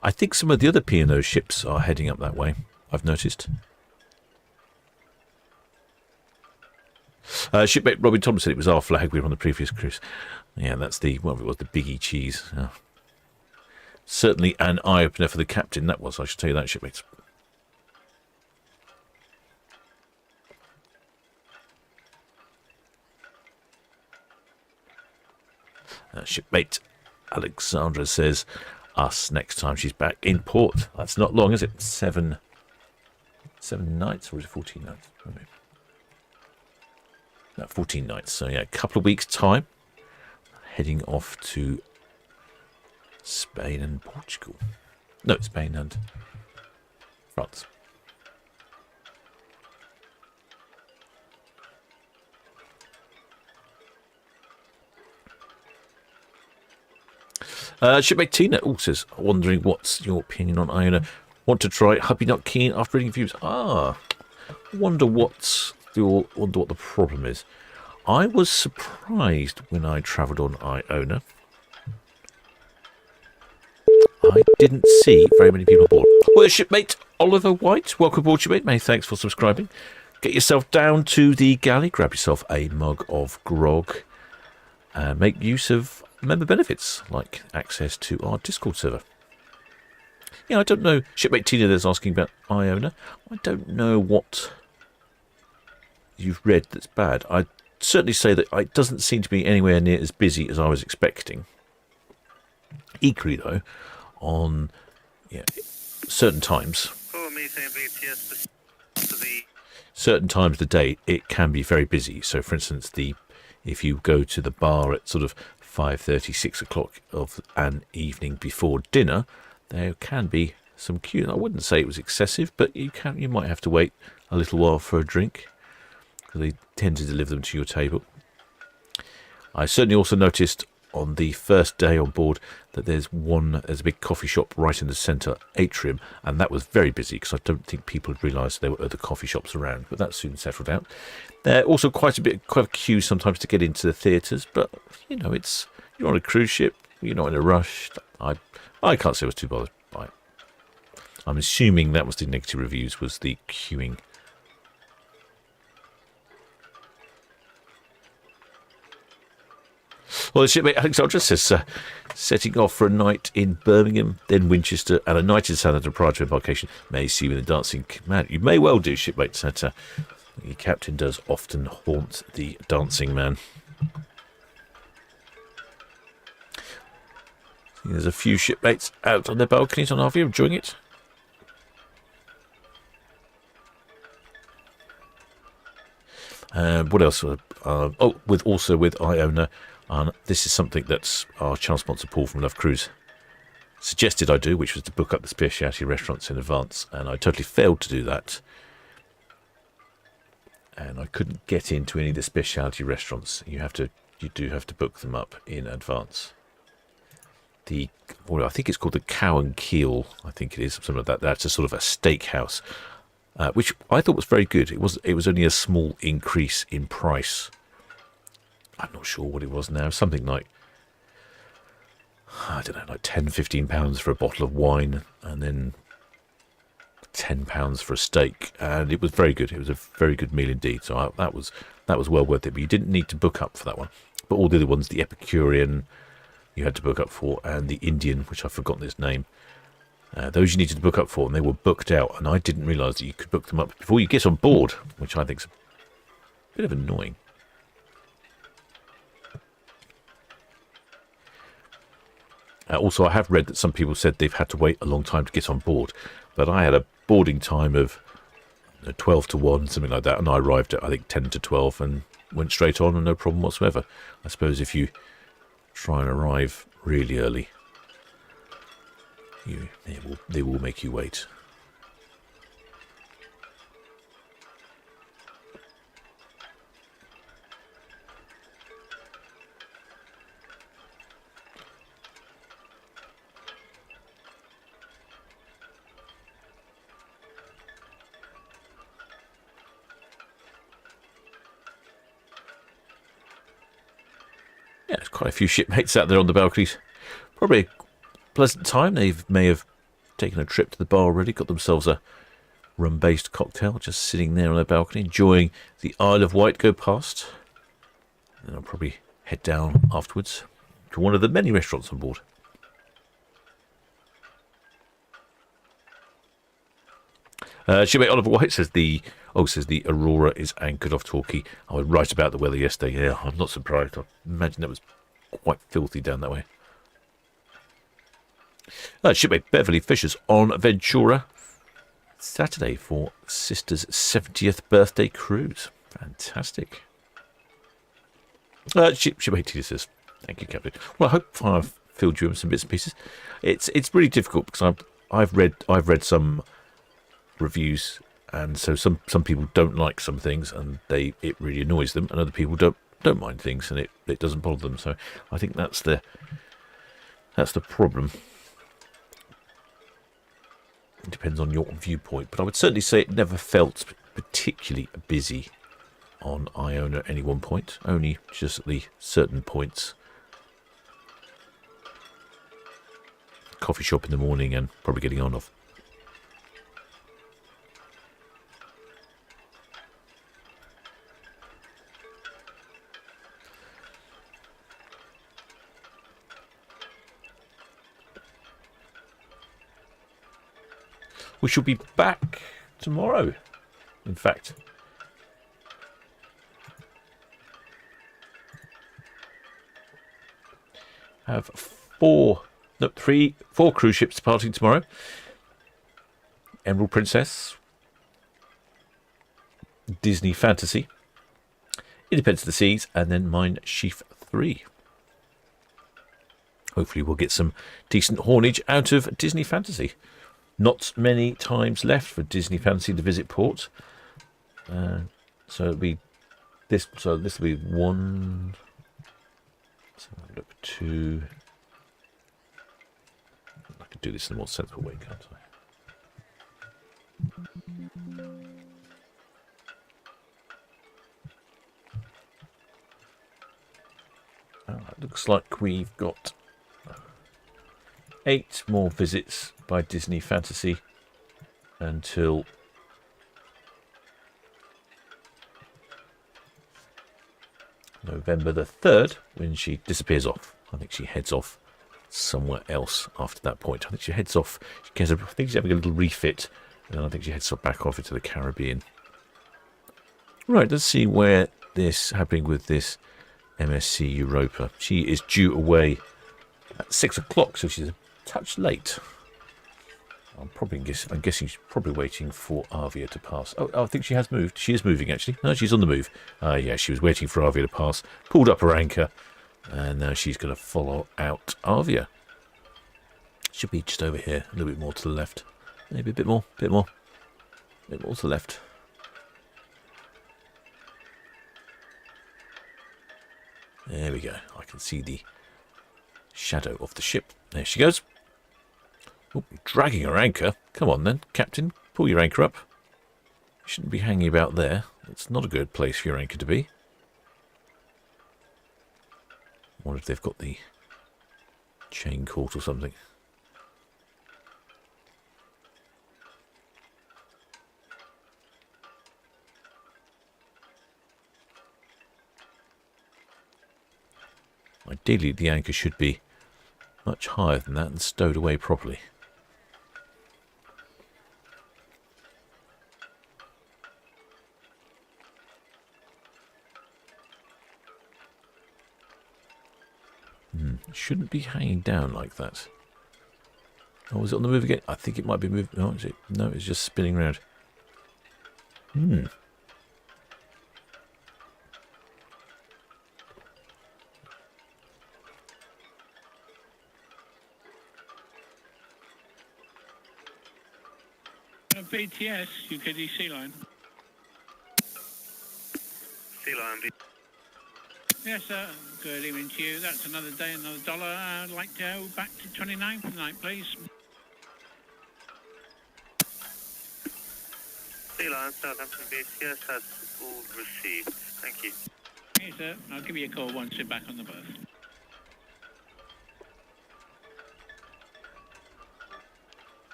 I think some of the other P&O ships are heading up that way, I've noticed. Shipmate Robin Thomas said it was our flag. We were on the previous cruise. Yeah, that's the, whatever it was, the Biggie Cheese. Certainly an eye-opener for the captain, that was, I should tell you that, shipmates. Shipmate Alexandra says, us next time she's back in port. That's not long, is it? 7 nights, or is it 14 nights? No, 14 nights. So yeah, a couple of weeks' time, heading off to Spain and Portugal. No, Spain and France. Shipmate Tina says, wondering what's your opinion on Iona. Want to try Hubby Not Keen after reading views. Wonder what the problem is. I was surprised when I travelled on Iona. I didn't see very many people aboard. Well, shipmate Oliver White, welcome aboard, shipmate. Many thanks for subscribing. Get yourself down to the galley, grab yourself a mug of grog, and make use of member benefits like access to our Discord server. Yeah, I don't know. Shipmate Tina there's asking about Iona. I don't know what you've read that's bad. I'd certainly say that it doesn't seem to be anywhere near as busy as I was expecting. Equally, though, on yeah, certain times. Call methane VTS to the Certain times of the day it can be very busy. So, for instance, if you go to the bar at sort of 5:30, 6 o'clock of an evening before dinner, there can be some queue. I wouldn't say it was excessive, but you might have to wait a little while for a drink because they tend to deliver them to your table. I certainly also noticed on the first day on board that there's a big coffee shop right in the centre atrium, and that was very busy because I don't think people had realised there were other coffee shops around, but that soon settled out. There also quite a queue sometimes to get into the theatres, but you know, you're on a cruise ship, you're not in a rush. I can't say I was too bothered by it. I'm assuming that was the negative reviews, was the queuing. Well, the shipmate Alexandra says, setting off for a night in Birmingham, then Winchester, and a night in Southampton prior to embarkation. May see you in the dancing man. You may well do, shipmate. That your captain does often haunt the dancing man. There's a few shipmates out on their balconies on Arvia enjoying it. What else? With Iona. This is something that our channel sponsor Paul from Love Cruise suggested I do, which was to book up the specialty restaurants in advance, and I totally failed to do that. And I couldn't get into any of the specialty restaurants. You do have to book them up in advance. I think it's called the Cow and Keel. I think it is something like that. That's a sort of a steakhouse, which I thought was very good. It was only a small increase in price. I'm not sure what it was now. Something like, I don't know, like £10-15 for a bottle of wine, and then £10 for a steak. And it was very good. It was a very good meal indeed. So that was well worth it. But you didn't need to book up for that one. But all the other ones, the Epicurean, you had to book up for, and the Indian, which I've forgotten its name. Those you needed to book up for, and they were booked out. And I didn't realise that you could book them up before you get on board, which I think is a bit of annoying. Also, I have read that some people said they've had to wait a long time to get on board, but I had a boarding time of 12 to 1, something like that, and I arrived at, I think, 10 to 12 and went straight on and no problem whatsoever. I suppose if you try and arrive really early, they will make you wait. Yeah, there's quite a few shipmates out there on the balconies. Probably a pleasant time. They may have taken a trip to the bar already, got themselves a rum-based cocktail, just sitting there on their balcony, enjoying the Isle of Wight go past. And I'll probably head down afterwards to one of the many restaurants on board. Shipmate Oliver White says the Aurora is anchored off Torquay. I was right about the weather yesterday. Yeah, I'm not surprised. I imagine that was quite filthy down that way. Shipmate Beverly Fisher's on Ventura Saturday for sister's 70th birthday cruise. Fantastic. Shipmate Tina says, thank you, Captain. Well, I hope I've filled you in with some bits and pieces. It's really difficult because I've read some reviews, and so some people don't like some things, and it really annoys them, and other people don't mind things, and it doesn't bother them. So I think that's the problem. It depends on your viewpoint, but I would certainly say it never felt particularly busy on Iona at any one point, only just at the certain points. Coffee shop in the morning and probably getting on off. We shall be back tomorrow, in fact. Have 4 No, 4 cruise ships departing tomorrow. Emerald Princess, Disney Fantasy, Independence of the Seas, and then Mein Schiff 3. Hopefully we'll get some decent haulage out of Disney Fantasy. Not many times left for Disney Fantasy to visit port. So it'll be this. So this will be 1. So look, 2. I can do this in a more sensible way, can't I? It looks like we've got 8 more visits by Disney Fantasy until November the 3rd, when she disappears off. I think she heads off somewhere else after that point. I think she heads off. I think she's having a little refit, and then I think she heads back off into the Caribbean. Right, let's see where this happening with this MSC Europa. She is due away at 6 o'clock, so she's a touch late. I'm guessing she's probably waiting for Arvia to pass. Oh, I think she has moved. She is moving, actually. No, she's on the move. Yeah, she was waiting for Arvia to pass, pulled up her anchor, and now she's going to follow out Arvia. Should be just over here, a little bit more to the left. Maybe a bit more to the left. There we go. I can see the shadow of the ship. There she goes. Oh, dragging her anchor. Come on then, Captain. Pull your anchor up. You shouldn't be hanging about there. It's not a good place for your anchor to be. I wonder if they've got the chain caught or something. Ideally, the anchor should be much higher than that and stowed away properly. It shouldn't be hanging down like that. Oh, is it on the move again? I think it might be moving. Oh, is it? No, it's just spinning around. BTS, UKD Sea Line. Sea Lion, Yes, sir. Good evening to you. That's another day, another dollar. I'd like to go back to 29 for the night, please. Sea Lion, Southampton BTS has all received. Thank you. Yes, sir. I'll give you a call once you're back on the berth.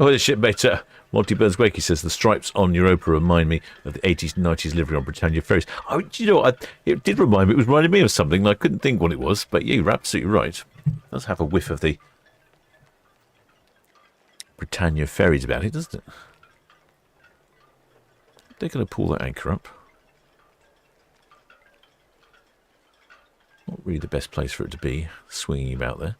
Oh, the shipmate, Monty Burns Wakey says the stripes on Europa remind me of the 80s and 90s livery on Britannia ferries. Oh, do you know, it did remind me, it was reminding me of something, and I couldn't think what it was, but yeah, you're absolutely right. It does have a whiff of the Britannia ferries about it, doesn't it? They're going to pull that anchor up. Not really the best place for it to be, swinging about there.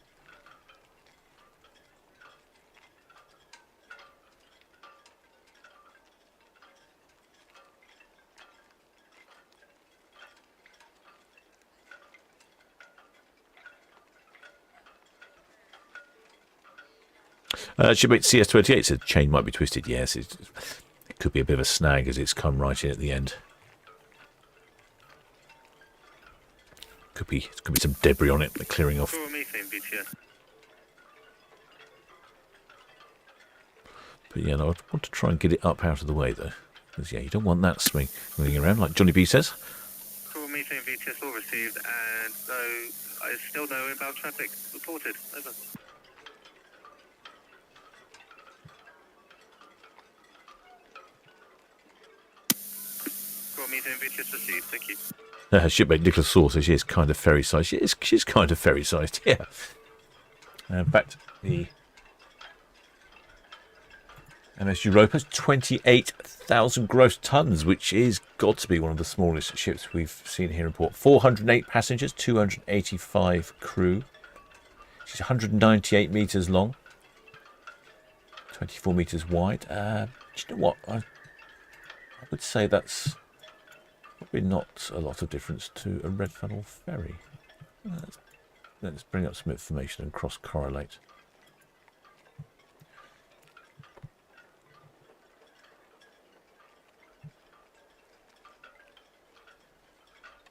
Shipmate CS28 said chain might be twisted. Yes, it could be a bit of a snag as it's come right in at the end. Could be some debris on it, the clearing off. But yeah, no, I want to try and get it up out of the way though, because yeah, you don't want that swinging around like Johnny B says. Cool, methane BTS all received, and so I still no inbound traffic reported. Over. Methane BTS received, thank you. Shipmate Nicholas Saw says she is kind of ferry sized. She's kind of ferry sized, yeah. In fact, the MS Europa's 28,000 gross tons, which is got to be one of the smallest ships we've seen here in port. 408 passengers, 285 crew. She's 198 metres long, 24 metres wide. Do you know what? I would say that's probably not a lot of difference to a red funnel ferry. Let's bring up some information and cross-correlate.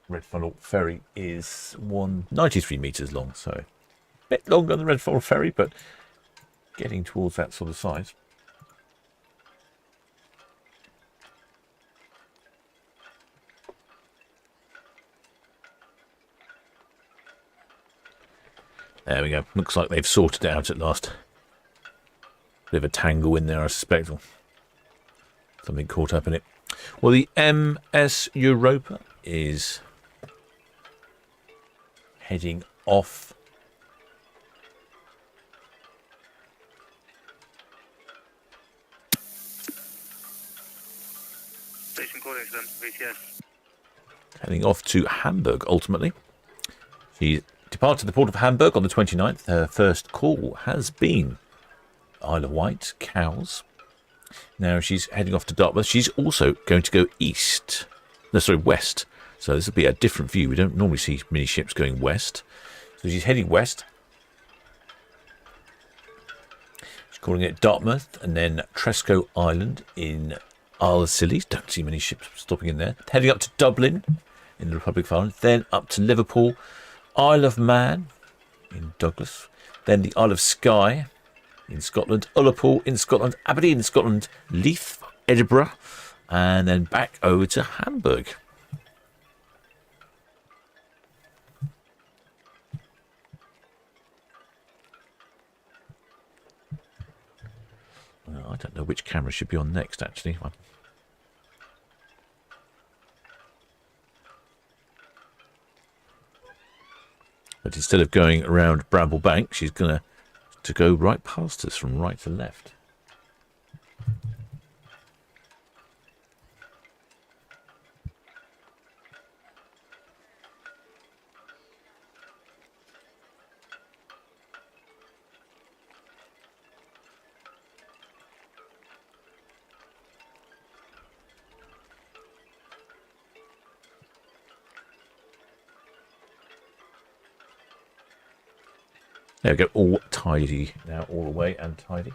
Red funnel ferry is 193 metres long, so a bit longer than the red funnel ferry, but getting towards that sort of size. There we go. Looks like they've sorted it out at last. Bit of a tangle in there, I suspect. Or something caught up in it. Well, the MS Europa is heading off. Station coordinates, VTS. Heading off to Hamburg, ultimately. She departed the port of Hamburg on the 29th. Her first call has been Isle of Wight, Cowes. Now she's heading off to Dartmouth. She's also going to go west. So this will be a different view. We don't normally see many ships going west. So she's heading west. She's calling it Dartmouth and then Tresco Island in Isle of Scilly. Don't see many ships stopping in there. Heading up to Dublin in the Republic of Ireland. Then up to Liverpool, Isle of Man in Douglas. Then the Isle of Skye in Scotland. Ullapool in Scotland. Aberdeen in Scotland. Leith, Edinburgh. And then back over to Hamburg. I don't know which camera should be on next, actually. But instead of going around Bramble Bank, she's going to go right past us from right to left. There we go, all tidy now, all the way and tidy.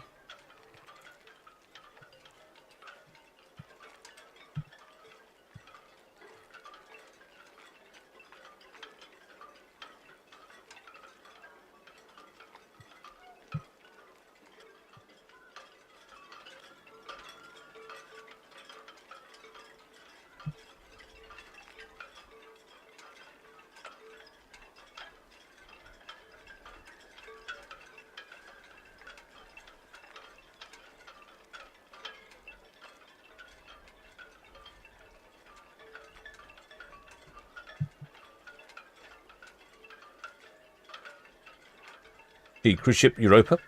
The cruise ship Europa,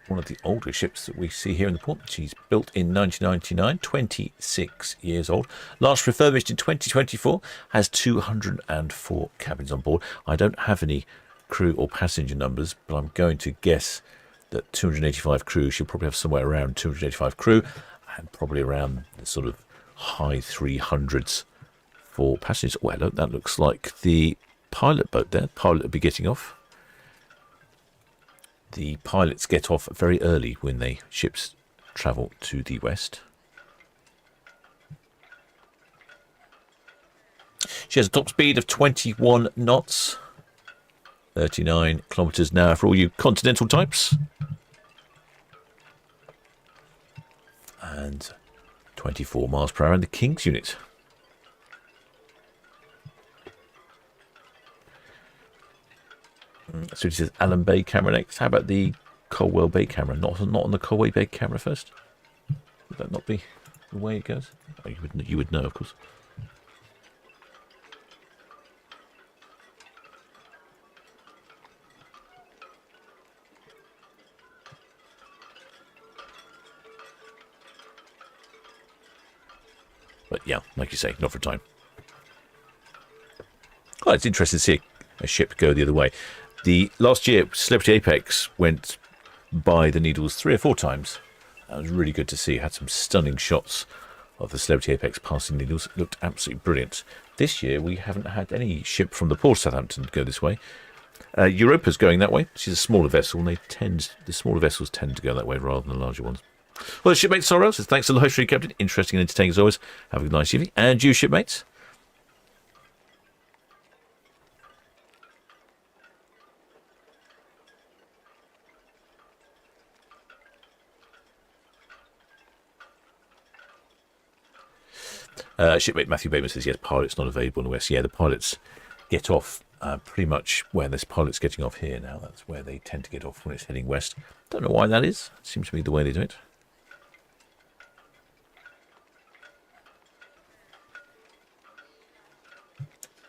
one of the older ships that we see here in the port. She's built in 1999, 26 years old. Last refurbished in 2024, has 204 cabins on board. I don't have any crew or passenger numbers, but I'm going to guess that 285 crew. She'll probably have somewhere around 285 crew and probably around the sort of high 300s for passengers. Well, that looks like the pilot boat there. Pilot will be getting off. The pilots get off very early when ships travel to the west. She has a top speed of 21 knots, 39 kilometres an hour for all you continental types, and 24 miles per hour in the King's unit. So it says Allen Bay camera next. How about the Colwell Bay camera? Not on the Colway Bay camera first? Would that not be the way it goes? Oh, you would know, of course. But yeah, like you say, not for time. Oh, it's interesting to see a ship go the other way. The last year, Celebrity Apex went by the Needles 3 or 4 times. That was really good to see. Had some stunning shots of the Celebrity Apex passing Needles. It looked absolutely brilliant. This year, we haven't had any ship from the port of Southampton go this way. Europa's going that way. She's a smaller vessel, and the smaller vessels tend to go that way rather than the larger ones. Well, shipmate Sorrel says, thanks to the history, Captain. Interesting and entertaining as always. Have a nice evening. And you, shipmates. Shipmate Matthew Bateman says, yes, pilots not available in the west. Yeah, the pilots get off pretty much where this pilot's getting off here now. That's where they tend to get off when it's heading west. Don't know why that is. It seems to be the way they do it.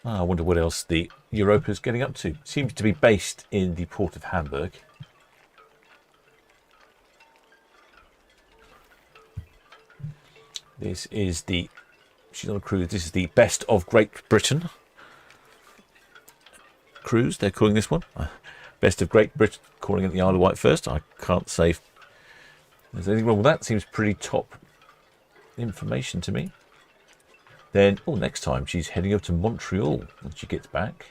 I wonder what else the Europa's getting up to. Seems to be based in the port of Hamburg. This is the... She's on a cruise. This is the Best of Great Britain cruise. They're calling this one. Best of Great Britain, calling it the Isle of Wight first. I can't say if there's anything wrong with that. Seems pretty top information to me. Then, next time she's heading up to Montreal when she gets back.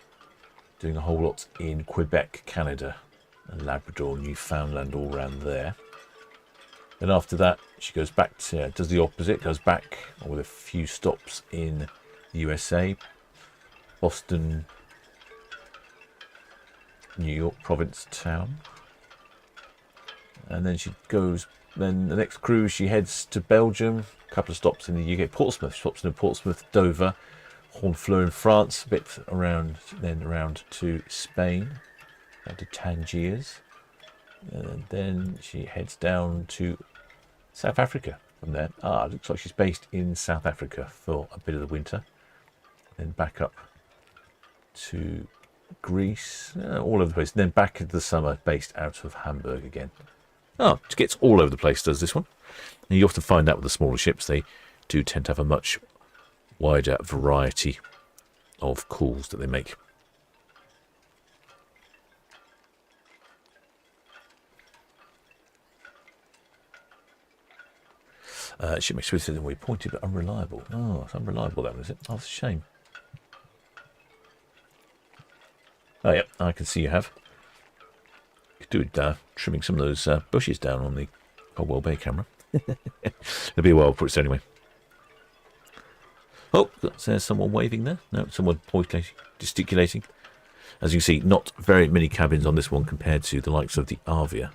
Doing a whole lot in Quebec, Canada, and Labrador, Newfoundland, all around there. Then after that, she goes back to, does the opposite, goes back with a few stops in the USA, Boston, New York, Provincetown. And then she goes, then the next cruise, she heads to Belgium, a couple of stops in the UK, Portsmouth, stops in Portsmouth, Dover, Honfleur in France, a bit around, then around to Spain, down to Tangiers. And then she heads down to South Africa from there. It looks like she's based in South Africa for a bit of the winter. Then back up to Greece, all over the place. And then back into the summer, based out of Hamburg again. It gets all over the place, does this one. And you often find out with the smaller ships, they do tend to have a much wider variety of calls that they make. Shipmate Swift says, we pointed but unreliable. It's unreliable, that one, is it? That's a shame. Yeah, I can see you have. You could do it trimming some of those bushes down on the Coldwell Bay camera. It'll be a while before it's anyway. There's someone waving there. No, someone gesticulating. As you can see, not very many cabins on this one compared to the likes of the Arvia.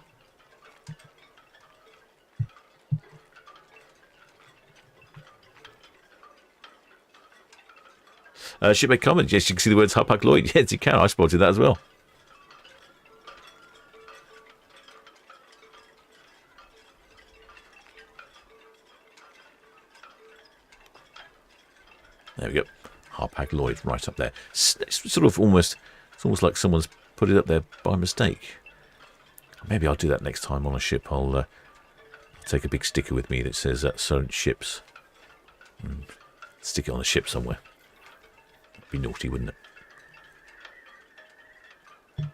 Shipmate comment. Yes, you can see the words Harpac Lloyd. Yes, you can. I spotted that as well. There we go. Harpac Lloyd right up there. It's sort of almost, it's almost like someone's put it up there by mistake. Maybe I'll do that next time on a ship. I'll take a big sticker with me that says Solent Ships. And stick it on a ship somewhere. Be naughty, wouldn't it? I'm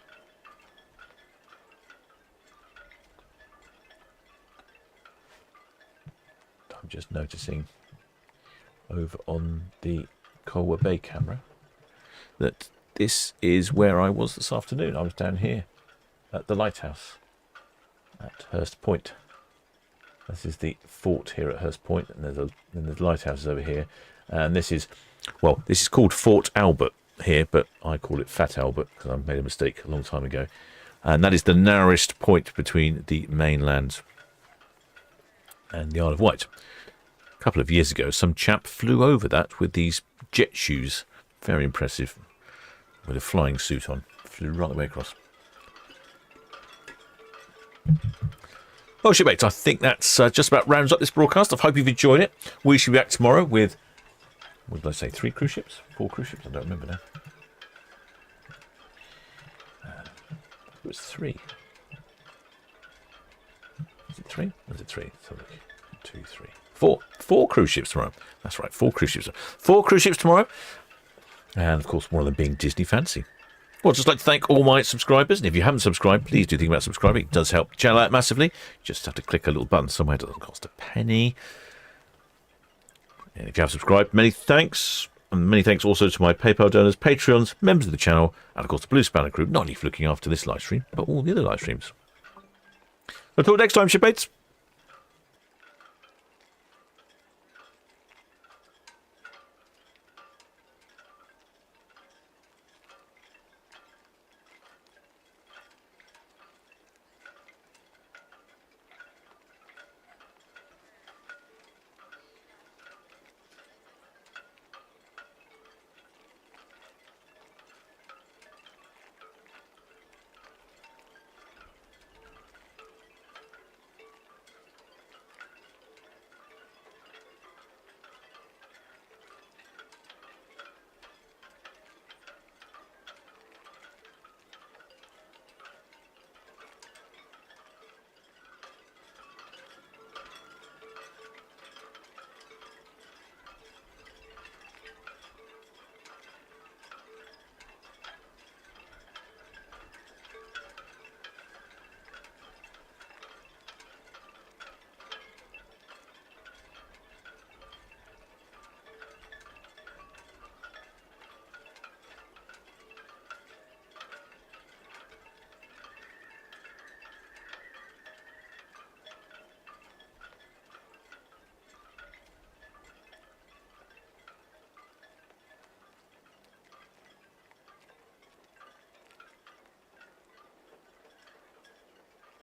just noticing over on the Coldwell Bay camera that this is where I was this afternoon. I was down here at the lighthouse at Hurst Point. This is the fort here at Hurst Point, and there's the lighthouses over here. And this is, well, this is called Fort Albert here, but I call it Fat Albert because I made a mistake a long time ago. And that is the narrowest point between the mainland and the Isle of Wight. A couple of years ago, some chap flew over that with these jet shoes. Very impressive. With a flying suit on. Flew right the way across. Well, shipmates, I think that's just about rounds up this broadcast. I hope you've enjoyed it. We shall be back tomorrow with, what did I say, 3 cruise ships? 4 cruise ships? I don't remember now. It was 3. Is it 3? Or is it 3? Let's have a look. 2, 3, 4. 4 cruise ships tomorrow. That's right, 4 cruise ships. 4 cruise ships tomorrow. And, of course, one of them being Disney Fancy. Well, I'd just like to thank all my subscribers, and if you haven't subscribed, please do think about subscribing. It does help the channel out massively. You just have to click a little button somewhere. It doesn't cost a penny. And if you have subscribed, many thanks. And many thanks also to my PayPal donors, Patreons, members of the channel, and of course the Blue Spanner crew, not only for looking after this live stream, but all the other live streams. Until next time, shipmates.